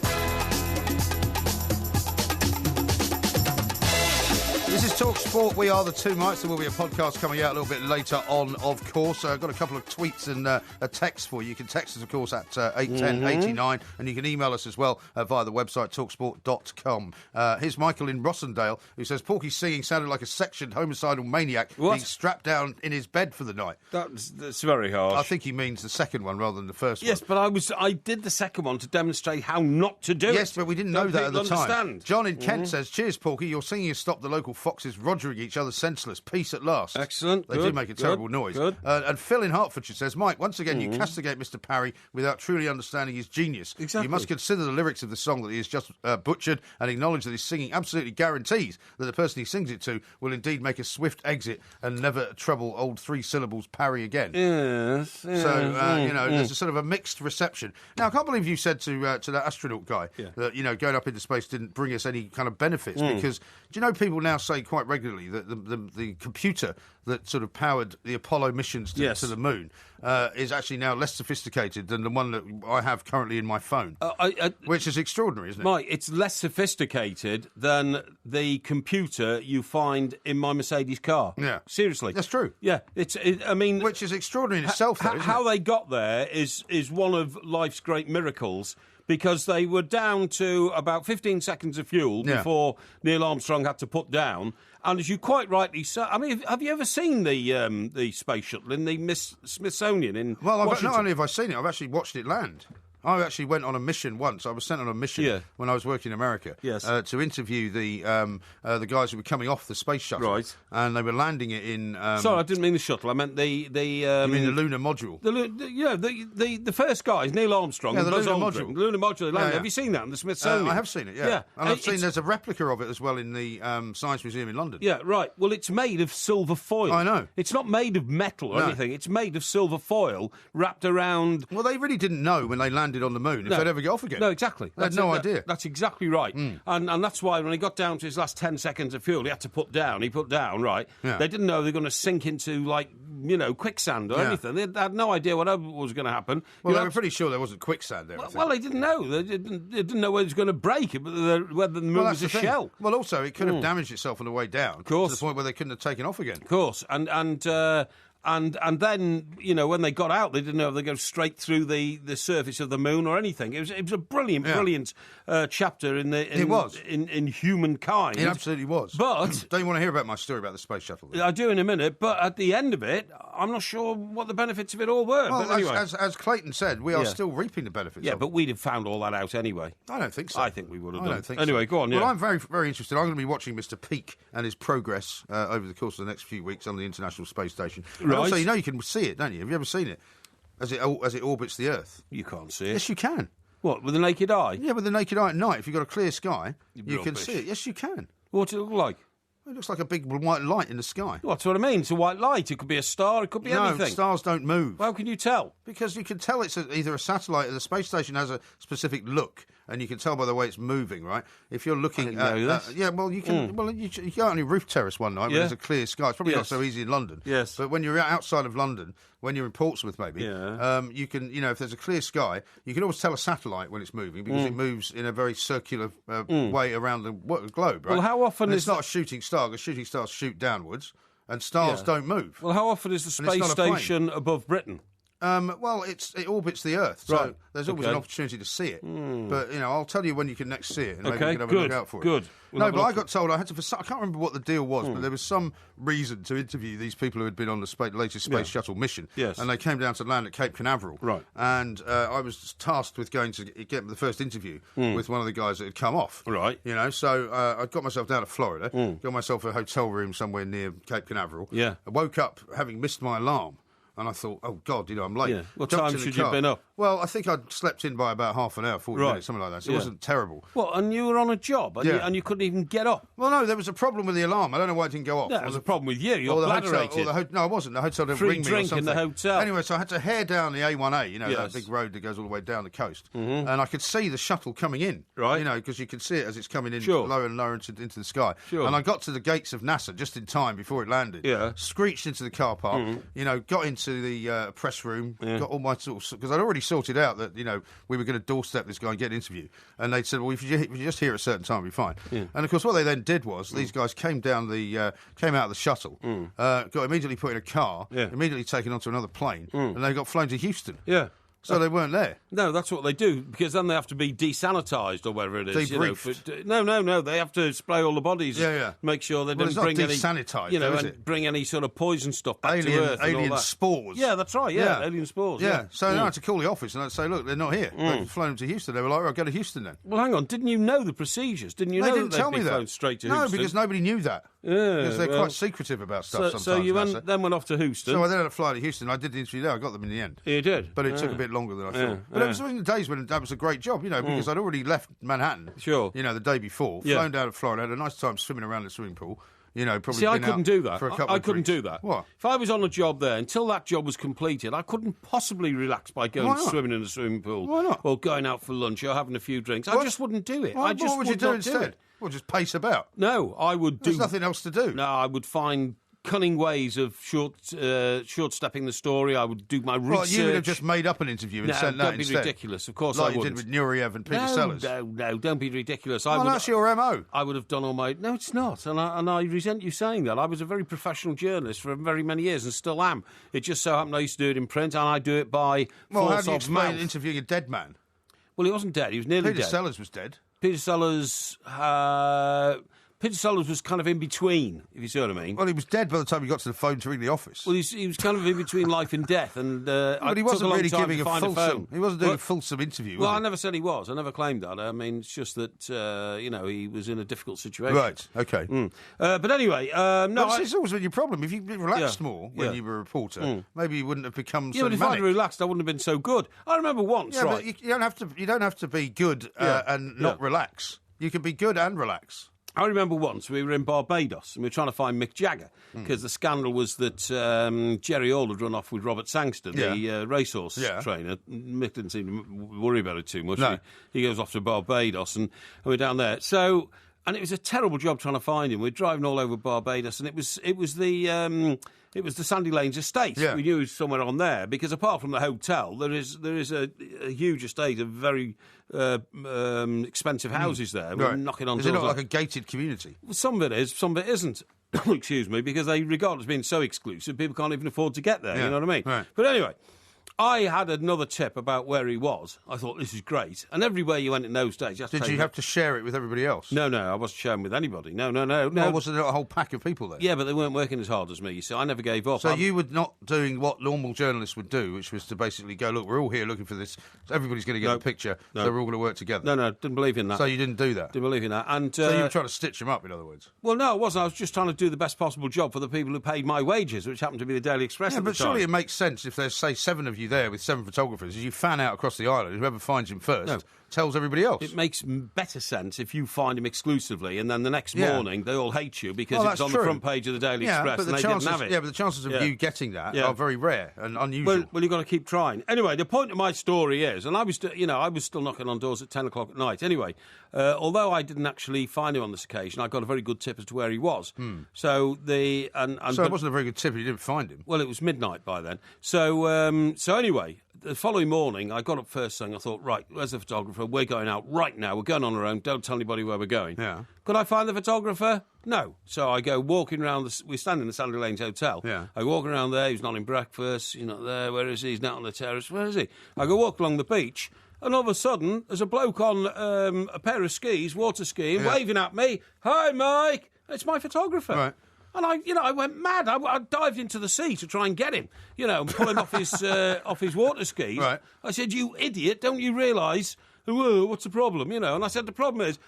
This is Talk Sport. We are the Two Mites. There will be a podcast coming out a little bit later on, of course. I've got a couple of tweets and a text for you. You can text us, of course, at 81089, and you can email us as well via the website talksport.com. Here's Michael in Rossendale, who says, Porky's singing sounded like a sectioned homicidal maniac being strapped down in his bed for the night. That's very harsh. I think he means the second one rather than the first one. Yes, but I did the second one to demonstrate how not to do it. Yes, but we didn't know that at the time. Understand. John in Kent says, cheers, Porky. Your singing has stopped the local foxes rogering each other senseless. Peace at last. Excellent. They do make a terrible noise. Good. And Phil in Hertfordshire says, Mike, once again, you castigate Mr. Parry without truly understanding his genius. Exactly. You must consider the lyrics of the song that he has just butchered and acknowledge that his singing absolutely guarantees that the person he sings it to will indeed make a swift exit and never trouble old three syllables Parry again. Yes. So, there's a sort of a mixed reception. Now, I can't believe you said to that astronaut guy that, going up into space didn't bring us any kind of benefits because, do you know, people now say quite regularly that the computer that sort of powered the Apollo missions to the moon is actually now less sophisticated than the one that I have currently in my phone, which is extraordinary, isn't it? Mike, it's less sophisticated than the computer you find in my Mercedes car. Yeah. Seriously. That's true. Yeah. Which is extraordinary in itself, though, isn't how it? they got there is one of life's great miracles. Because they were down to about 15 seconds of fuel before Neil Armstrong had to put down. And as you quite rightly said, I mean, have you ever seen the space shuttle in the Smithsonian in Washington? Not only have I seen it, I've actually watched it land. I actually went on a mission once. I was sent on a mission when I was working in America to interview the guys who were coming off the space shuttle. Right. And they were landing it in... Sorry, I didn't mean the shuttle. I meant the you mean the lunar module? The first guys, Neil Armstrong and Buzz Aldrin. The lunar module. Have you seen that in the Smithsonian? I have seen it, And I've seen there's a replica of it as well in the Science Museum in London. Yeah, right. Well, it's made of silver foil. I know. It's not made of metal or anything. It's made of silver foil wrapped around... Well, they really didn't know when they landed on the moon if they'd ever get off again. No, exactly. They had no idea. That's exactly right. And that's why when he got down to his last 10 seconds of fuel, he had to put down. He put down, right? Yeah. They didn't know they were going to sink into, quicksand or anything. They had no idea what was going to happen. Well, they were pretty sure there wasn't quicksand there. Well, they didn't know. They didn't know whether it was going to break, whether the moon was a shell. Well, also, it could have damaged itself on the way down. Of course. To the point where they couldn't have taken off again. Of course. And then, when they got out, they didn't know if they'd go straight through the surface of the moon or anything. It was a brilliant chapter in humankind. It absolutely was. But don't you want to hear about my story about the space shuttle? I do in a minute. But at the end of it, I'm not sure what the benefits of it all were. Well, but anyway, as Clayton said, we are still reaping the benefits. Yeah, but we'd have found all that out anyway. I don't think so. I think we would have done. I don't think anyway, so. Go on. Well, I'm very, very interested. I'm going to be watching Mr. Peak and his progress over the course of the next few weeks on the International Space Station. And also, you can see it, don't you? Have you ever seen it? As it orbits the Earth. You can't see it. Yes, you can. What, with the naked eye? Yeah, with the naked eye at night. If you've got a clear sky, you can see it. Yes, you can. What's it look like? It looks like a big white light in the sky. Well, that's what I mean. It's a white light. It could be a star. It could be anything. No, stars don't move. How can you tell? Because you can tell it's either a satellite or the space station has a specific look, and you can tell by the way it's moving, right? If you're looking at... you can... Well, you go on your roof terrace one night when there's a clear sky. It's probably not so easy in London. Yes. But when you're outside of London, when you're in Portsmouth maybe, you can, if there's a clear sky, you can always tell a satellite when it's moving because it moves in a very circular way around the globe, right? Well, how often it's not a shooting star, because shooting stars shoot downwards, and stars don't move. Well, how often is the space station above Britain? Well, it orbits the Earth, so there's always an opportunity to see it. But I'll tell you when you can next see it, and maybe we can have a look out for it. Good. No, but I got told I had to. I can't remember what the deal was, but there was some reason to interview these people who had been on the latest space shuttle mission. Yes. And they came down to land at Cape Canaveral. Right. And I was tasked with going to get the first interview with one of the guys that had come off. Right. So I got myself down to Florida, got myself a hotel room somewhere near Cape Canaveral. Yeah. I woke up having missed my alarm. And I thought, oh, God, I'm late. Yeah. What time should you have been up? Well, I think I'd slept in by about half an hour, 40 minutes, something like that. So it wasn't terrible. Well, and you were on a job, and you couldn't even get up? Well, no, there was a problem with the alarm. I don't know why it didn't go off. Yeah, there was a problem with you. You're bladderated. No, I wasn't. The hotel didn't Free ring me drink or something. in the hotel. Anyway, so I had to hair down the A1A, that big road that goes all the way down the coast. And I could see the shuttle coming in. Right. Because you could see it as it's coming in lower and lower into the sky. Sure. And I got to the gates of NASA just in time before it landed. Yeah. Screeched into the car park. Got into the press room. Got all my because I'd already sorted out that we were going to doorstep this guy and get an interview, and they said, well, if you just here at a certain time, you'll be fine. And of course, what they then did was these guys came out of the shuttle, got immediately put in a car, immediately taken onto another plane, and they got flown to Houston. Yeah. So they weren't there. No, that's what they do, because then they have to be desanitised or whatever it is. Debriefed. No. They have to spray all the bodies. Yeah. Make sure they don't bring any, bring any sort of poison stuff back to Earth. Alien spores. Yeah, that's right. Yeah, alien spores. Yeah. So I had to call the office and I'd say, look, they're not here. They've flown them to Houston. They were like, I'll go to Houston then. Well, hang on. Didn't you know the procedures? Didn't you know didn't that tell they'd me be that. flown straight to Houston? No, because nobody knew that. Because they're quite secretive about stuff sometimes. So you then went off to Houston. So I then had to fly to Houston. I did the interview there. I got them in the end. You did? But it took a bit longer than I thought. But it was in the days when that was a great job, because I'd already left Manhattan. Sure. The day before, flown down to Florida, had a nice time swimming around the swimming pool. Probably. See, I couldn't do that. For a couple I of couldn't drinks. do that. What? If I was on a job there, until that job was completed, I couldn't possibly relax by going swimming in the swimming pool. Why not? Or going out for lunch or having a few drinks. I just wouldn't do it. What would you do instead? Well, just pace about. No, I would do... There's nothing else to do. No, I would find cunning ways of short-stepping the story. I would do my research. Well, you would have just made up an interview and sent that instead. Don't be ridiculous. Of course I wouldn't. Like you did with Nureyev and Peter Sellers. No, don't be ridiculous. That's your MO. I would have done all my... No, it's not. And I resent you saying that. I was a very professional journalist for very many years and still am. It just so happened I used to do it in print, and I do it by how force do you of mouth. explain interviewing a dead man? Well, he wasn't dead. He was nearly dead. Peter Sellers was dead. Peter Sellers... Peter Sellers was kind of in between, if you see what I mean. Well, he was dead by the time he got to the phone to ring the office. Well, he was kind of in between life and death, and but he wasn't really giving a fulsome. He wasn't doing a fulsome interview. Well, I never said he was. I never claimed that. I mean, it's just that he was in a difficult situation. Right. Okay. But anyway, it's always been your problem. If you relaxed more when you were a reporter, maybe you wouldn't have become so but if manic. I'd relaxed, I wouldn't have been so good. I remember once. Yeah, right? but you don't have to be good and not relax. You can be good and relax. I remember once we were in Barbados and we were trying to find Mick Jagger because the scandal was that Jerry Hall had run off with Robert Sangster, the racehorse trainer. Mick didn't seem to worry about it too much. No. He goes off to Barbados and we're down there. So, and it was a terrible job trying to find him. We're driving all over Barbados and it was the Sandy Lanes estate. Yeah. We knew he was somewhere on there because apart from the hotel, there is a huge estate of very expensive houses there. We're knocking on doors. Is it not like a gated community? Well, some of it is, some of it isn't. Excuse me, because they regard it as being so exclusive, people can't even afford to get there. You know what I mean? Right. But anyway, I had another tip about where he was. I thought, this is great. And everywhere you went in those days... Did you have to share it with everybody else? No, I wasn't sharing with anybody. No. Well, wasn't there a whole pack of people there? Yeah, but they weren't working as hard as me, so I never gave up. So you were not doing what normal journalists would do, which was to basically go, look, we're all here looking for this. Everybody's going to get a picture, so we're all going to work together. No, didn't believe in that. So you didn't do that? Didn't believe in that. And so you were trying to stitch them up, in other words? Well, no, I wasn't. I was just trying to do the best possible job for the people who paid my wages, which happened to be the Daily Express at the time. But surely it makes sense if there's, say, 7 of you there with 7 photographers, as you fan out across the island, whoever finds him first tells everybody else. It makes better sense if you find him exclusively, and then the next morning they all hate you because it's on the front page of the Daily Express and they didn't have it. Yeah, but the chances of you getting that are very rare and unusual. Well, you've got to keep trying. Anyway, the point of my story is, and I was still knocking on doors at 10 o'clock at night. Anyway, although I didn't actually find him on this occasion, I got a very good tip as to where he was. So it wasn't a very good tip if you didn't find him. Well, it was midnight by then. So anyway, the following morning, I got up first thing. I thought, right, where's the photographer? We're going out right now. We're going on our own. Don't tell anybody where we're going. Yeah. Could I find the photographer? No. So I go walking around. We stand in the Sandy Lanes Hotel. Yeah. I walk around there. He's not in breakfast. He's not there. Where is he? He's not on the terrace. Where is he? I go walk along the beach. And all of a sudden, there's a bloke on a pair of skis, water skiing, waving at me. Hi, Mike. It's my photographer. Right. And I went mad. I dived into the sea to try and get him, and pull him off his water skis. Right. I said, "You idiot! Don't you realise? What's the problem?" And I said, "The problem is,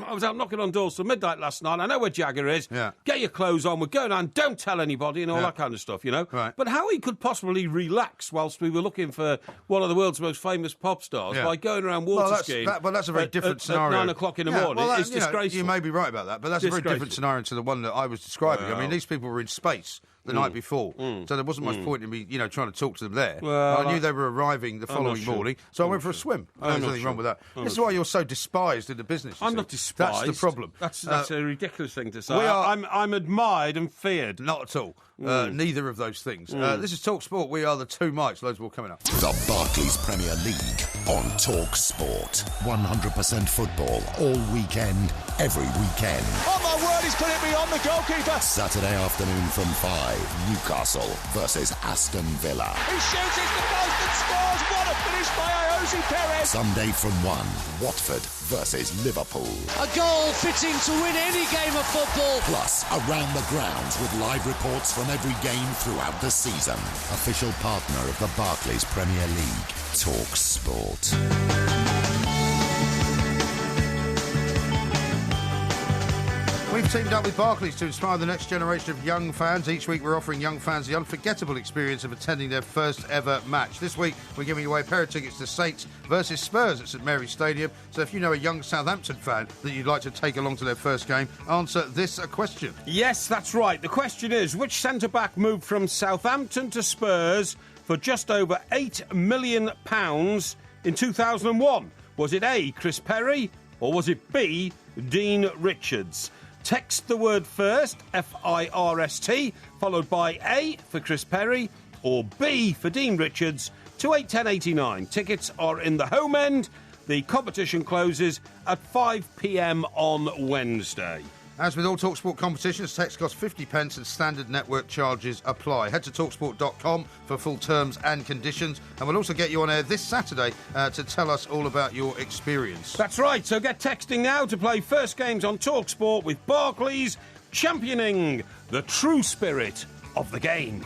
I was out knocking on doors till midnight last night. I know where Jagger is. Yeah. Get your clothes on. We're going on. Don't tell anybody and all that kind of stuff, Right. But how he could possibly relax whilst we were looking for one of the world's most famous pop stars by going around water skiing. That's a very different scenario. At 9 o'clock in the morning. It's disgraceful. You may be right about that, but that's a very different scenario to the one that I was describing. I mean, these people were in space the night before, so there wasn't much point in me, trying to talk to them there. Well, I knew they were arriving the following morning, so I went for a swim. There's nothing wrong with that. This is why you're so despised in the business. I'm not despised. That's the problem. That's a ridiculous thing to say. I'm admired and feared. Not at all. Neither of those things. This is Talk Sport. We are the Two Mikes. Loads more coming up. The Barclays Premier League on Talk Sport. 100% football all weekend, every weekend. Oh my word, he's put it beyond the goalkeeper. Saturday afternoon from 5, Newcastle versus Aston Villa. He shoots it to the post and scores. What a finish by Jose Perez. Sunday from 1, Watford versus Liverpool. A goal fitting to win any game of football. Plus, around the grounds with live reports from every game throughout the season. Official partner of the Barclays Premier League, Talk Sport. We've teamed up with Barclays to inspire the next generation of young fans. Each week we're offering young fans the unforgettable experience of attending their first ever match. This week we're giving away a pair of tickets to Saints versus Spurs at St Mary's Stadium. So if you know a young Southampton fan that you'd like to take along to their first game, answer this question. Yes, that's right. The question is, which centre-back moved from Southampton to Spurs for just over £8 million in 2001? Was it A, Chris Perry, or was it B, Dean Richards? Text the word FIRST, F-I-R-S-T, followed by A for Chris Perry or B for Dean Richards to 81089. Tickets are in the home end. The competition closes at 5 p.m. on Wednesday. As with all TalkSport competitions, text costs 50p and standard network charges apply. Head to talksport.com for full terms and conditions, and we'll also get you on air this Saturday to tell us all about your experience. That's right, so get texting now to play first games on TalkSport with Barclays, championing the true spirit of the game.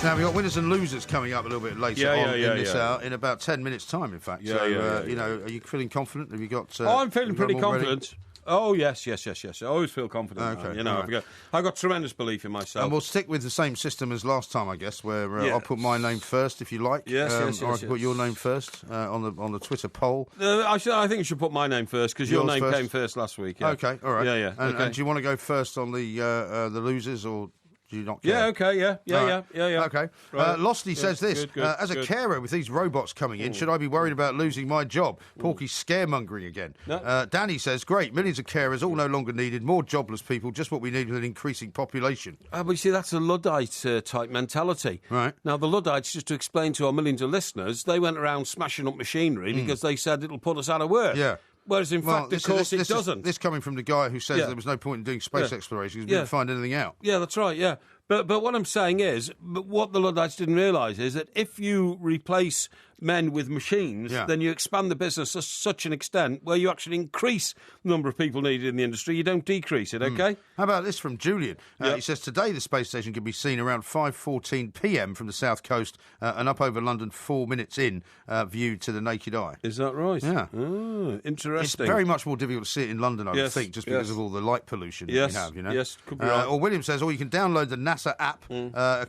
Now, we've got winners and losers coming up a little bit later in this hour, in about 10 minutes' time, in fact. You know, are you feeling confident? Have you got... I'm feeling pretty confident. Oh, yes. I always feel confident. Okay, you know, right. I've got tremendous belief in myself. And we'll stick with the same system as last time, I guess, where I'll put my name first, if you like. Yes. Or I can put your name first on the Twitter poll. I think you should put my name first, because your name came first last week. Yeah. Okay, all right. Yeah. And do you want to go first on the losers, or... Do you not care? Yeah, okay, yeah. Okay. Right. Losty says this, good, as a carer with these robots coming in, should I be worried about losing my job? Porky's scaremongering again. No. Danny says, great, millions of carers, all no longer needed, more jobless people, just what we need with an increasing population. But you see, that's a Luddite-type mentality. Right. Now, the Luddites, just to explain to our millions of listeners, they went around smashing up machinery because they said it'll put us out of work. Yeah. Whereas, in fact, of course, it doesn't. This coming from the guy who says there was no point in doing space exploration because we didn't find anything out. Yeah, that's right, yeah. But what I'm saying is, what the Luddites didn't realise is that if you replace men with machines, then you expand the business to such an extent where you actually increase the number of people needed in the industry. You don't decrease it, OK? How about this from Julian? He says, today the space station can be seen around 5:14 p.m. from the south coast and up over London 4 minutes in, viewed to the naked eye. Is that right? Yeah. Oh, interesting. It's very much more difficult to see it in London, I would think, just because of all the light pollution that we have, you know? Yes, could be right. Or William says, you can download the NASA app,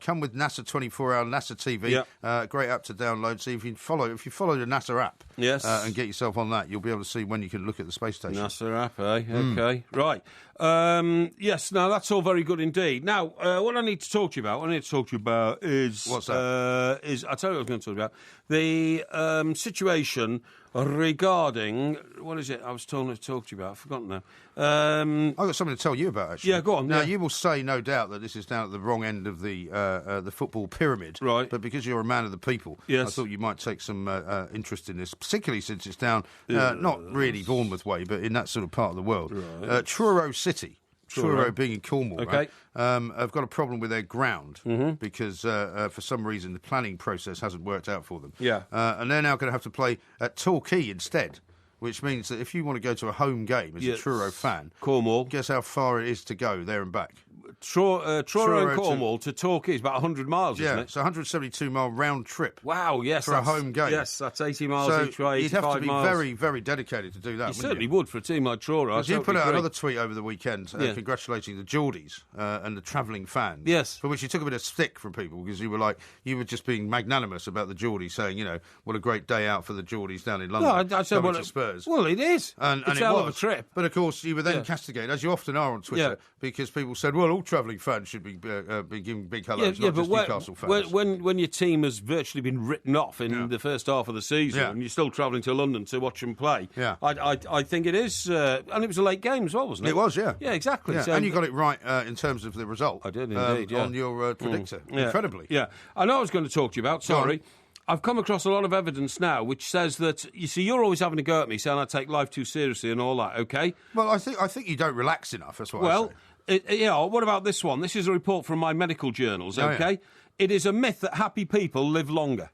come with NASA 24-hour NASA TV, great app to download. So if you follow the NASA app and get yourself on that, you'll be able to see when you can look at the space station. NASA app, OK. Right. Yes, now that's all very good indeed. Now, what I need to talk to you about, is... What's that? I'll tell you what I was going to talk about. The situation regarding... What is it I was told to talk to you about? I've forgotten now. I've got something to tell you about, actually. Yeah, go on. Now, you will say, no doubt, that this is down at the wrong end of the football pyramid. Right. But because you're a man of the people, I thought you might take some interest in this, particularly since it's down, not really Bournemouth way, but in that sort of part of the world. Right. Truro City. Truro being in Cornwall, okay. Right, have got a problem with their ground because for some reason the planning process hasn't worked out for them. Yeah. And they're now going to have to play at Torquay instead, which means that if you want to go to a home game as a Truro fan, Cornwall, guess how far it is to go there and back. Truro and Cornwall to Torquay is about 100 miles, isn't it? It's a 172-mile round trip. Wow, yes. For a home game. Yes, that's 80 miles each way, 85 miles. You'd have to be very, very dedicated to do that, You certainly would for a team like Truro. Because you put out another tweet over the weekend congratulating the Geordies and the travelling fans. Yes. For which you took a bit of stick from people because you were just being magnanimous about the Geordies, saying, what a great day out for the Geordies down in London. No, I said, to Spurs. Well, it is. And it's it a hell was. of a trip. But, of course, you were then castigated, as you often are on Twitter, because people said, well, all travelling fans should be giving big hellos, not just Newcastle fans. When your team has virtually been written off in the first half of the season and you're still travelling to London to watch them play, I think it is... and it was a late game as well, wasn't it? It was, yeah. Yeah, exactly. Yeah. So, and you got it right in terms of the result. I did indeed, on your predictor, incredibly. Yeah. I know I was going to talk to you about, sorry. I've come across a lot of evidence now which says that, you see, you're always having a go at me saying I take life too seriously and all that, OK? Well, I think you don't relax enough, that's what I say. What about this one? This is a report from my medical journals, OK? It is a myth that happy people live longer.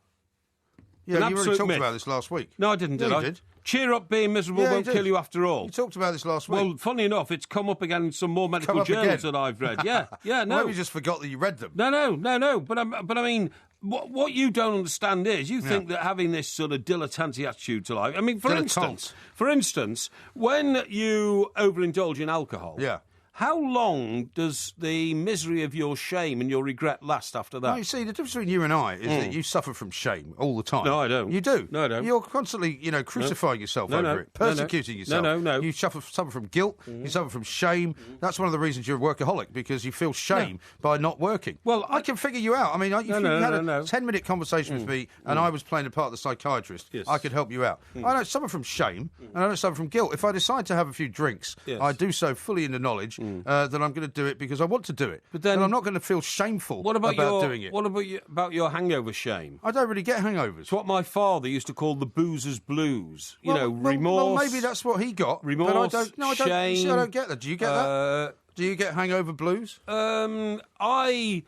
Yeah, you already talked about this last week. No, I didn't, did I? You did. Cheer up, being miserable won't kill you after all. You talked about this last week. Well, funny enough, it's come up again in some more medical journals that I've read. Yeah, no. Well, maybe you just forgot that you read them. No. But I mean, what you don't understand is you think that having this sort of dilettante attitude to life. I mean, for instance, when you overindulge in alcohol. Yeah. How long does the misery of your shame and your regret last after that? No, you see, the difference between you and I is that you suffer from shame all the time. No, I don't. You do. No, I don't. You're constantly, crucifying yourself over it, persecuting yourself. No. You suffer from guilt. You suffer from shame. That's one of the reasons you're a workaholic, because you feel shame by not working. Well, I can figure you out. I mean, if you had a 10-minute conversation with me and I was playing the part of the psychiatrist, I could help you out. I don't suffer from shame and I don't suffer from guilt. If I decide to have a few drinks, I do so fully in the knowledge that I'm going to do it because I want to do it. But then I'm not going to feel shameful about doing it. What about your hangover shame? I don't really get hangovers. It's what my father used to call the boozer's blues. Remorse. Well, maybe that's what he got. Remorse, but shame. I don't get that. Do you get that? Do you get hangover blues? I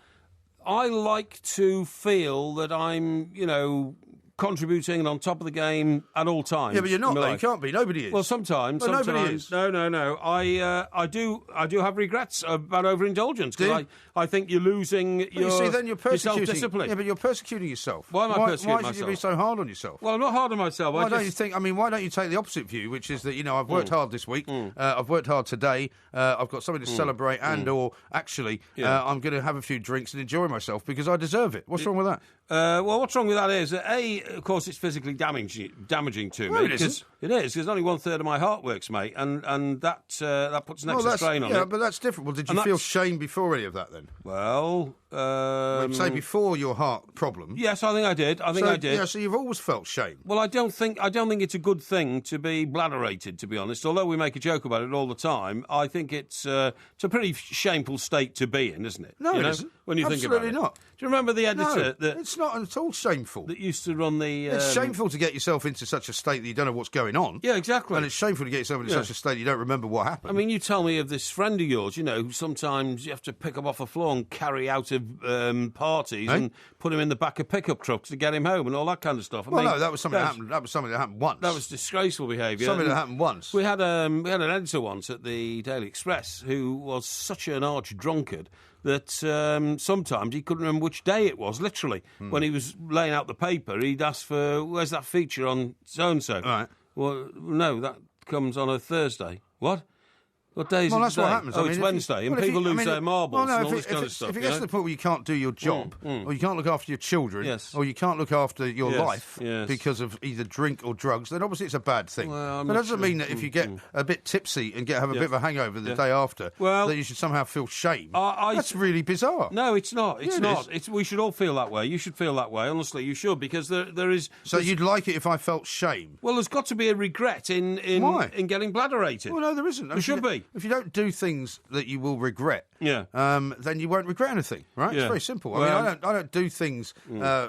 like to feel that I'm, contributing and on top of the game at all times. Yeah, but you're not, though. You can't be. Nobody is. Well, sometimes. Nobody is. No. I do have regrets about overindulgence because I think you're losing your self-discipline. Yeah, but you're persecuting yourself. Why am I persecuting myself? Why should you be so hard on yourself? Well, I'm not hard on myself. Why don't you take the opposite view, which is that, I've worked hard this week, I've worked hard today, I've got something to celebrate or actually I'm going to have a few drinks and enjoy myself because I deserve it. What's wrong with that? Well, what's wrong with that is, of course, it's physically damaging to me. It isn't. It is, because only 1/3 of my heart works, mate, and that puts an extra strain on it. Yeah, but that's different. Well, did you feel shame before any of that, then? Well... say before your heart problem. Yes, I think I did. I did. Yeah, so you've always felt shame. Well, I don't think it's a good thing to be bladderated, to be honest. Although we make a joke about it all the time, I think it's a pretty shameful state to be in, isn't it? No, it isn't. When you think about it. Absolutely not. Do you remember the editor? No, it's not at all shameful. That used to run the... It's shameful to get yourself into such a state that you don't know what's going on. Yeah, exactly. And it's shameful to get yourself into such a state that you don't remember what happened. I mean, you tell me of this friend of yours, who sometimes you have to pick him off the floor and carry out of parties and put him in the back of pickup trucks to get him home and all that kind of stuff. No, that was something that happened. That was something that happened once. That was disgraceful behaviour. Something that happened once. We had an editor once at the Daily Express who was such an arch drunkard that sometimes he couldn't remember which day it was, literally. When he was laying out the paper, he'd ask for, where's that feature on so-and-so? Right. Well, no, that comes on a Thursday. What? What day is it that's today? what happens. It's Wednesday, and people lose their marbles and all this kind of stuff. If it gets to the point where you can't do your job, or you can't look after your children, or you can't look after your life because of either drink or drugs, then obviously it's a bad thing. Well, but that doesn't mean that if you get a bit tipsy and have a bit of a hangover the day after, that you should somehow feel shame. That's really bizarre. No, it's not. It's not. We should all feel that way. You should feel that way. Honestly, you should, because there is... So you'd like it if I felt shame? Well, there's got to be a regret in getting bladderated. Well, no, there isn't. There should be. If you don't do things that you will regret, then you won't regret anything, right? It's very simple. I don't do things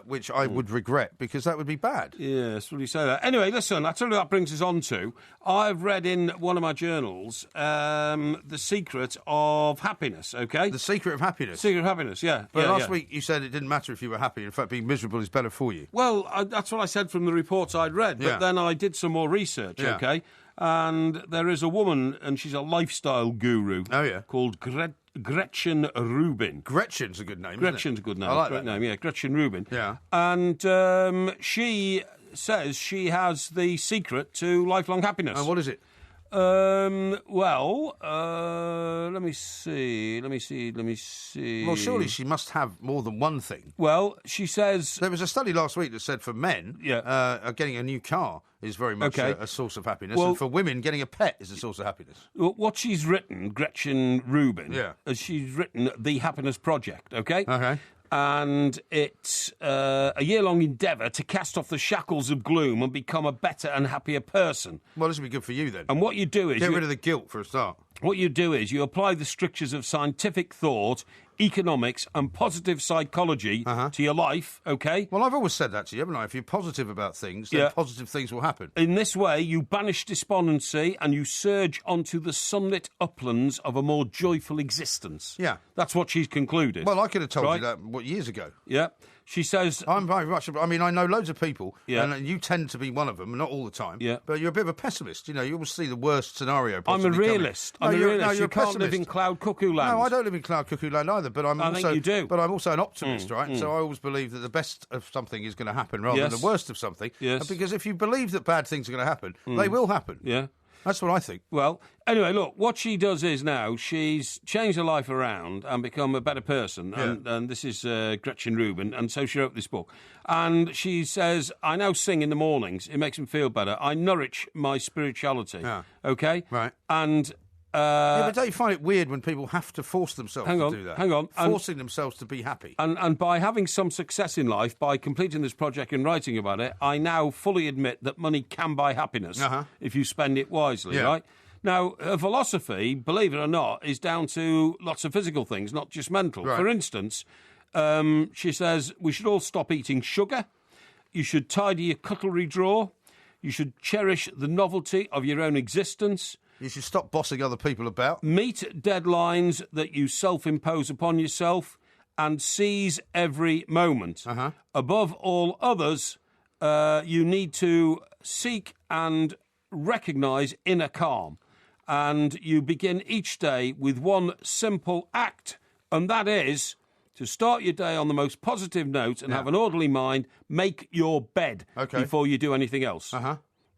which I would regret because that would be bad. Yes, well, you say that. Anyway, listen, I tell you what that brings us on to. I've read in one of my journals The Secret of Happiness, okay? The Secret of Happiness? Secret of Happiness, yeah. But last week you said it didn't matter if you were happy. In fact, being miserable is better for you. Well, that's what I said from the reports I'd read, but then I did some more research, okay? And there is a woman, and she's a lifestyle guru. Oh, yeah. Called Gretchen Rubin. Gretchen's a good name, Gretchen's a good name. I like Great that name, yeah. Gretchen Rubin. Yeah. And she says she has the secret to lifelong happiness. And what is it? Let me see. Well, surely she must have more than one thing. Well, she says... There was a study last week that said for men, getting a new car is very much a source of happiness. And for women, getting a pet is a source of happiness. What she's written, Gretchen Rubin, she's written The Happiness Project, okay? Okay. And it's a year-long endeavour to cast off the shackles of gloom and become a better and happier person. Well, this would be good for you, then. And what you do is... Get rid of the guilt, for a start. What you do is you apply the strictures of scientific thought, economics and positive psychology to your life, okay? Well, I've always said that to you, haven't I? If you're positive about things, then positive things will happen. In this way, you banish despondency and you surge onto the sunlit uplands of a more joyful existence. Yeah. That's what she's concluded. Well, I could have told you that years ago. Yeah. She says... I'm very much... I mean, I know loads of people, and you tend to be one of them, not all the time, but you're a bit of a pessimist. You always see the worst scenario possibly. I'm a realist. I'm a realist. You can't live in cloud cuckoo land. No, I don't live in cloud cuckoo land either, but I think you do. But I'm also an optimist, right? So I always believe that the best of something is going to happen rather than the worst of something. Yes. Because if you believe that bad things are going to happen, they will happen. Yeah. That's what I think. Well, anyway, look, what she does is now she's changed her life around and become a better person. And this is Gretchen Rubin, and so she wrote this book. And she says, I now sing in the mornings. It makes me feel better. I nourish my spirituality. Yeah. Okay? Right. And... but don't you find it weird when people have to force themselves to do that? Hang on. Forcing themselves to be happy. And by having some success in life, by completing this project and writing about it, I now fully admit that money can buy happiness if you spend it wisely, right? Now, her philosophy, believe it or not, is down to lots of physical things, not just mental. Right. For instance, she says we should all stop eating sugar. You should tidy your cutlery drawer. You should cherish the novelty of your own existence. You should stop bossing other people about. Meet deadlines that you self-impose upon yourself and seize every moment. Above all others, you need to seek and recognise inner calm. And you begin each day with one simple act, and that is to start your day on the most positive note and have an orderly mind. Make your bed before you do anything else.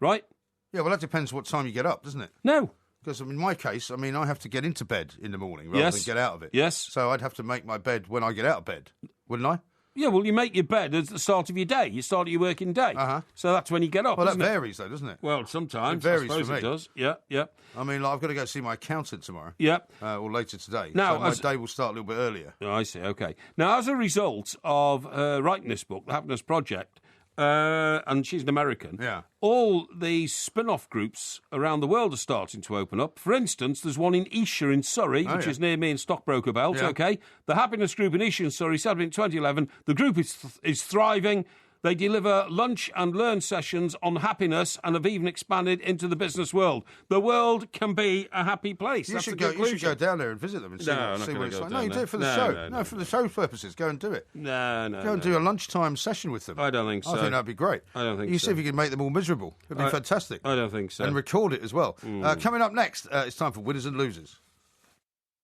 Right? Yeah, well, that depends what time you get up, doesn't it? No. Because in my case, I mean, I have to get into bed in the morning rather than get out of it. Yes. So I'd have to make my bed when I get out of bed, wouldn't I? Yeah, well, you make your bed at the start of your day. You start your working day. So that's when you get up, Well, that isn't it? varies, though, doesn't it? Well, sometimes. It varies I suppose for me. it does. Yeah, yeah. I mean, like, I've got to go see my accountant tomorrow. Yeah. Or later today. Now, so my day will start a little bit earlier. Oh, I see, OK. Now, as a result of writing this book, The Happiness Project, and she's an American, all the spin-off groups around the world are starting to open up. For instance, there's one in Esher in Surrey, which is near me in Stockbroker Belt, OK? The Happiness Group in Esher in Surrey, set up in 2011. The group is thriving. They deliver lunch and learn sessions on happiness and have even expanded into the business world. The world can be a happy place. You That's should the go. conclusion. You should go down there and visit them and see, what it's like. No, you do it for the show. No, for the show purposes. Go and do it. No. Go and do a lunchtime session with them. I don't think so. I think that'd be great. I don't think so. You see if you can make them all miserable. It'd be fantastic. I don't think so. And record it as well. Coming up next, it's time for Winners and Losers.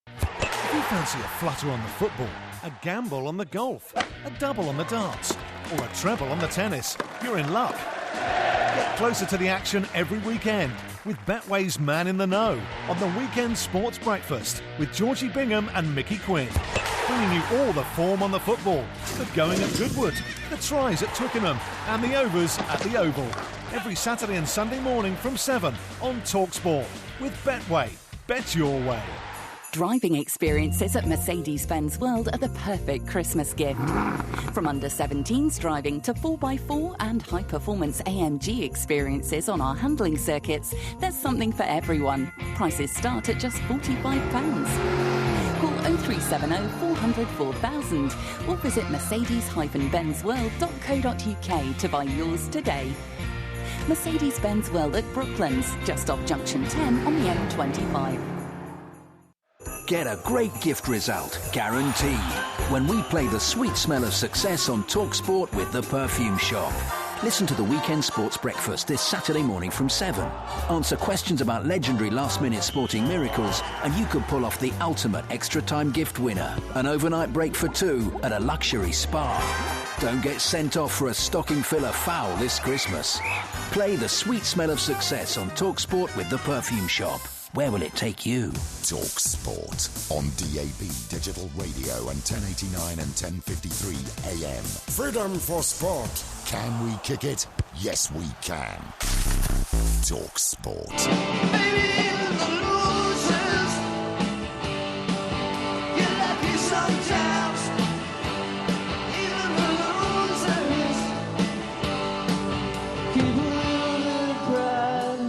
If you fancy a flutter on the football, a gamble on the golf, a double on the darts, or a treble on the tennis, you're in luck. Get closer to the action every weekend with Betway's Man in the Know on the Weekend Sports Breakfast with Georgie Bingham and Mickey Quinn. Bringing you all the form on the football, the going at Goodwood, the tries at Twickenham and the overs at the Oval. Every Saturday and Sunday morning from 7 on TalkSport with Betway. Bet your way. Driving experiences at Mercedes-Benz World are the perfect Christmas gift. From under-17s driving to 4x4 and high-performance AMG experiences on our handling circuits, there's something for everyone. Prices start at just £45. Call 0370 400 4000 or visit mercedes-benzworld.co.uk to buy yours today. Mercedes-Benz World at Brooklands, just off Junction 10 on the M25. Get a great gift result, guaranteed, when we play the sweet smell of success on TalkSport with The Perfume Shop. Listen to the Weekend Sports Breakfast this Saturday morning from 7. Answer questions about legendary last-minute sporting miracles, and you could pull off the ultimate extra-time gift winner, an overnight break for two at a luxury spa. Don't get sent off for a stocking filler foul this Christmas. Play the sweet smell of success on TalkSport with The Perfume Shop. Where will it take you? Talk Sport on DAB Digital Radio and 1089 and 1053 AM. Freedom for sport. Can we kick it? Yes, we can. Talk Sport. Maybe even the losers, you're lucky sometimes. Even the losers keep losing pride.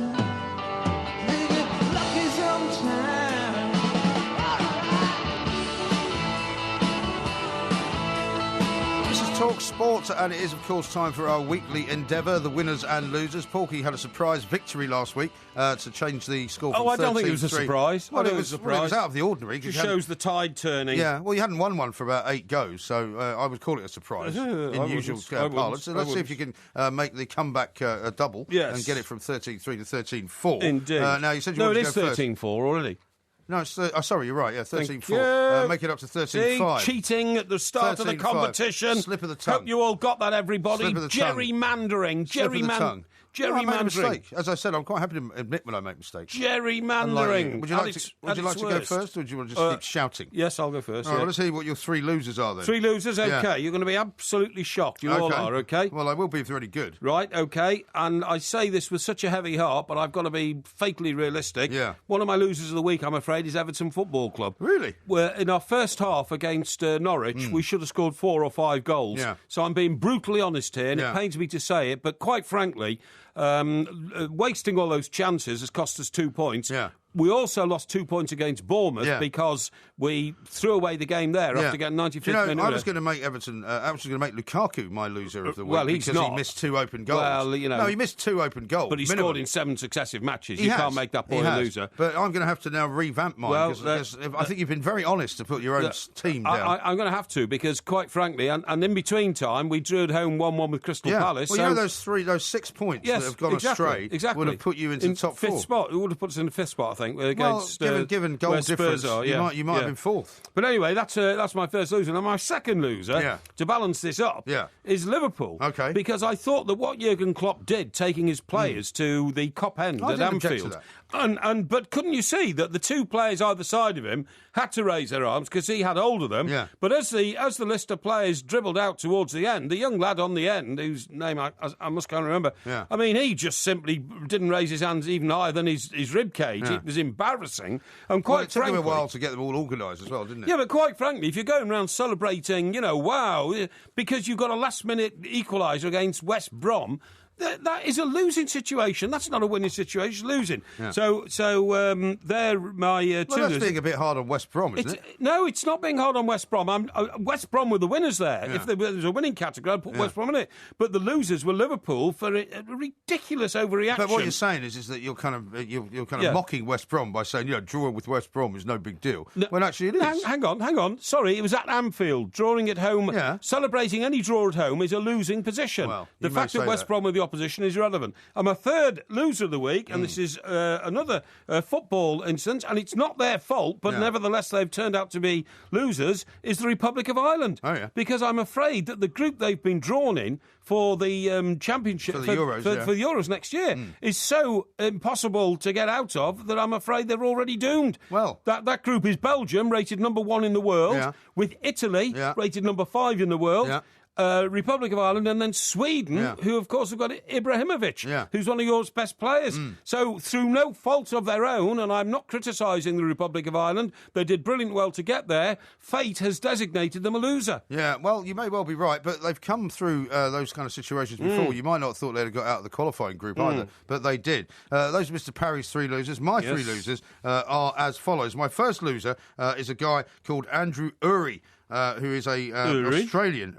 They get lucky sometimes. This is Talk Sport, and it is, of course, time for our weekly endeavour, the winners and losers. Porky had a surprise victory last week to change the score from 13-3. I don't think it was a surprise. Well, it was out of the ordinary. It just shows the tide turning. Yeah, well, you hadn't won one for about 8 goes, so I would call it a surprise in usual parlance. So let's see if you can make the comeback a double and get it from 13-3 to 13-4. Indeed. Now, you said you wanted to go first. No, it is 13-4 already. No, it's sorry, you're right. Yeah, 13-4. Make it up to 13-5. Cheating at the start of the competition. Slip of the tongue. Hope you all got that, everybody. Slip of the tongue. Gerrymandering. Slip of the tongue. I made a Gerrymandering. mistake. As I said, I'm quite happy to admit when I make mistakes. Gerrymandering. Would you like to go first, or do you want to just keep shouting? Yes, I'll go first. All right, let's hear what your 3 losers are then. 3 losers, OK. Yeah. You're going to be absolutely shocked. You all are, OK? Well, I will be if they're any good. Right, OK. And I say this with such a heavy heart, but I've got to be fatally realistic. Yeah. One of my losers of the week, I'm afraid, is Everton Football Club. Really? Where in our first half against Norwich, we should have scored 4 or 5 goals. Yeah. So I'm being brutally honest here, and it pains me to say it, but quite frankly, Wasting all those chances has cost us 2 points. Yeah. We also lost 2 points against Bournemouth because we threw away the game there after getting 95th minute. I was going to make Everton. I was going to make Lukaku my loser of the week well, he's because not. he missed 2 open goals. Well, no, he missed 2 open goals. But he minimum. scored in 7 successive matches. You can't make that boy a loser. But I'm going to have to now revamp mine because I think you've been very honest to put your own team down. I'm going to have to because, quite frankly, and in between time, we drew at home 1-1 with Crystal Palace. Well, those 6 points that have gone astray would have put you into the top 4. Fifth spot. It would have put us in the 5th spot, I think, against. Given goal difference, you might have been 4th. But anyway, that's my first loser. Now, my second loser, to balance this up, is Liverpool. Okay. Because I thought that what Jurgen Klopp did, taking his players to the Cop End at Anfield, but couldn't you see that the 2 players either side of him had to raise their arms because he had hold of them? Yeah. But as the list of players dribbled out towards the end, the young lad on the end, whose name I must can't remember, I mean, he just simply didn't raise his hands even higher than his rib cage. It was embarrassing. And it took him a while to get them all organised as well, didn't it? Yeah, but quite frankly, if you're going around celebrating, wow, because you've got a last-minute equaliser against West Brom, that is a losing situation. That's not a winning situation, losing. Yeah. So they're my 2 losers. That's being a bit hard on West Brom, isn't it? No, it's not being hard on West Brom. West Brom were the winners there. Yeah. If there was a winning category, I'd put West Brom in it. But the losers were Liverpool for a ridiculous overreaction. But what you're saying is that you're kind of mocking West Brom by saying, drawing with West Brom is no big deal. No, when actually it is. Hang on. Sorry, it was at Anfield. Drawing at home, celebrating any draw at home is a losing position. Well, the fact that West Brom were the opposition is irrelevant. And my third loser of the week, and this is another football instance, and it's not their fault, but nevertheless they've turned out to be losers, is the Republic of Ireland. Oh, yeah. Because I'm afraid that the group they've been drawn in for the championship, for the Euros next year, is so impossible to get out of that I'm afraid they're already doomed. Well, that group is Belgium, rated number 1 in the world, with Italy, rated number 5 in the world. Republic of Ireland, and then Sweden, who, of course, have got Ibrahimovic, who's one of Europe's best players. So, through no fault of their own, and I'm not criticising the Republic of Ireland, they did brilliant well to get there, fate has designated them a loser. Yeah, well, you may well be right, but they've come through those kind of situations before. You might not have thought they'd have got out of the qualifying group either, but they did. Those are Mr. Parry's 3 losers. My 3 losers are as follows. My first loser is a guy called Andrew Urry. Who is a Australian,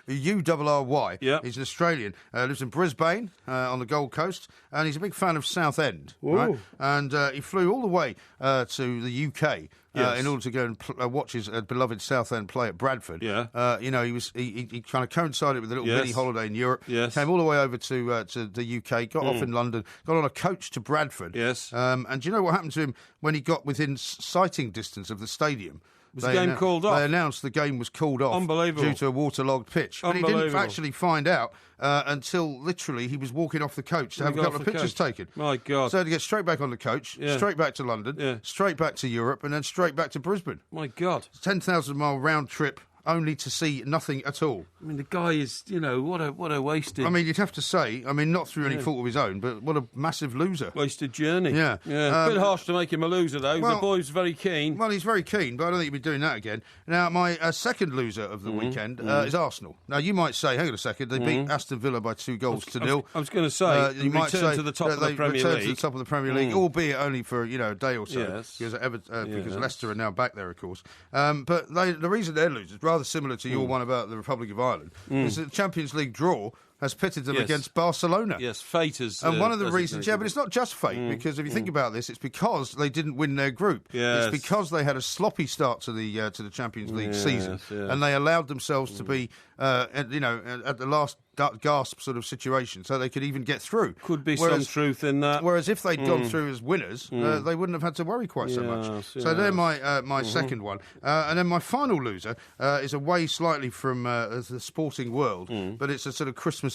U-R-R-Y. He's an Australian. Lives in Brisbane on the Gold Coast, and he's a big fan of Southend. Right? And he flew all the way to the UK in order to go and watch his beloved Southend play at Bradford. Yeah. He kind of coincided with a little mini holiday in Europe. Yes. Came all the way over to the UK, got off in London, got on a coach to Bradford. Yes. And do you know what happened to him when he got within sighting distance of the stadium? Was the game called off? They announced the game was called off. Unbelievable. Due to a waterlogged pitch. But he didn't actually find out until literally he was walking off the coach to have a couple of pictures taken. My God. So he had to get straight back on the coach, straight back to London, straight back to Europe, and then straight back to Brisbane. My God. 10,000-mile round trip, only to see nothing at all. I mean, the guy is, what a wasted... I mean, you'd have to say, not through any fault of his own, but what a massive loser. Wasted journey. Yeah. A bit harsh to make him a loser, though. Well, the boy's very keen. Well, he's very keen, but I don't think he'll be doing that again. Now, my second loser of the weekend is Arsenal. Now, you might say, hang on a second, they beat Aston Villa by 2-0. I was going to say, you might say to the top of the Premier League. To the top of the Premier League, albeit only for, a day or so, because Leicester are now back there, of course. But the reason they're losers, rather similar to your one about the Republic of Ireland, is that the Champions League draw has pitted them against Barcelona. Yes, fate has... And one of the reasons... Yeah, but it's not just fate, because if you think about this, it's because they didn't win their group. Yes. It's because they had a sloppy start to the Champions League season, and they allowed themselves to be, at the last gasp sort of situation, so they could even get through. Could be some truth in that. Whereas if they'd gone through as winners, they wouldn't have had to worry quite so much. So they're my second one. And then my final loser is away slightly from the sporting world, but it's a sort of Christmassy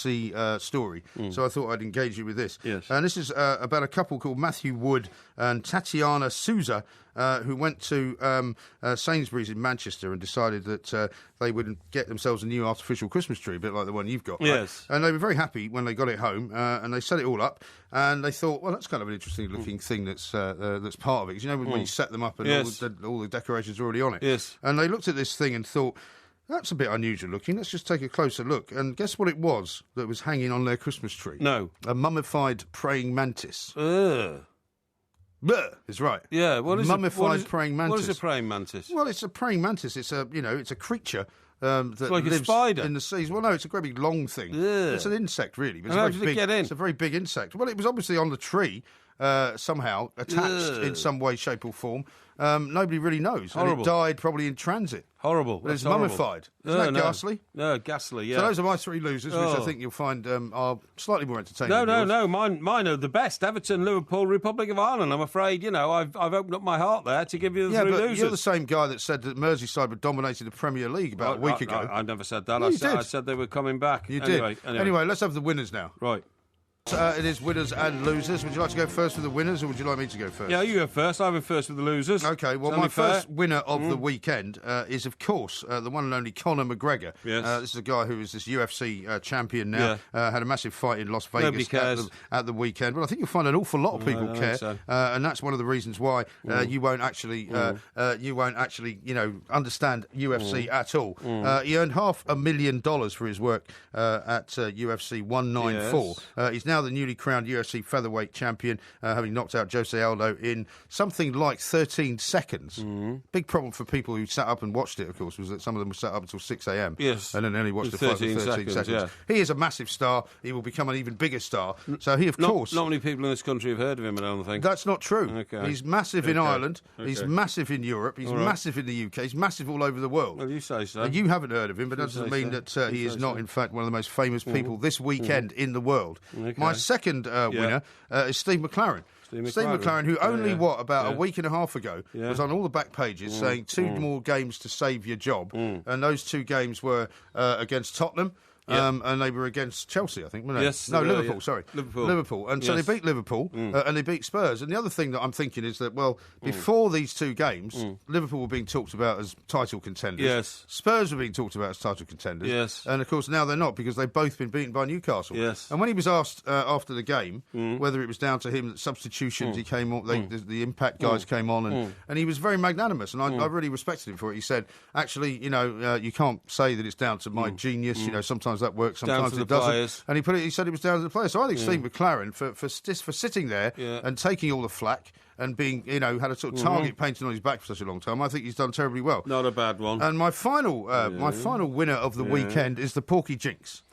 story. So I thought I'd engage you with this. Yes. And this is about a couple called Matthew Wood and Tatiana Souza, who went to Sainsbury's in Manchester and decided that they would get themselves a new artificial Christmas tree, a bit like the one you've got. Yes. Right? And they were very happy when they got it home, and they set it all up, and they thought, well, that's kind of an interesting looking thing that's part of it. Because, when you set them up and all the decorations are already on it. Yes. And they looked at this thing and thought, That's a bit unusual looking. Let's just take a closer look. And guess what it was that was hanging on their Christmas tree? No. A mummified praying mantis. Ugh. Bleh, is right. Yeah, what is mummified praying mantis? What is a praying mantis? Well, it's a praying mantis. It's a creature that it's like lives a spider in the seas. Well, no, it's a great big long thing. Ugh. It's an insect, really. But And how did it get in? It's a very big insect. Well, it was obviously on the tree somehow, attached in some way, shape or form. Nobody really knows. Horrible. And it died probably in transit. Horrible. But it's mummified. Isn't that ghastly? No, ghastly, yeah. So those are my three losers, which I think you'll find are slightly more entertaining. No. Mine are the best. Everton, Liverpool, Republic of Ireland. I'm afraid, I've opened up my heart there to give you the three losers. You're the same guy that said that Merseyside were dominating the Premier League about a week ago. I never said that. No, I said they were coming back. You did. Anyway, let's have the winners now. Right. It is winners and losers. Would you like to go first with the winners, or would you like me to go first? Yeah, you go first. I went first with the losers. Okay, well, my first winner of the weekend is, of course, the one and only Conor McGregor. Yes. This is a guy who is this UFC champion now. Had a massive fight in Las Vegas Nobody cares. At the weekend. Well, I think you'll find an awful lot of people care, so. And that's one of the reasons why you won't actually, understand UFC at all. He earned $500,000 for his work at UFC 194. Yes. He's now the newly crowned UFC featherweight champion, having knocked out Jose Aldo in something like 13 seconds. Big problem for people who sat up and watched it, of course, was that some of them were sat up until 6 a.m. Yes. And then only watched the fight for 13 seconds. Yeah. He is a massive star. He will become an even bigger star. So he, of course... Not many people in this country have heard of him, I don't think. That's not true. Okay. He's massive in Ireland. Okay. He's massive in Europe. He's massive in the UK. He's massive all over the world. Well, you say so. And you haven't heard of him, but that doesn't mean that he is not, in fact, one of the most famous people this weekend in the world. Okay. My second winner is Steve McLaren. Steve McLaren, who only, a week and a half ago, was on all the back pages saying two more games to save your job. And those two games were against Tottenham. And they were against Chelsea, I think, weren't they? Yes. No, Liverpool, sorry. Liverpool. And so they beat Liverpool and they beat Spurs. And the other thing that I'm thinking is that, before these two games, Liverpool were being talked about as title contenders. Yes. Spurs were being talked about as title contenders. Yes. And, of course, now they're not because they've both been beaten by Newcastle. Yes. And when he was asked after the game whether it was down to him that substitutions, he came on, the impact guys came on, and he was very magnanimous. And I really respected him for it. He said, actually, you can't say that it's down to my genius. Sometimes that works, sometimes it doesn't. Players. And he said it was down to the players. So I think Steve McLaren, for sitting there and taking all the flack and being, had a sort of target painted on his back for such a long time, I think he's done terribly well. Not a bad one. And my final winner of the weekend is the Porky Jinx.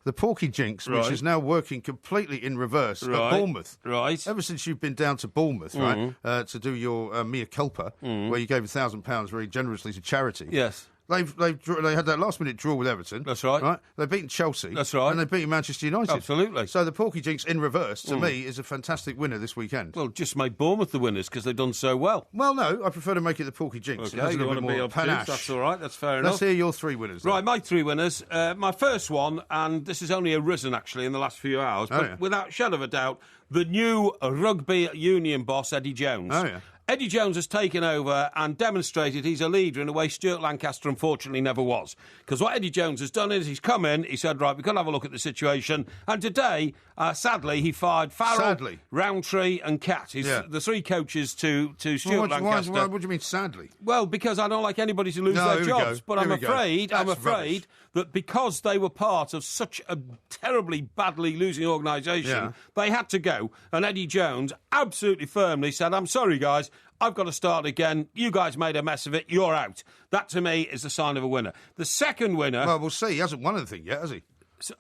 The Porky Jinx, which is now working completely in reverse at Bournemouth. Right. Ever since you've been down to Bournemouth, to do your mea culpa, where you gave £1,000 very generously to charity. Yes. They had that last-minute draw with Everton. That's right. They've beaten Chelsea. That's right. And they've beaten Manchester United. Absolutely. So the Porky Jinx in reverse, to me, is a fantastic winner this weekend. Well, just make Bournemouth the winners because they've done so well. Well, no, I prefer to make it the Porky Jinx. Okay, you want to be obtuse, that's all right, that's fair enough. Let's hear your three winners. Then. Right, my three winners. My first one, and this has only arisen, actually, in the last few hours, but without a shadow of a doubt, the new rugby union boss, Eddie Jones. Oh, yeah. Eddie Jones has taken over and demonstrated he's a leader in a way Stuart Lancaster unfortunately never was. Because what Eddie Jones has done is he's come in, he said, right, we've got to have a look at the situation. And today, sadly, he fired Farrell, Roundtree and Cat. The three coaches to Stuart Lancaster. What do you mean, sadly? Well, because I don't like anybody to lose their jobs. But I'm afraid that because they were part of such a terribly badly losing organisation, they had to go. And Eddie Jones absolutely firmly said, I'm sorry, guys, I've got to start again. You guys made a mess of it. You're out. That, to me, is the sign of a winner. The second winner... Well, we'll see. He hasn't won anything yet, has he?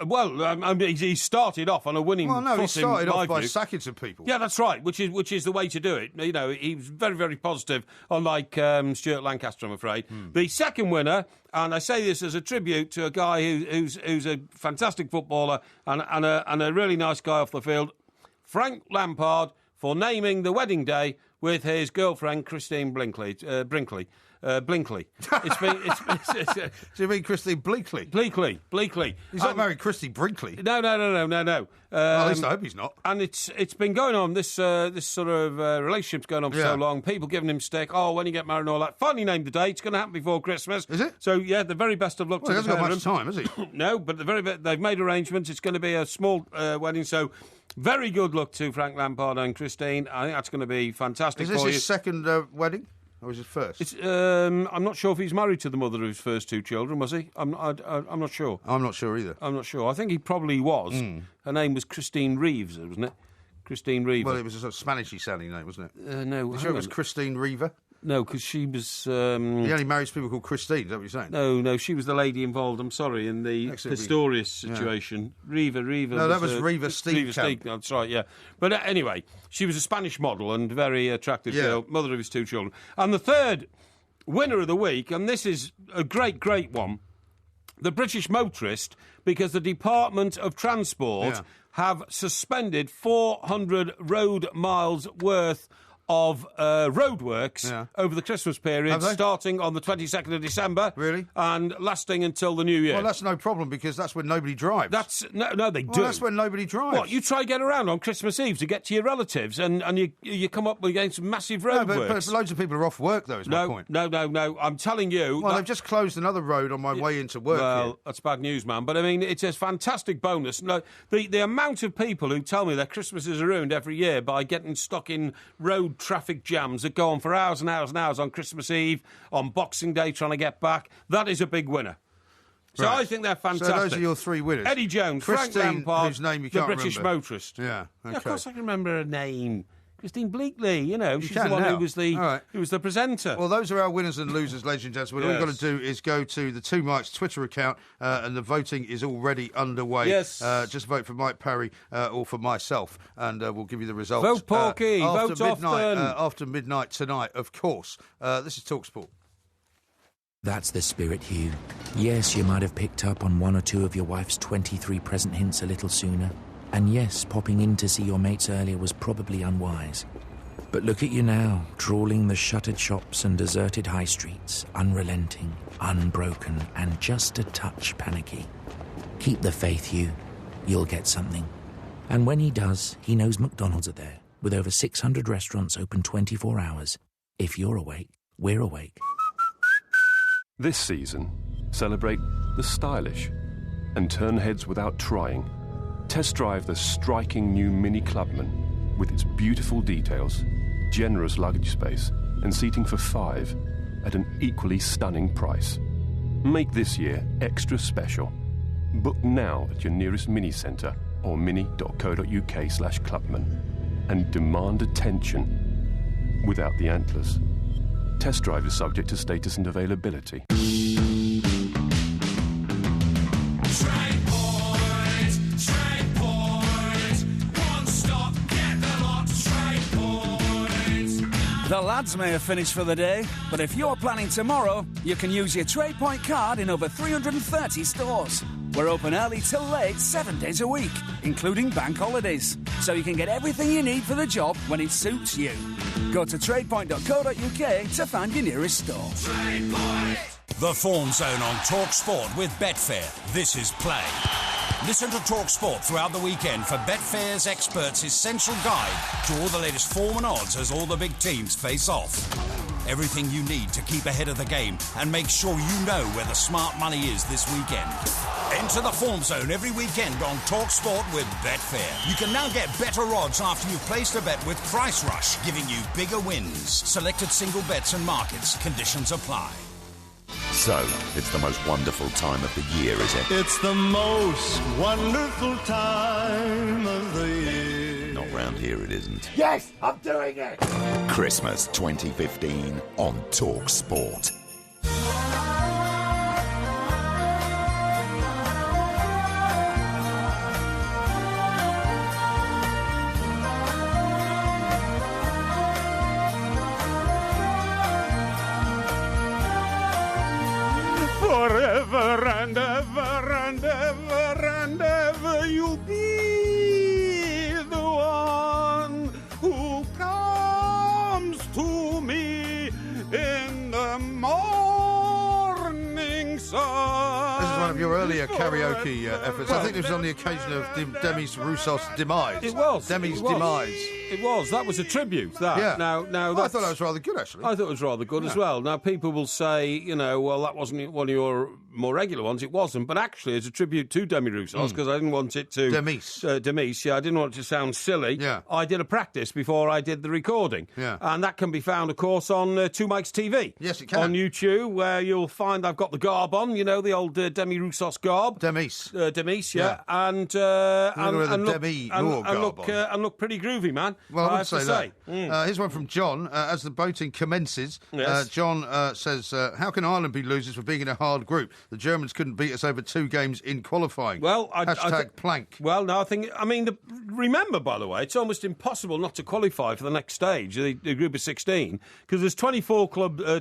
Well, he started off on a winning footing. Well, no, he started off by sacking some people. Yeah, that's right, which is the way to do it. He was very, very positive, unlike Stuart Lancaster, I'm afraid. The second winner, and I say this as a tribute to a guy who's a fantastic footballer and a really nice guy off the field, Frank Lampard, for naming the wedding day with his girlfriend, Christine Brinkley. Blinkley. Do you mean Christine Bleakley? Bleakley. He's not married Christy Brinkley. No. At least I hope he's not. And it's been going on, this sort of relationship's going on for so long. People giving him stick. Oh, when you get married and all that. Finally named the date. It's going to happen before Christmas. Is it? So, yeah, the very best of luck to the he hasn't got much time, has he? No, but they've made arrangements. It's going to be a small wedding, so... Very good luck to Frank Lampard and Christine. I think that's going to be fantastic for you. Is this his second wedding? Or was it first? I'm not sure if he's married to the mother of his first 2 children, was he? I'm not sure. I'm not sure either. I'm not sure. I think he probably was. Her name was Christine Reeves, wasn't it? Christine Reeves. Well, it was a sort of Spanishy sounding name, wasn't it? No. Are you sure it was Christine Reever? No, because she was... He only marries people called Christine, is that what you're saying? No, she was the lady involved, I'm sorry, in the Pistorius situation. Yeah. Reva. No, that was Reva Steenkamp. That's right, yeah. But anyway, she was a Spanish model and very attractive girl, mother of his 2 children. And the third winner of the week, and this is a great, great one, the British motorist, because the Department of Transport have suspended 400 road miles worth of roadworks over the Christmas period, starting on the 22nd of December. Really? And lasting until the New Year. Well, that's no problem, because that's when nobody drives. No, they do. That's when nobody drives. What, you try to get around on Christmas Eve to get to your relatives, and you come up against massive roadworks. But loads of people are off work, though, is my point. No, I'm telling you... Well, they've just closed another road on my way into work. Well, that's bad news, man. But, I mean, it's a fantastic bonus. No, the amount of people who tell me their Christmases are ruined every year by getting stuck in road traffic jams that go on for hours and hours and hours on Christmas Eve, on Boxing Day trying to get back, that is a big winner. So I think they're fantastic. So those are your 3 winners. Eddie Jones, Christine, Frank Lampard, whose name you the can't British remember. motorist. Yeah, okay. Of course I can remember her name. Christine Bleakley, she's the one now. who was the presenter. Well, those are our winners and losers, ladies and gentlemen. All you've got to do is go to the 2 Mikes Twitter account, and the voting is already underway. Yes. Just vote for Mike Parry or for myself, and we'll give you the results. Vote Porky, vote often. After midnight tonight, of course. This is TalkSport. That's the spirit, Hugh. Yes, you might have picked up on 1 or 2 of your wife's 23 present hints a little sooner. And yes, popping in to see your mates earlier was probably unwise. But look at you now, trawling the shuttered shops and deserted high streets, unrelenting, unbroken, and just a touch panicky. Keep the faith, Hugh. You'll get something. And when he does, he knows McDonald's are there, with over 600 restaurants open 24 hours. If you're awake, we're awake. This season, celebrate the stylish and turn heads without trying. Test drive the striking new Mini Clubman with its beautiful details, generous luggage space, and seating for 5 at an equally stunning price. Make this year extra special. Book now at your nearest Mini Centre or mini.co.uk/Clubman and demand attention without the antlers. Test drive is subject to status and availability. The lads may have finished for the day, but if you're planning tomorrow, you can use your TradePoint card in over 330 stores. We're open early till late 7 days a week, including bank holidays, so you can get everything you need for the job when it suits you. Go to tradepoint.co.uk to find your nearest store. TradePoint! The Form Zone on Talk Sport with Betfair. This is Play. Listen to Talk Sport throughout the weekend for Betfair's experts' essential guide to all the latest form and odds as all the big teams face off. Everything you need to keep ahead of the game and make sure you know where the smart money is this weekend. Enter the Form Zone every weekend on Talk Sport with Betfair. You can now get better odds after you've placed a bet with Price Rush, giving you bigger wins. Selected single bets and markets. Conditions apply. So, it's the most wonderful time of the year, is it? It's the most wonderful time of the year. Not round here, it isn't. Yes, I'm doing it! Christmas 2015 on Talk Sport. Forever and ever and ever and ever you'll be the one who comes to me in the morning sun. This is one of your earlier karaoke efforts. I think it was on the occasion of Demis Roussos' demise. It was. Demis' demise. It was. That was a tribute. That. Yeah. Now I thought that was rather good, actually. I thought it was rather good as well. Now, people will say, well, that wasn't one of your more regular ones. It wasn't. But actually, it's a tribute to Demi Roussos, because I didn't want it to... Demise, yeah. I didn't want it to sound silly. Yeah. I did a practice before I did the recording. Yeah. And that can be found, of course, on Two Mikes TV. Yes, it can. On YouTube, where you'll find I've got the garb on, the old Demi Roussos garb. Demise, yeah. And look pretty groovy, man. Well, I would say that. Mm. Here's one from John. As the voting commences, John says, how can Ireland be losers for being in a hard group? The Germans couldn't beat us over 2 games in qualifying. Well, plank. Well, no, remember, by the way, it's almost impossible not to qualify for the next stage, the group of 16, because there's 24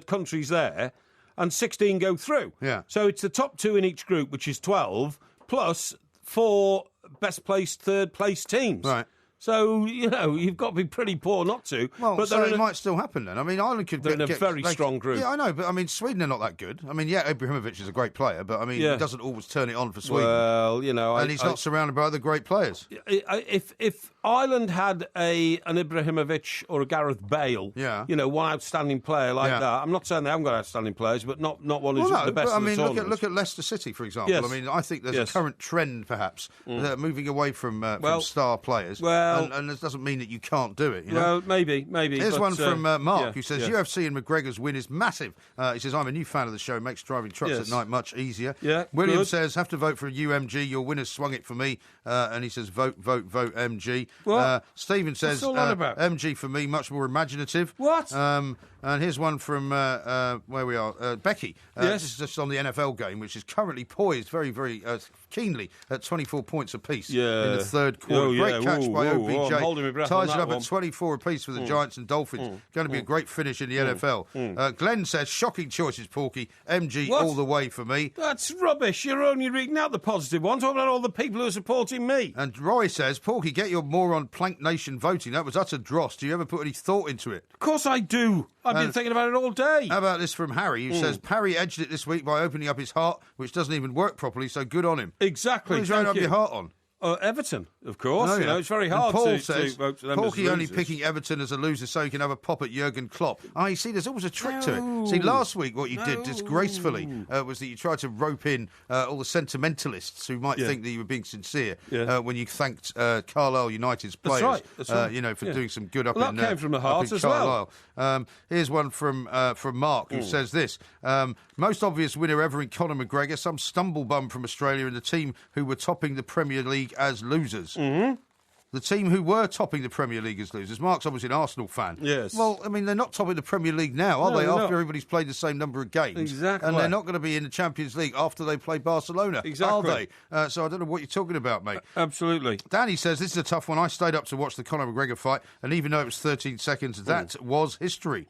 countries there, and 16 go through. Yeah. So it's the top 2 in each group, which is 12, plus 4 best-placed, third-place teams. Right. So, you've got to be pretty poor not to. Well, but it might still happen then. I mean, Ireland could get... They're in a very strong group. Yeah, I know, but, Sweden are not that good. Ibrahimovic is a great player, but, he doesn't always turn it on for Sweden. Well, And he's not surrounded by other great players. If Ireland had an Ibrahimovic or a Gareth Bale, one outstanding player like that, I'm not saying they haven't got outstanding players, but not one who's the best of the tournament. Look at Leicester City, for example. Yes. I think there's a current trend, perhaps, moving away from star players. Well, and this doesn't mean that you can't do it. Well, maybe. Here's one from Mark, who says, UFC and McGregor's win is massive. He says, I'm a new fan of the show, makes driving trucks at night much easier. Yeah, William says, have to vote for a UMG, your winner swung it for me. And he says, vote MG. What? Stephen says, what's all that about? MG for me, much more imaginative. What? And here's one from where we are, Becky. This is just on the NFL game, which is currently poised very, very keenly at 24 points apiece in the third quarter. Great catch by OBJ. I'm holding my breath Ties on it up that at 24 apiece for the Giants and Dolphins. Going to be a great finish in the NFL. Glenn says, shocking choices, Porky. MG all the way for me. That's rubbish. You're only reading out the positive ones. What about all the people who are supporting me? And Roy says, Porky, get your moron Plank Nation voting. That was utter dross. Do you ever put any thought into it? Of course I do. I've been thinking about it all day. How about this from Harry, who says, Parry edged it this week by opening up his heart, which doesn't even work properly, so good on him. Exactly. What did you open up your heart on? Everton, of course. It's very hard Paul to says, vote for them Porky as only losers. picking Everton as a loser so he can have a pop at Jurgen Klopp. You see, there's always a trick to it. See, last week what you did disgracefully was that you tried to rope in all the sentimentalists who might think that you were being sincere when you thanked Carlisle United's players That's right. for doing some good up that in came from the heart as Carlisle. Here's one from Mark, who says this. Most obvious winner ever in Conor McGregor, some stumble bum from Australia in the team who were topping the Premier League as losers. Mm-hmm. The team who were topping the Premier League as losers. Mark's obviously an Arsenal fan. Yes. Well, they're not topping the Premier League now, are they? they're After not. everybody's played the same number of games. Exactly. And they're not going to be in the Champions League after they play Barcelona, Exactly. are they? So I don't know what you're talking about, mate. Absolutely. Danny says, this is a tough one. I stayed up to watch the Conor McGregor fight, and even though it was 13 seconds, that was history.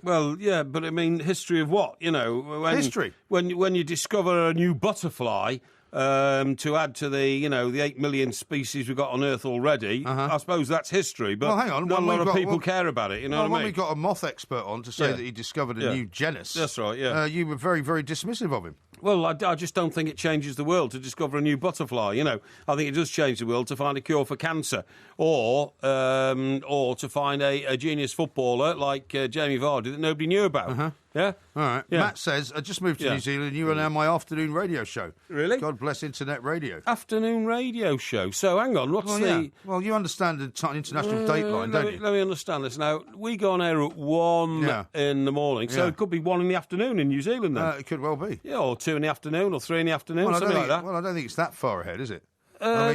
Well, yeah, but history of what? History. When you discover a new butterfly... to add to the 8 million species we've got on Earth already, I suppose that's history. But hang on, not a lot of people care about it. You know what I mean? When we got a moth expert on to say that he discovered a new genus, that's right. Yeah, you were very, very dismissive of him. Well, I just don't think it changes the world to discover a new butterfly. I think it does change the world to find a cure for cancer, or to find a genius footballer like Jamie Vardy that nobody knew about. Yeah? All right. Yeah. Matt says, I just moved to New Zealand and you are now my afternoon radio show. Really? God bless internet radio. Afternoon radio show. So, hang on, what's the... Well, you understand the international dateline, don't you? Let me understand this. Now, we go on air at 1 in the morning, so it could be 1 in the afternoon in New Zealand then. It could well be. Yeah, or 2 in the afternoon, or 3 in the afternoon, something like that. Well, I don't think it's that far ahead, is it?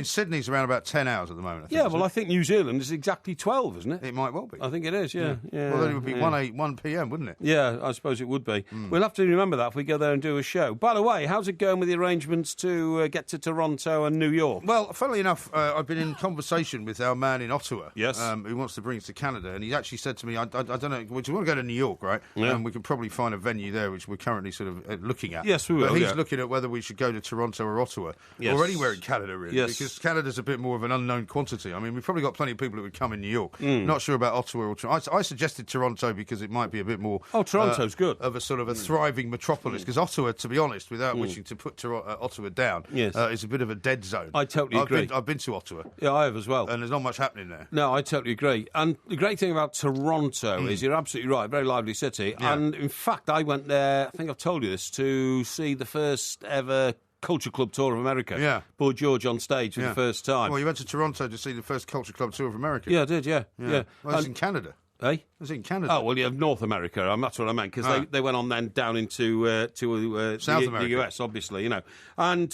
Sydney's around about 10 hours at the moment. I think New Zealand is exactly 12, isn't it? It might well be. I think it is, yeah. Well, then it would be 1 p.m, wouldn't it? Yeah, I suppose it would be. We'll have to remember that if we go there and do a show. By the way, how's it going with the arrangements to get to Toronto and New York? Well, funnily enough, I've been in conversation with our man in Ottawa, yes, who wants to bring us to Canada, and he's actually said to me, I don't know, we want to go to New York, right? Yeah. And we can probably find a venue there, which we're currently sort of looking at. Yes, we will. But he's looking at whether we should go to Toronto or Ottawa, or anywhere in Canada, really. Yes. Because Canada's a bit more of an unknown quantity. I mean, we've probably got plenty of people who would come in New York. Not sure about Ottawa or Toronto. I suggested Toronto because it might be a bit more... Oh, Toronto's good. ...of a sort of a thriving metropolis. Because Ottawa, to be honest, without wishing to put Ottawa down, is a bit of a dead zone. I totally agree. I've been to Ottawa. Yeah, I have as well. And there's not much happening there. No, I totally agree. And the great thing about Toronto is you're absolutely right, very lively city. Yeah. And in fact, I went there, I think I've told you this, to see the first ever Culture Club Tour of America. Yeah. Boy George on stage for the first time. Well, you went to Toronto to see the first Culture Club Tour of America. Yeah, I did, yeah. Well, it's in Canada. Eh? It was in Canada. Oh, well, you have North America. That's what I meant, because they went on then down into South America. The US, obviously, you know. And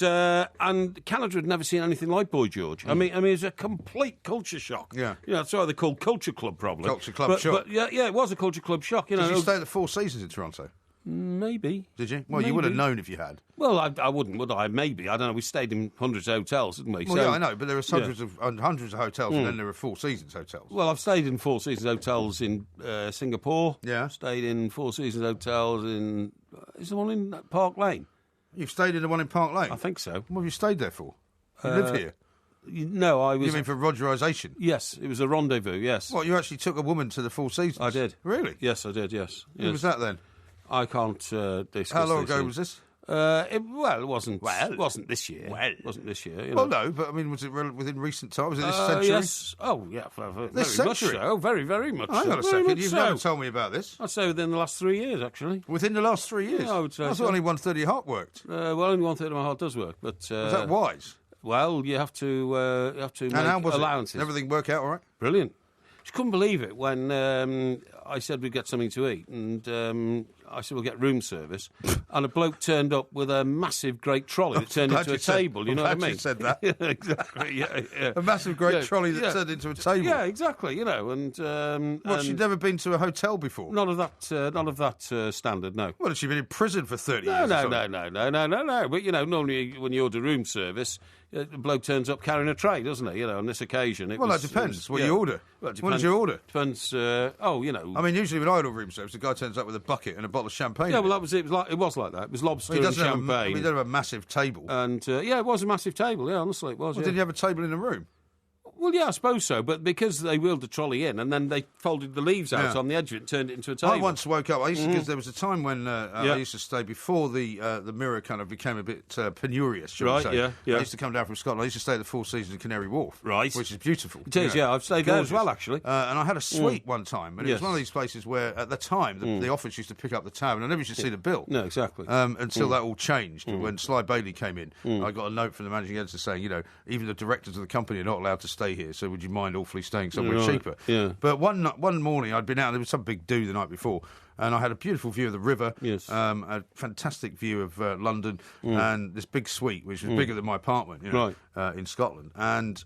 Canada had never seen anything like Boy George. I mean, it was a complete culture shock. Yeah. You know, that's why they're called Culture Club, probably. Culture Club shock. But yeah, it was a Culture Club shock. You know. Did you stay at the Four Seasons in Toronto? Maybe. Did you? Well, you would have known if you had. Well, I wouldn't, would I? Maybe. I don't know. We stayed in hundreds of hotels, didn't we? Well, yeah, I know, but there are hundreds of hotels, and then there are Four Seasons hotels. Well, I've stayed in Four Seasons hotels in Singapore. Yeah. Stayed in Four Seasons hotels in... is the one in Park Lane? You've stayed in the one in Park Lane? I think so. What have you stayed there for? You live here? No, I was... You mean for Rogerisation? Yes, it was a rendezvous, yes. What, you actually took a woman to the Four Seasons? I did. Really? Yes, I did, yes. When was that then? I can't discuss. How long ago was this? It wasn't. Well, it wasn't this year. It wasn't this year. You know. Well, no, but I mean, was it within recent times? Was it this century? Yes. Oh, yeah. This very century? Much so. Very, very much. Hang on a second. You've never told me about this. I'd say within the last 3 years, actually. Within the last 3 years? Yeah, I would say. I thought only 1/3 of your heart worked. Well, only 1/3 of my heart does work, but was that wise? Well, you have to make how was allowances. Did everything work out all right? Brilliant. Just couldn't believe it when I said we'd get something to eat, and I said we'll get room service, and a bloke turned up with a massive great trolley that turned into a table. You know what I mean? You said that. Yeah, exactly. Yeah. A massive great trolley that turned into a table. Yeah, exactly. You know, and she'd never been to a hotel before. None of that standard. No. Well, had she been in prison for 30 years? No. But you know, normally when you order room service, the bloke turns up carrying a tray, doesn't he? You know, on this occasion, that depends what you order. Well, what did you order? Depends. You know. I mean, usually when I order room service, the guy turns up with a bucket and a bottle of champagne. Yeah, well, that was it. It was like that. It was lobster and champagne. He didn't have a massive table. And it was a massive table. Yeah, honestly, it was. Well, did you have a table in the room? Well, yeah, I suppose so, but because they wheeled the trolley in and then they folded the leaves out on the edge of it and turned it into a table. I once woke up, because there was a time when I used to stay before the Mirror kind of became a bit penurious, shall we say. Yeah. I used to come down from Scotland. I used to stay at the Four Seasons in Canary Wharf, right, which is beautiful. It is, yeah. I've stayed there as well, actually. And I had a suite one time, and it was one of these places where, at the time, the office used to pick up the tab, and I never used to see the bill. No, exactly. Until that all changed. When Sly Bailey came in, I got a note from the managing editor saying, you know, even the directors of the company are not allowed to stay here, so would you mind awfully staying somewhere cheaper? Yeah. But one morning I'd been out, there was some big do the night before, and I had a beautiful view of the river, a fantastic view of London, and this big suite, which was bigger than my apartment, you know, in Scotland. And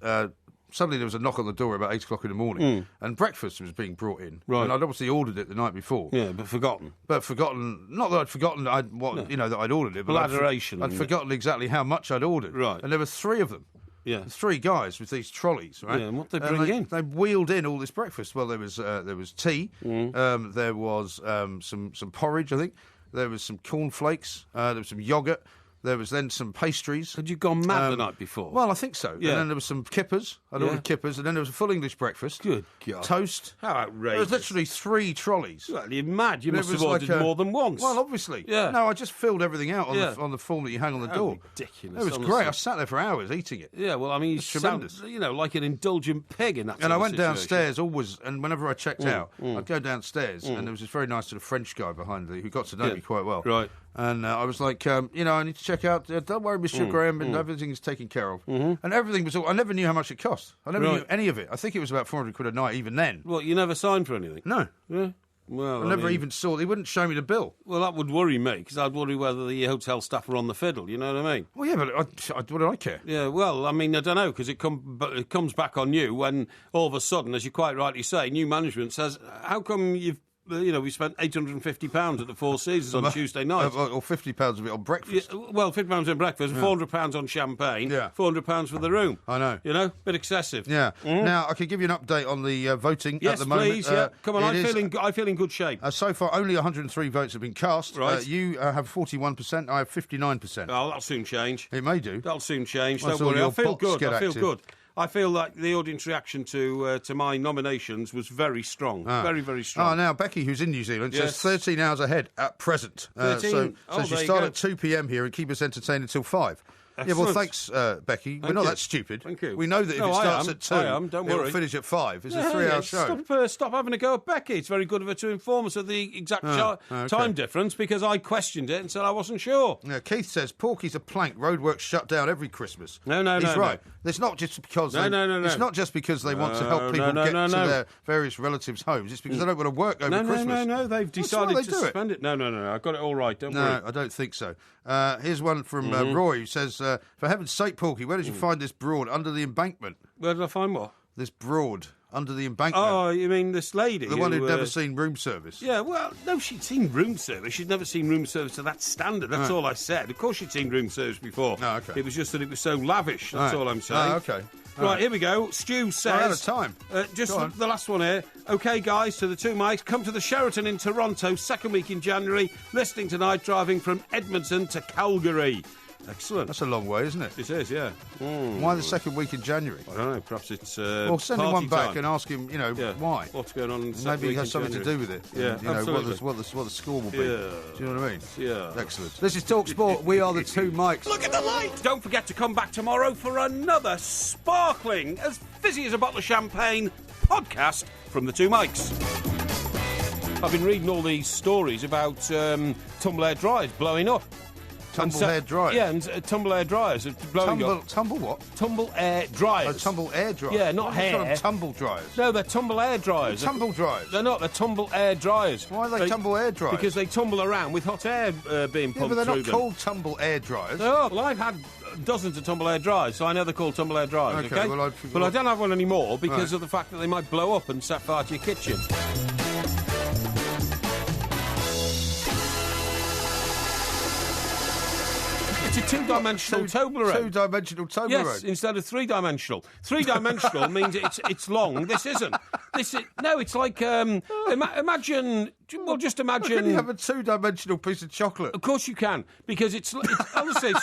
suddenly there was a knock on the door about 8 o'clock in the morning, and breakfast was being brought in. Right. And I'd obviously ordered it the night before. Yeah, but forgotten. Not that I'd forgotten you know, that I'd ordered it, but I'd forgotten exactly how much I'd ordered. Right. And there were 3 of them. Yeah, 3 guys with these trolleys, right? Yeah, and what they bring in? They wheeled in all this breakfast. Well, there was tea, there was some porridge, I think. There was some cornflakes. There was some yoghurt. There was then some pastries. Had you gone mad the night before? Well, I think so. Yeah. And then there was some kippers. I'd ordered kippers. And then there was a full English breakfast. Good God. Toast. How outrageous. There was literally 3 trolleys. Well, you're mad. You must have ordered more than once. Well, obviously. Yeah. No, I just filled everything out on the form that you hang on the door. Ridiculous. It was great. I sat there for hours eating it. Yeah, well, I mean, you tremendous. You know, like an indulgent pig in that And I went situation. downstairs always, and whenever I checked out, I'd go downstairs, and there was this very nice sort of French guy behind me who got to know me quite well. Right. And I was like, I need to check out. Don't worry, Mr. Graham, and everything is taken care of. And everything was. I never knew how much it cost. I never knew any of it. I think it was about 400 quid a night, even then. Well, you never signed for anything? No. Yeah. Well, I never even saw. They wouldn't show me the bill. Well, that would worry me because I'd worry whether the hotel staff were on the fiddle. You know what I mean? Well, yeah, but what do I care? Yeah, well, I mean, I don't know because it comes back on you when all of a sudden, as you quite rightly say, new management says, "How come you've we spent £850 at the Four Seasons on Tuesday night. Or £50 of it on breakfast. Yeah, well, £50 on breakfast, £400 on champagne, £400 for the room. I know. Bit excessive. Yeah. Now, I can give you an update on the voting at the moment. Yes, please, Come on, I feel in good shape. So far, only 103 votes have been cast. Right. You have 41%, I have 59%. Oh, that'll soon change. It may do. That'll soon change, don't worry. I feel good. I feel like the audience reaction to my nominations was very strong. Very, very strong. Now, Becky, who's in New Zealand, says 13 hours ahead at present. 13? So you start at 2 p.m. here and keep us entertained until 5. Excellent. Yeah, well, thanks, Becky. We're not that stupid. Thank you. We know that if it starts at 2, don't it'll worry. finish at 5. It's a 3-hour show. Stop having a go at Becky. It's very good of her to inform us of the exact time difference, because I questioned it and said I wasn't sure. Yeah, Keith says Porky's a plank. Roadworks shut down every Christmas. No, He's right. It's not just because It's not just because they want to help people get to their various relatives' homes. It's because they don't want to work over Christmas. No. They've decided to suspend it. No. I got it all right. Don't worry. No, I don't think so. Here's one from Roy, who says, for heaven's sake, Porky, where did you find this broad under the embankment? Where did I find what? This broad under the embankment. Oh, you mean this lady? The one who'd never seen room service. Yeah, well, no, she'd seen room service. She'd never seen room service to that standard. That's all I said. Of course she'd seen room service before. Oh, okay. It was just that it was so lavish. That's all I'm saying. Oh, okay. Right, here we go. Stu says... We're out of time. Just the last one here. OK, guys, to the two mics, come to the Sheraton in Toronto, second week in January. Listening tonight, driving from Edmonton to Calgary. Excellent. That's a long way, isn't it? It is, yeah. Why the second week in January? I don't know. Perhaps it's well, send him one back time. and ask him, why. What's going on in the Maybe it has something to do with it. Yeah, absolutely. What the score will be. Yeah. Do you know what I mean? Yeah. Excellent. This is Talk Sport. We are the two mics. Look at the light! Don't forget to come back tomorrow for another sparkling, as fizzy as a bottle of champagne podcast from the two mics. I've been reading all these stories about tumble air dryers blowing up. Tumble air dryers? Yeah, and tumble air dryers are blowing up. Tumble what? Tumble air dryers. Oh, tumble air dryers? Yeah, not hair. Tumble dryers? No, they're tumble air dryers. Tumble dryers? They're not, they're tumble air dryers. Why are they tumble air dryers? Because they tumble around with hot air being pumped through them. Yeah, but they're not called tumble air dryers. No, well, I've had dozens of tumble air dryers, so I know they're called tumble air dryers, okay? Well, I don't have one anymore because of the fact that they might blow up and set fire to your kitchen. It's a two-dimensional Toblerone. Two-dimensional Toblerone? Yes, instead of three-dimensional. Three-dimensional means it's long. This isn't. No, it's like, imagine... Well, just imagine... How can you have a two-dimensional piece of chocolate? Of course you can, because it's honestly,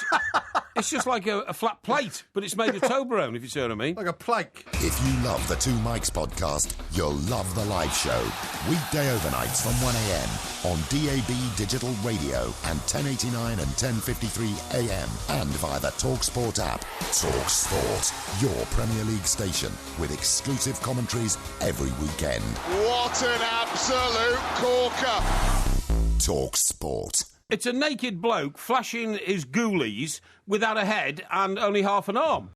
it's just like a flat plate, but it's made of Toblerone, if you see what I mean. Like a plank. If you love the Two Mics podcast, you'll love the live show. Weekday overnights from 1am on DAB Digital Radio and 1089 and 1053 AM and via the TalkSport app. TalkSport, your Premier League station with exclusive commentaries every weekend. What an absolute corker! TalkSport. It's a naked bloke flashing his ghoulies without a head and only half an arm.